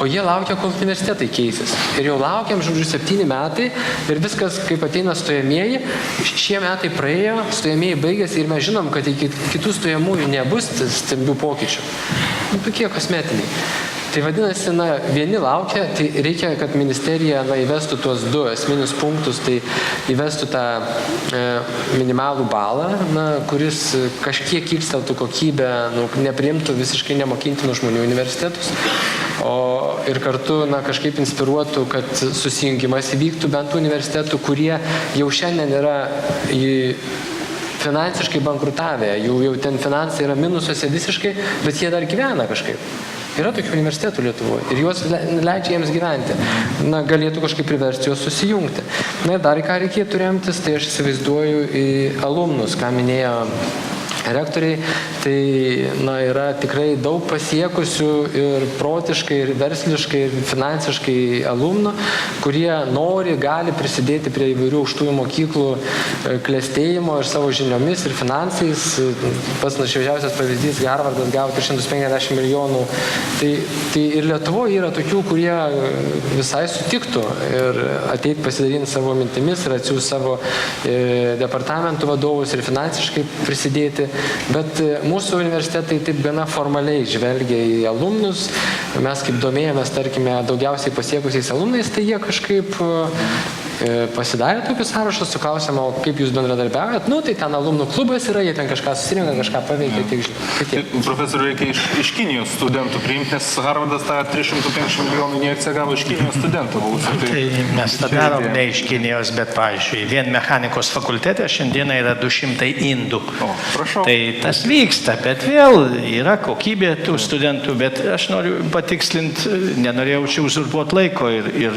o jie laukia, kol universitetai keisis. Ir jau laukiam, žodžiu, 7 metai ir viskas, kaip ateina stojamieji, šie metai praėjo, stojamieji baigėsi ir mes žinom, kad iki kitų stojamųjų nebus stambių pokyčių. Tokie kosmetiniai. Tai vadinasi, vieni laukia, tai reikia, kad ministerija įvestų tuos 2 esminius punktus, tai įvestų tą minimalų balą, kuris kažkiek kilsteltų kokybę, nepriimtų visiškai nemokintinų žmonių universitetus, ir kartu kažkaip inspiruotų, kad susijungimas įvyktų bent universitetų, kurie jau šiandien yra finansiškai bankrutavę, jau ten finansai yra minusuose visiškai, bet jie dar gyvena kažkaip. Yra tokių universitetų Lietuvoje ir juos leidžia jiems gyventi. Galėtų kažkaip priversti juos susijungti. Ir dar į ką reikėtų remtis, tai aš įsivaizduoju į alumnus, ką minėjo rektoriai, tai yra tikrai daug pasiekusių ir protiškai, ir versliškai, ir finansiškai alumnų, kurie nori, gali prisidėti prie įvairių aukštųjų mokyklų klestėjimo ir savo žiniomis ir finansais. Pats šviežiausias pavyzdys, Harvardas gavo 350 milijonų. Tai ir Lietuvoje yra tokių, kurie visai sutiktų ir ateit pasidalinti savo mintimis ir atsiųs savo departamentų vadovus ir finansiškai prisidėti. Bet mūsų universitetai taip gana formaliai žvelgia į alumnus. Mes kaip domėjomės, tarkime, daugiausiai pasiekusiais alumnais, tai jie kažkaip pasidarė tokius sąrašus su klausimu, kaip jūs bendradarbiaujat. Nu, tai ten alumnų klubas yra, jie ten kažką susirinka, kažką paveikia. Profesoriu, reikia iš Kinijos studentų priimti, nes Harvardas tą 350 milijonų injekciją gavo iš Kinijos studentų. Tai mes tą darom ne iš Kinijos, bet, pavyzdžiui, vien mechanikos fakultete šiandieną yra 200 indų. Prašau. Tai tas vyksta, bet vėl yra kokybė tų studentų, bet aš noriu patikslinti, nenorėjau čia uzurpuoti laiko ir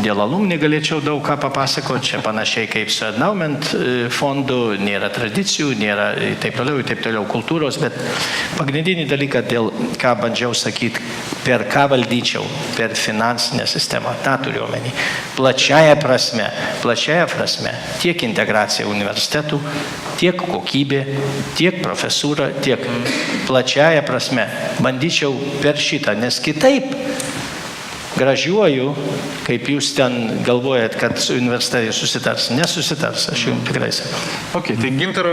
dėl alumni galėčiau daug ką papasakoti, čia panašiai kaip su Endowment fondu, nėra tradicijų, nėra taip toliau kultūros, bet pagrindinį dalyką, dėl ką bandžiau sakyti, per ką valdyčiau, per finansinę sistemą, tą turiu omeny. Plačiaja prasme, tiek integracija universitetų, tiek kokybė, tiek profesūra, tiek plačiaja prasme bandyčiau per šitą, nes kitaip gražiuoju, kaip jūs ten galvojat, kad su universitetai susitars. Nesusitars, aš jums tikrai sakau. Ok, tai Gintaro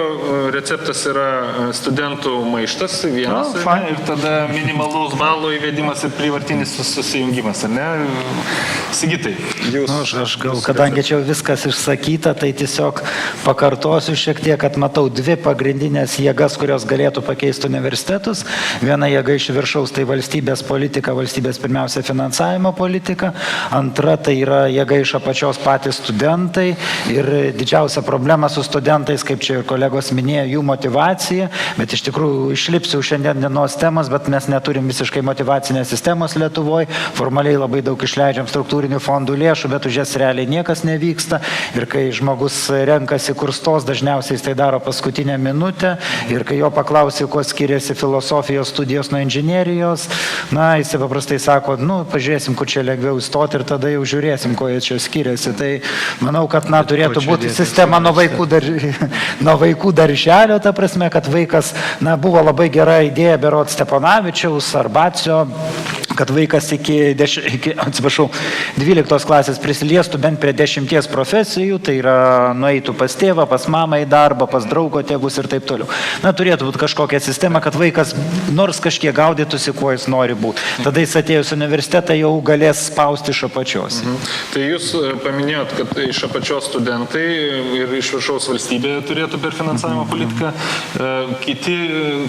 receptas yra studentų maištas vienas, ir tada minimalus balų įvedimas ir privartinis susijungimas, ar ne? Sigitai, jūs... Aš gal, kadangi čia viskas išsakyta, tai tiesiog pakartosiu šiek tiek, kad matau dvi pagrindinės jėgas, kurios galėtų pakeisti universitetus. Viena jėga iš viršaus, tai valstybės politika, valstybės pirmiausia finansavimo politika. Antra, tai yra jėga iš apačios patys studentai. Ir didžiausia problema su studentais, kaip čia ir kolegos minėjo, jų motyvacija. Bet iš tikrųjų išlipsiu šiandien dienos temos, bet mes neturim visiškai motyvacinės sistemos Lietuvoje. Formaliai labai daug išleidžiam struktūrinių fondų lėšų, bet už jas realiai niekas nevyksta. Ir kai žmogus renkasi kur stos, dažniausiai jis tai daro paskutinę minutę. Ir kai jo paklausi, kuo skiriasi filosofijos studijos nuo inžinierijos, na, jis paprastai sako, pažiūrėsim, kur čia lengviau įstoti ir tada jau žiūrėsim, ko jie čia skiriasi. Tai manau, kad turėtų būti sistema nuo vaikų darželio, ta prasme, kad vaikas, buvo labai gera idėja berods Steponavičiaus ar Bacio, kad vaikas iki 12 klasės prisiliestų bent prie 10 profesijų, tai yra nueitų pas tėvą, pas mamą į darbą, pas draugo tėvus ir taip toliau. Turėtų būti kažkokia sistema, kad vaikas nors kažkiek gaudytųsi, kuo jis nori būti. Tada jis atėjus universitetą jau galės spausti iš apačios. Tai jūs paminėjot, kad iš apačios studentai ir iš viršaus valstybė turėtų per finansavimo politiką. Kiti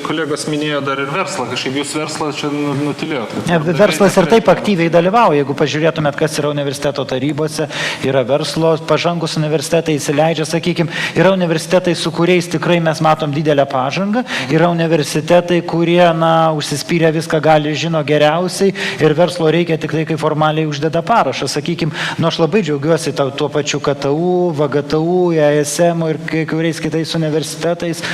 kolegos minėjo dar ir verslą. Kažkaip jūs verslą čia nutilėjot. Verslas ir taip aktyviai dalyvauja. Jeigu pažiūrėtumėt, kas yra universiteto tarybose, yra verslo, pažangus universitetai įsileidžia, sakykime, yra universitetai, su kuriais tikrai mes matom didelę pažangą, yra universitetai, kurie, užsispyrę viską gali, žino geriausiai ir verslo reikia tik tai, kai formaliai uždeda parašą. Sakykime, aš labai džiaugiuosi tuo pačiu KTU, VGTU, ESM ir kai kuriais kitais universitetais,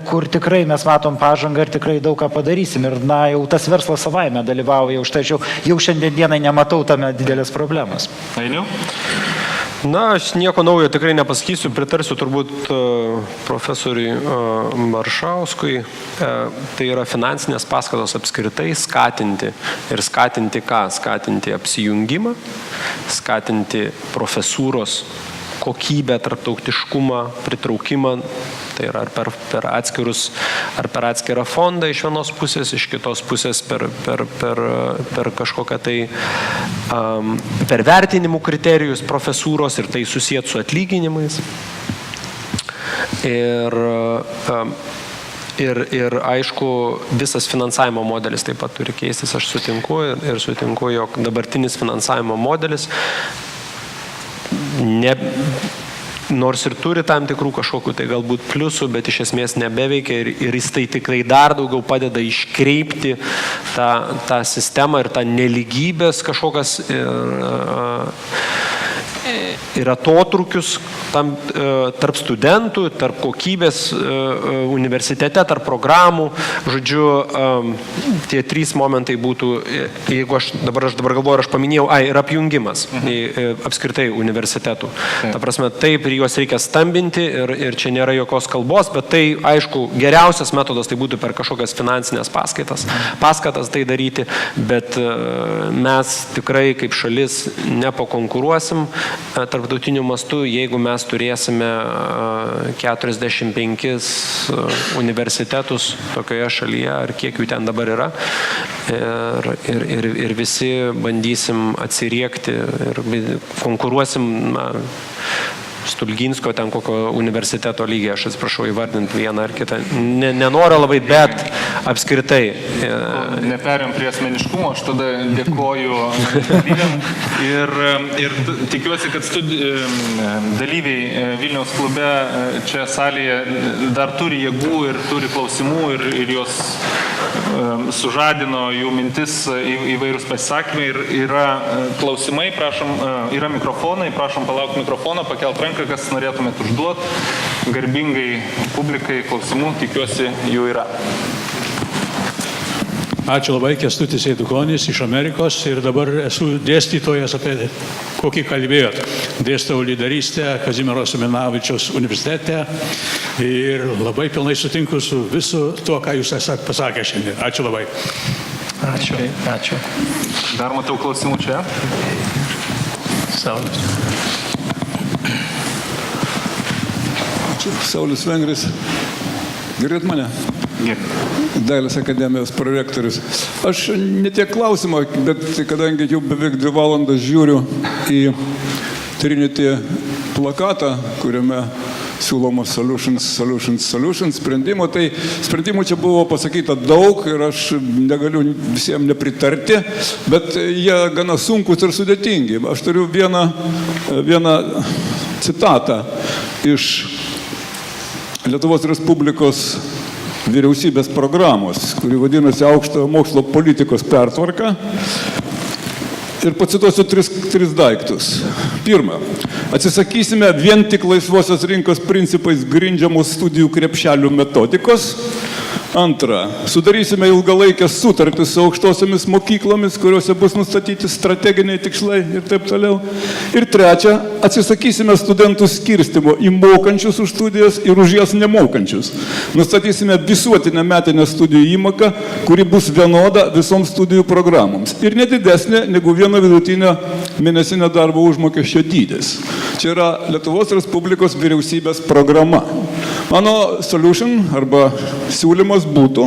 kur tikrai mes matom pažangą ir tikrai daug ką padarysim. Ir, jau tas verslas savaime dalyvauja. Už tai jau šiandien dienai nematau tame didelės problemos. Ainiau? Aš nieko naujo tikrai nepasakysiu, pritarsiu turbūt profesoriui Maršauskui. Tai yra finansinės paskatos apskritai skatinti. Ir skatinti ką? Skatinti apsijungimą, skatinti profesūros kokybę, tarptautiškumą, pritraukimą. Tai yra per atskirą fondą iš vienos pusės, iš kitos pusės per kažkokią tai per vertinimų kriterijus profesūros ir tai susijęs su atlyginimais. Ir aišku, visas finansavimo modelis taip pat turi keistis. Aš sutinku, jog dabartinis finansavimo modelis nors ir turi tam tikrų kažkokių tai galbūt pliusų, bet iš esmės nebeveikia ir jis tai tikrai dar daugiau padeda iškreipti tą sistemą ir tą nelygybės kažkokias ir atotrukius tarp studentų, tarp kokybės universitete, tarp programų. Žodžiu, tie trys momentai būtų, jeigu aš dabar galvoju, aš paminėjau, ir apjungimas apskritai universitetų. Ta prasme, taip, ir juos reikia stambinti ir čia nėra jokios kalbos, bet tai, aišku, geriausias metodas tai būtų per kažkokias finansinės paskatas tai daryti, bet mes tikrai kaip šalis nepakonkuruosim tarp tarptautiniu mastu, jeigu mes turėsime 45 universitetus tokioje šalyje, ar kiek jų ten dabar yra, ir visi bandysim atsiriekti ir konkuruosim, Stulginsko ten kokio universiteto lygiai, aš atsiprašau įvardinti vieną ar kitą. Nenoriu labai, bet apskritai. Neperėm prie asmeniškumo, aš tada dėkoju dalyviam ir tikiuosi, kad dalyviai Vilniaus klube čia salėje dar turi jėgų ir turi klausimų ir jos sužadino jų mintis įvairūs pasisakymai ir yra klausimai, prašom, yra mikrofonai, prašom palaukti mikrofoną, pakelt ranką, kas norėtumėt užduoti, garbingai publikai klausimų, tikiuosi jų yra. Ačiū labai, Kęstutis Eidukonis iš Amerikos ir dabar esu dėstytojas, apie kokį kalbėjot. Dėstau lyderystę Kazimiero Simonavičiaus universitete ir labai pilnai sutinku su visu tuo, ką jūs esate pasakę šiandien. Ačiū labai. Ačiū. Dar matau klausimų čia. Saulius. Saulius Vengris. Girdėt mane? Dailės akademijos prorektorius. Aš ne tiek klausimą, bet kadangi jau beveik 2 valandas žiūriu į Trinity plakatą, kuriame siūloma solutions sprendimo, tai sprendimų čia buvo pasakyta daug ir aš negaliu visiems nepritarti, bet jie gana sunkus ir sudėtingi. Aš turiu vieną citatą iš Lietuvos Respublikos vyriausybės programos, kuri vadinasi Aukštojo mokslo politikos pertvarka. Ir pacituosiu 3 daiktus. Pirma, atsisakysime vien tik laisvosios rinkos principais grindžiamos studijų krepšelių metodikos. Antra, sudarysime ilgalaikės sutartis su aukštosiomis mokyklomis, kuriuose bus nustatyti strateginiai tikslai ir taip toliau. Ir trečia, atsisakysime studentų skirstymo į mokančius už studijas ir už jas nemokančius. Nustatysime visuotinę metinę studijų įmoką, kuri bus vienoda visoms studijų programoms ir nedidesnė negu vieno vidutinio mėnesinio darbo užmokesčio dydis. Čia yra Lietuvos Respublikos vyriausybės programa. Mano solution arba siūlymas būtų,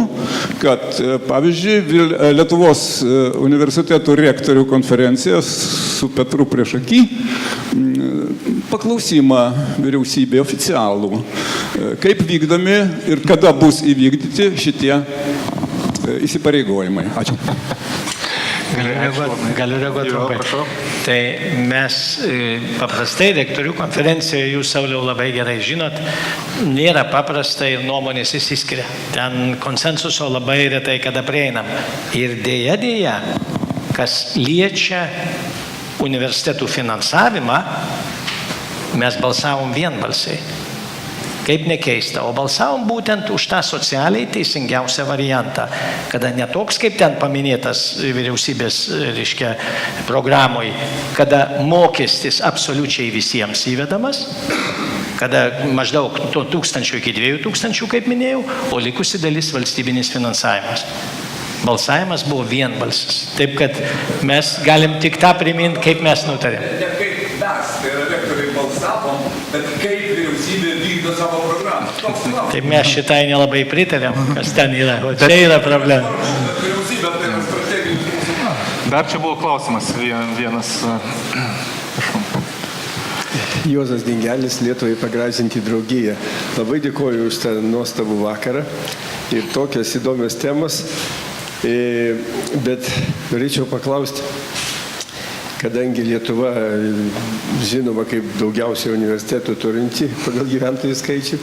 kad, pavyzdžiui, Lietuvos universitetų rektorių konferencija su Petru priešaky paklausimą vyriausybė oficialų, kaip vykdomi ir kada bus įvykdyti šitie įsipareigojimai. Ačiū. Galiu reaguoti trumpai. Tai mes paprastai rektorių konferencijoje, jūs, Sauliau, labai gerai žinot, nėra paprastai ir nuomonės išsiskiria. Ten konsensuso labai retai kada prieinam. Ir dėja, kas liečia universitetų finansavimą, mes balsavom vienbalsiai. Kaip nekeista, o balsavom būtent už tą socialiai teisingiausią variantą, kada ne toks, kaip ten paminėtas vyriausybės, reiškia, programoje, kada mokestis absoliučiai visiems įvedamas, kada maždaug nuo 1000 iki 2000, kaip minėjau, o likusi dalis valstybinis finansavimas. Balsavimas buvo vienbalsis. Taip, kad mes galim tik tą priminti, kaip mes nutarėm. Ne kaip mes, tai yra rektoriai balsavom, bet kaip vyriausybė vykdo savo programą. Taip mes šitai nelabai pritarėm, kas ten yra. O čia yra problema. Vyriausybė tai yra strateginis mūsų planas. Dar čia buvo klausimas vienas. Juozas Dingelis, Lietuvai pagražinti draugiją. Labai dėkoju už tą nuostabų vakarą ir tokias įdomios temos. Bet norėčiau paklausti, kadangi Lietuva žinoma kaip daugiausia universitetų turinti pagal gyventojų skaičių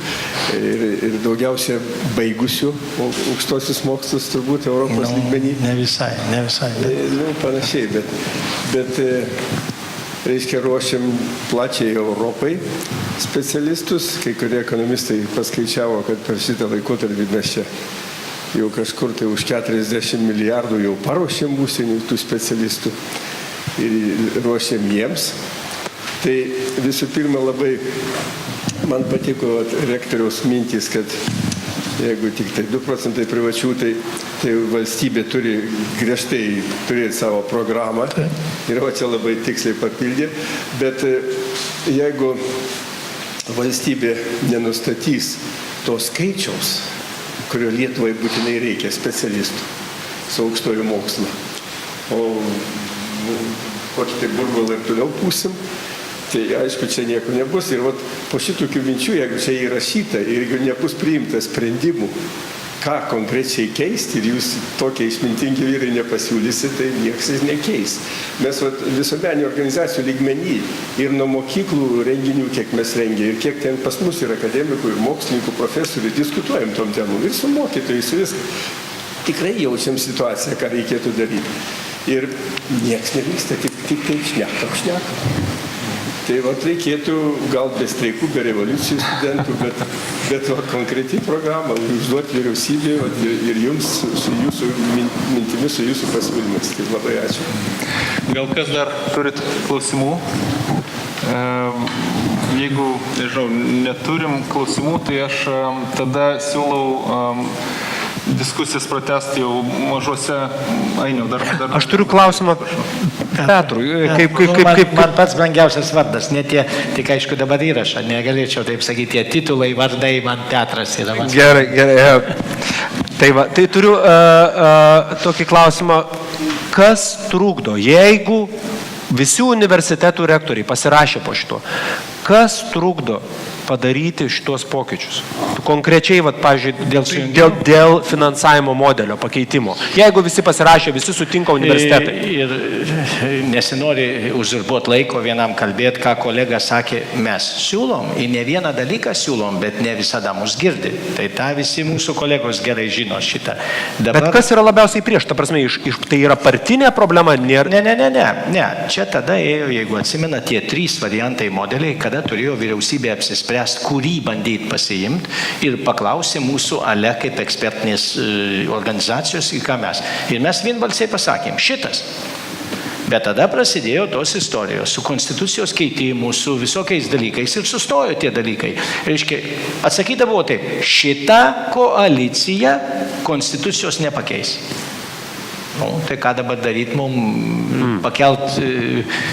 ir daugiausia baigusių aukštosius mokslus turbūt Europos lygmenį. Ne visai. Panašiai, bet reiškia ruošiam plačiai Europai specialistus. Kai kurie ekonomistai paskaičiavo, kad per šitą laikotarpį mes čia jau kažkur tai už 40 milijardų jau paruošėm užsienį tų specialistų ir ruošėm jiems. Tai visų pirma labai man patiko rektoriaus mintys, kad Jeigu tik tai 2 procentai privačių, tai valstybė turi griežtai turėti savo programą. Ir va čia labai tiksliai papildė. Bet jeigu valstybė nenustatys to skaičiaus, kurio Lietuvai būtinai reikia specialistų su aukštoju mokslu, o kokį tai burbulą ir toliau pūsim, tai aišku, čia nieko nebus. Ir vat, po šitokių minčių, jeigu čia įrašyta ir jeigu nebus priimta sprendimų, ką konkrečiai keisti, ir jūs tokie išmintingi vyrai nepasiūlysit, tai niekas ir nekeis. Mes visuomeninių organizacijų lygmenį ir nuo mokyklų renginių, kiek mes rengia, ir kiek ten pas mus ir akademikų, ir mokslininkų, profesorių, diskutuojam tom temom, ir su mokytojais, viską. Tikrai jaučiam situaciją, ką reikėtų daryti. Ir nieks nevyksta, tik tai šnekam. Tai reikėtų gal be streikų, be revoliucijų studentų, bet konkreti programa užduoti vyriausybė ir jums su jūsų mintimis, su jūsų pasiūlymais. Tai labai ačiū. Gal kas dar turit klausimų? Jeigu, nežinau, neturim klausimų, tai aš tada siūlau diskusijas pratęsti jau mažuose. Ainiau, dar. Aš turiu klausimą Petrui. Man pats brangiausias vardas, ne tie, tik aišku dabar įrašą, negalėčiau taip sakyti, tie titulai, vardai, man Petras yra. Gerai. Tai turiu tokį klausimą. Kas trukdo, jeigu visi universitetų rektoriai pasirašė po šito, kas trukdo padaryti šitos pokyčius? Konkrečiai, pavyzdžiui, dėl finansavimo modelio pakeitimo. Jeigu visi pasirašė, visi sutinka universitetai. Ir nesinori uzurbuoti laiko vienam kalbėti, ką kolega sakė, mes siūlom, į ne vieną dalyką siūlom, bet ne visada mus girdi. Tai tą visi mūsų kolegos gerai žino šitą. Bet kas yra labiausiai prieš? Ta prasme, tai yra partinė problema? Ne. Čia tada ėjo, jeigu atsimena, tie 3 variantai modeliai, kada turėjo vyriausybė apsispręsti, kurį bandyti pasiimti ir paklausė mūsų ale kaip ekspertinės organizacijos, į ką mes. Ir mes vienbalsiai pasakėm, šitas. Bet tada prasidėjo tos istorijos su konstitucijos keitimu, su visokiais dalykais ir sustojo tie dalykai. Reiškia, atsakydavo taip, šitą koaliciją konstitucijos nepakeis. Tai ką dabar daryti, mums pakelt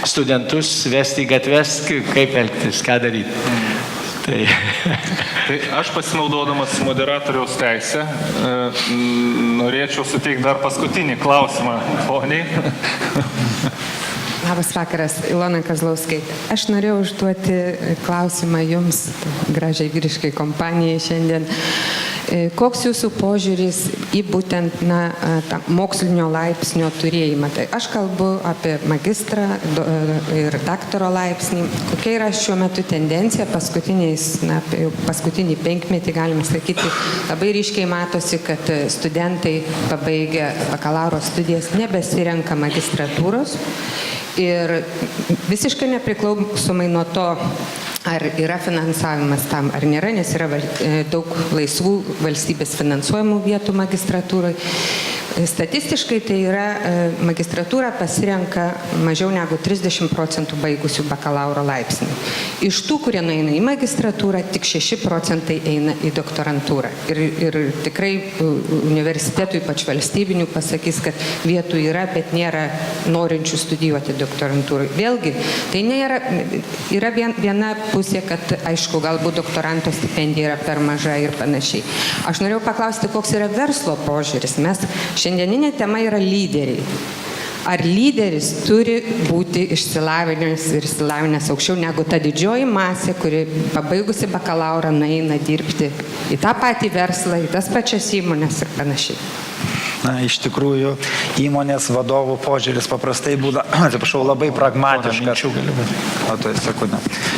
studentus, vesti į gatves, kaip elgtis, ką daryti. Tai aš pasinaudodamas moderatoriaus teisę norėčiau suteikti dar paskutinį klausimą poniai. Labas vakaras, Ilona Kazlauskaitė. Aš norėjau užduoti klausimą jums, gražiai vyriškai kompanijai šiandien. Koks jūsų požiūris į būtent mokslinio laipsnio turėjimą? Tai aš kalbu apie magistrą ir daktaro laipsnį. Kokia yra šiuo metu tendencija? Paskutinį 5 metį, galime sakyti, labai ryškiai matosi, kad studentai pabaigę bakalauro studijas nebesirenka magistratūros. Ir visiškai nepriklausomai nuo to, ar yra finansavimas tam, ar nėra, nes yra daug laisvų valstybės finansuojamų vietų magistratūrai. Statistiškai tai yra magistratūrą pasirenka mažiau negu 30% baigusių bakalauro laipsnį. Iš tų, kurie nueina į magistratūrą, tik 6% eina į doktorantūrą. Ir tikrai universitetų, ypač valstybinių, pasakys, kad vietų yra, bet nėra norinčių studijuoti doktorantūrai. Vėlgi, tai yra viena pusė, kad aišku, galbūt doktoranto stipendija yra per maža ir panašiai. Aš norėjau paklausti, koks yra verslo požiūris. Šiandieninė tema yra lyderiai. Ar lyderis turi būti išsilavinęs aukščiau negu ta didžioji masė, kuri pabaigusi bakalaurą nueina dirbti į tą patį verslą, į tas pačias įmonės ir panašiai? Iš tikrųjų, įmonės vadovų požiūris paprastai būna, labai pragmatiškas.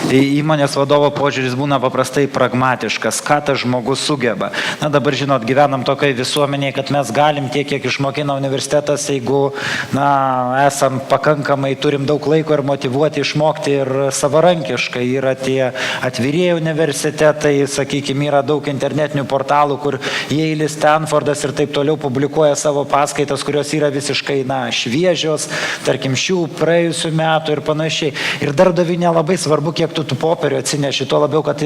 Įmonės vadovo požiūris būna paprastai pragmatiškas, ką tas žmogus sugeba. Dabar, žinot, gyvenam tokiai visuomenėje, kad mes galim tiek, kiek išmokina universitetas, jeigu, esam pakankamai, turim daug laiko ir motyvuoti išmokti ir savarankiškai. Yra tie atvirieji universitetai, sakykime, yra daug internetinių portalų, kur Yale'is, Stanfordas ir taip toliau publikuoja savo paskaitas, kurios yra visiškai, šviežios, tarkim, šių praėjusių metų ir panašiai. Ir darbdaviui nelabai svarbu, kiek tu tų popierių atsineši, tuo labiau, kad,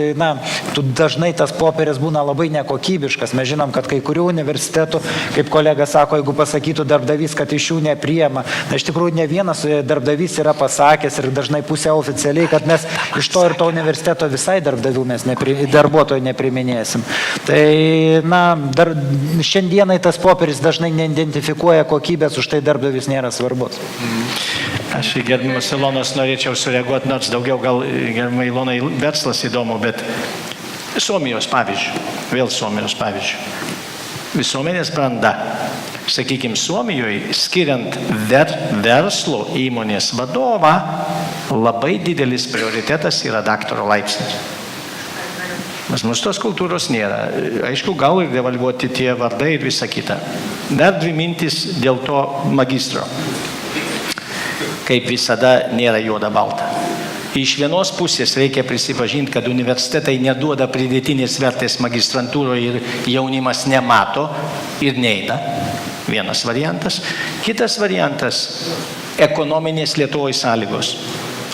tu dažnai tas popieris būna labai nekokybiškas. Mes žinom, kad kai kurių universitetų, kaip kolega sako, jeigu pasakytų darbdavys, kad iš jų nepriema. Iš tikrųjų, ne vienas darbdavys yra pasakęs ir dažnai pusiau oficialiai, kad mes iš to ir to universiteto visai darbuotojų nepriminėsim. Tai, šiandienai tas popieris dažnai neidentifikuoja kokybės, už tai darbdavys nėra svarbus. Aš į gerbimus Ilonos norėčiau sureaguoti, nors daugiau gal gerbimai Ilonai verslas įdomu, bet Suomijos pavyzdžių, vėl Suomijos pavyzdžių. Visuomenės branda. Sakykime, Suomijoje skiriant verslo įmonės vadovą, labai didelis prioritetas yra daktaro laipsnis. Mas mūsų tos kultūros nėra. Aišku, gal ir devalvuoti tie vardai ir visa kita. Dar dvi mintis dėl to magistro. Kaip visada nėra juoda balta. Iš vienos pusės reikia prisipažinti, kad universitetai neduoda pridėtinės vertės magistrantūroje ir jaunimas nemato ir neina. Vienas variantas. Kitas variantas – ekonominės Lietuvoje sąlygos.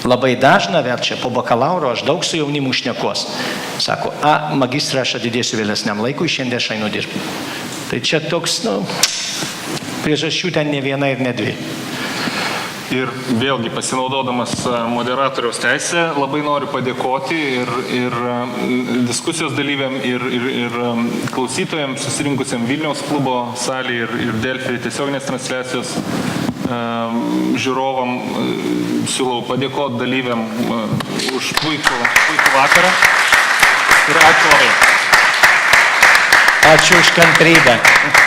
Labai dažna verčia po bakalauro, aš daug su jaunimu šnekos. Sako, magistrą aš atidėsiu vėlesniam laikui, šiandien aš einu dirbti. Tai čia toks, priežasčių ten ne viena ir ne dvi. Ir vėlgi pasinaudodamas moderatoriaus teisę, labai noriu padėkoti ir diskusijos dalyviam, ir klausytojams, susirinkusiam Vilniaus klubo salėje ir Delfi tiesioginės transliacijos žiūrovam. Siūlau padėkoti dalyviam už puikų vakarą ir ačiū labai. Ačiū už kantrybę.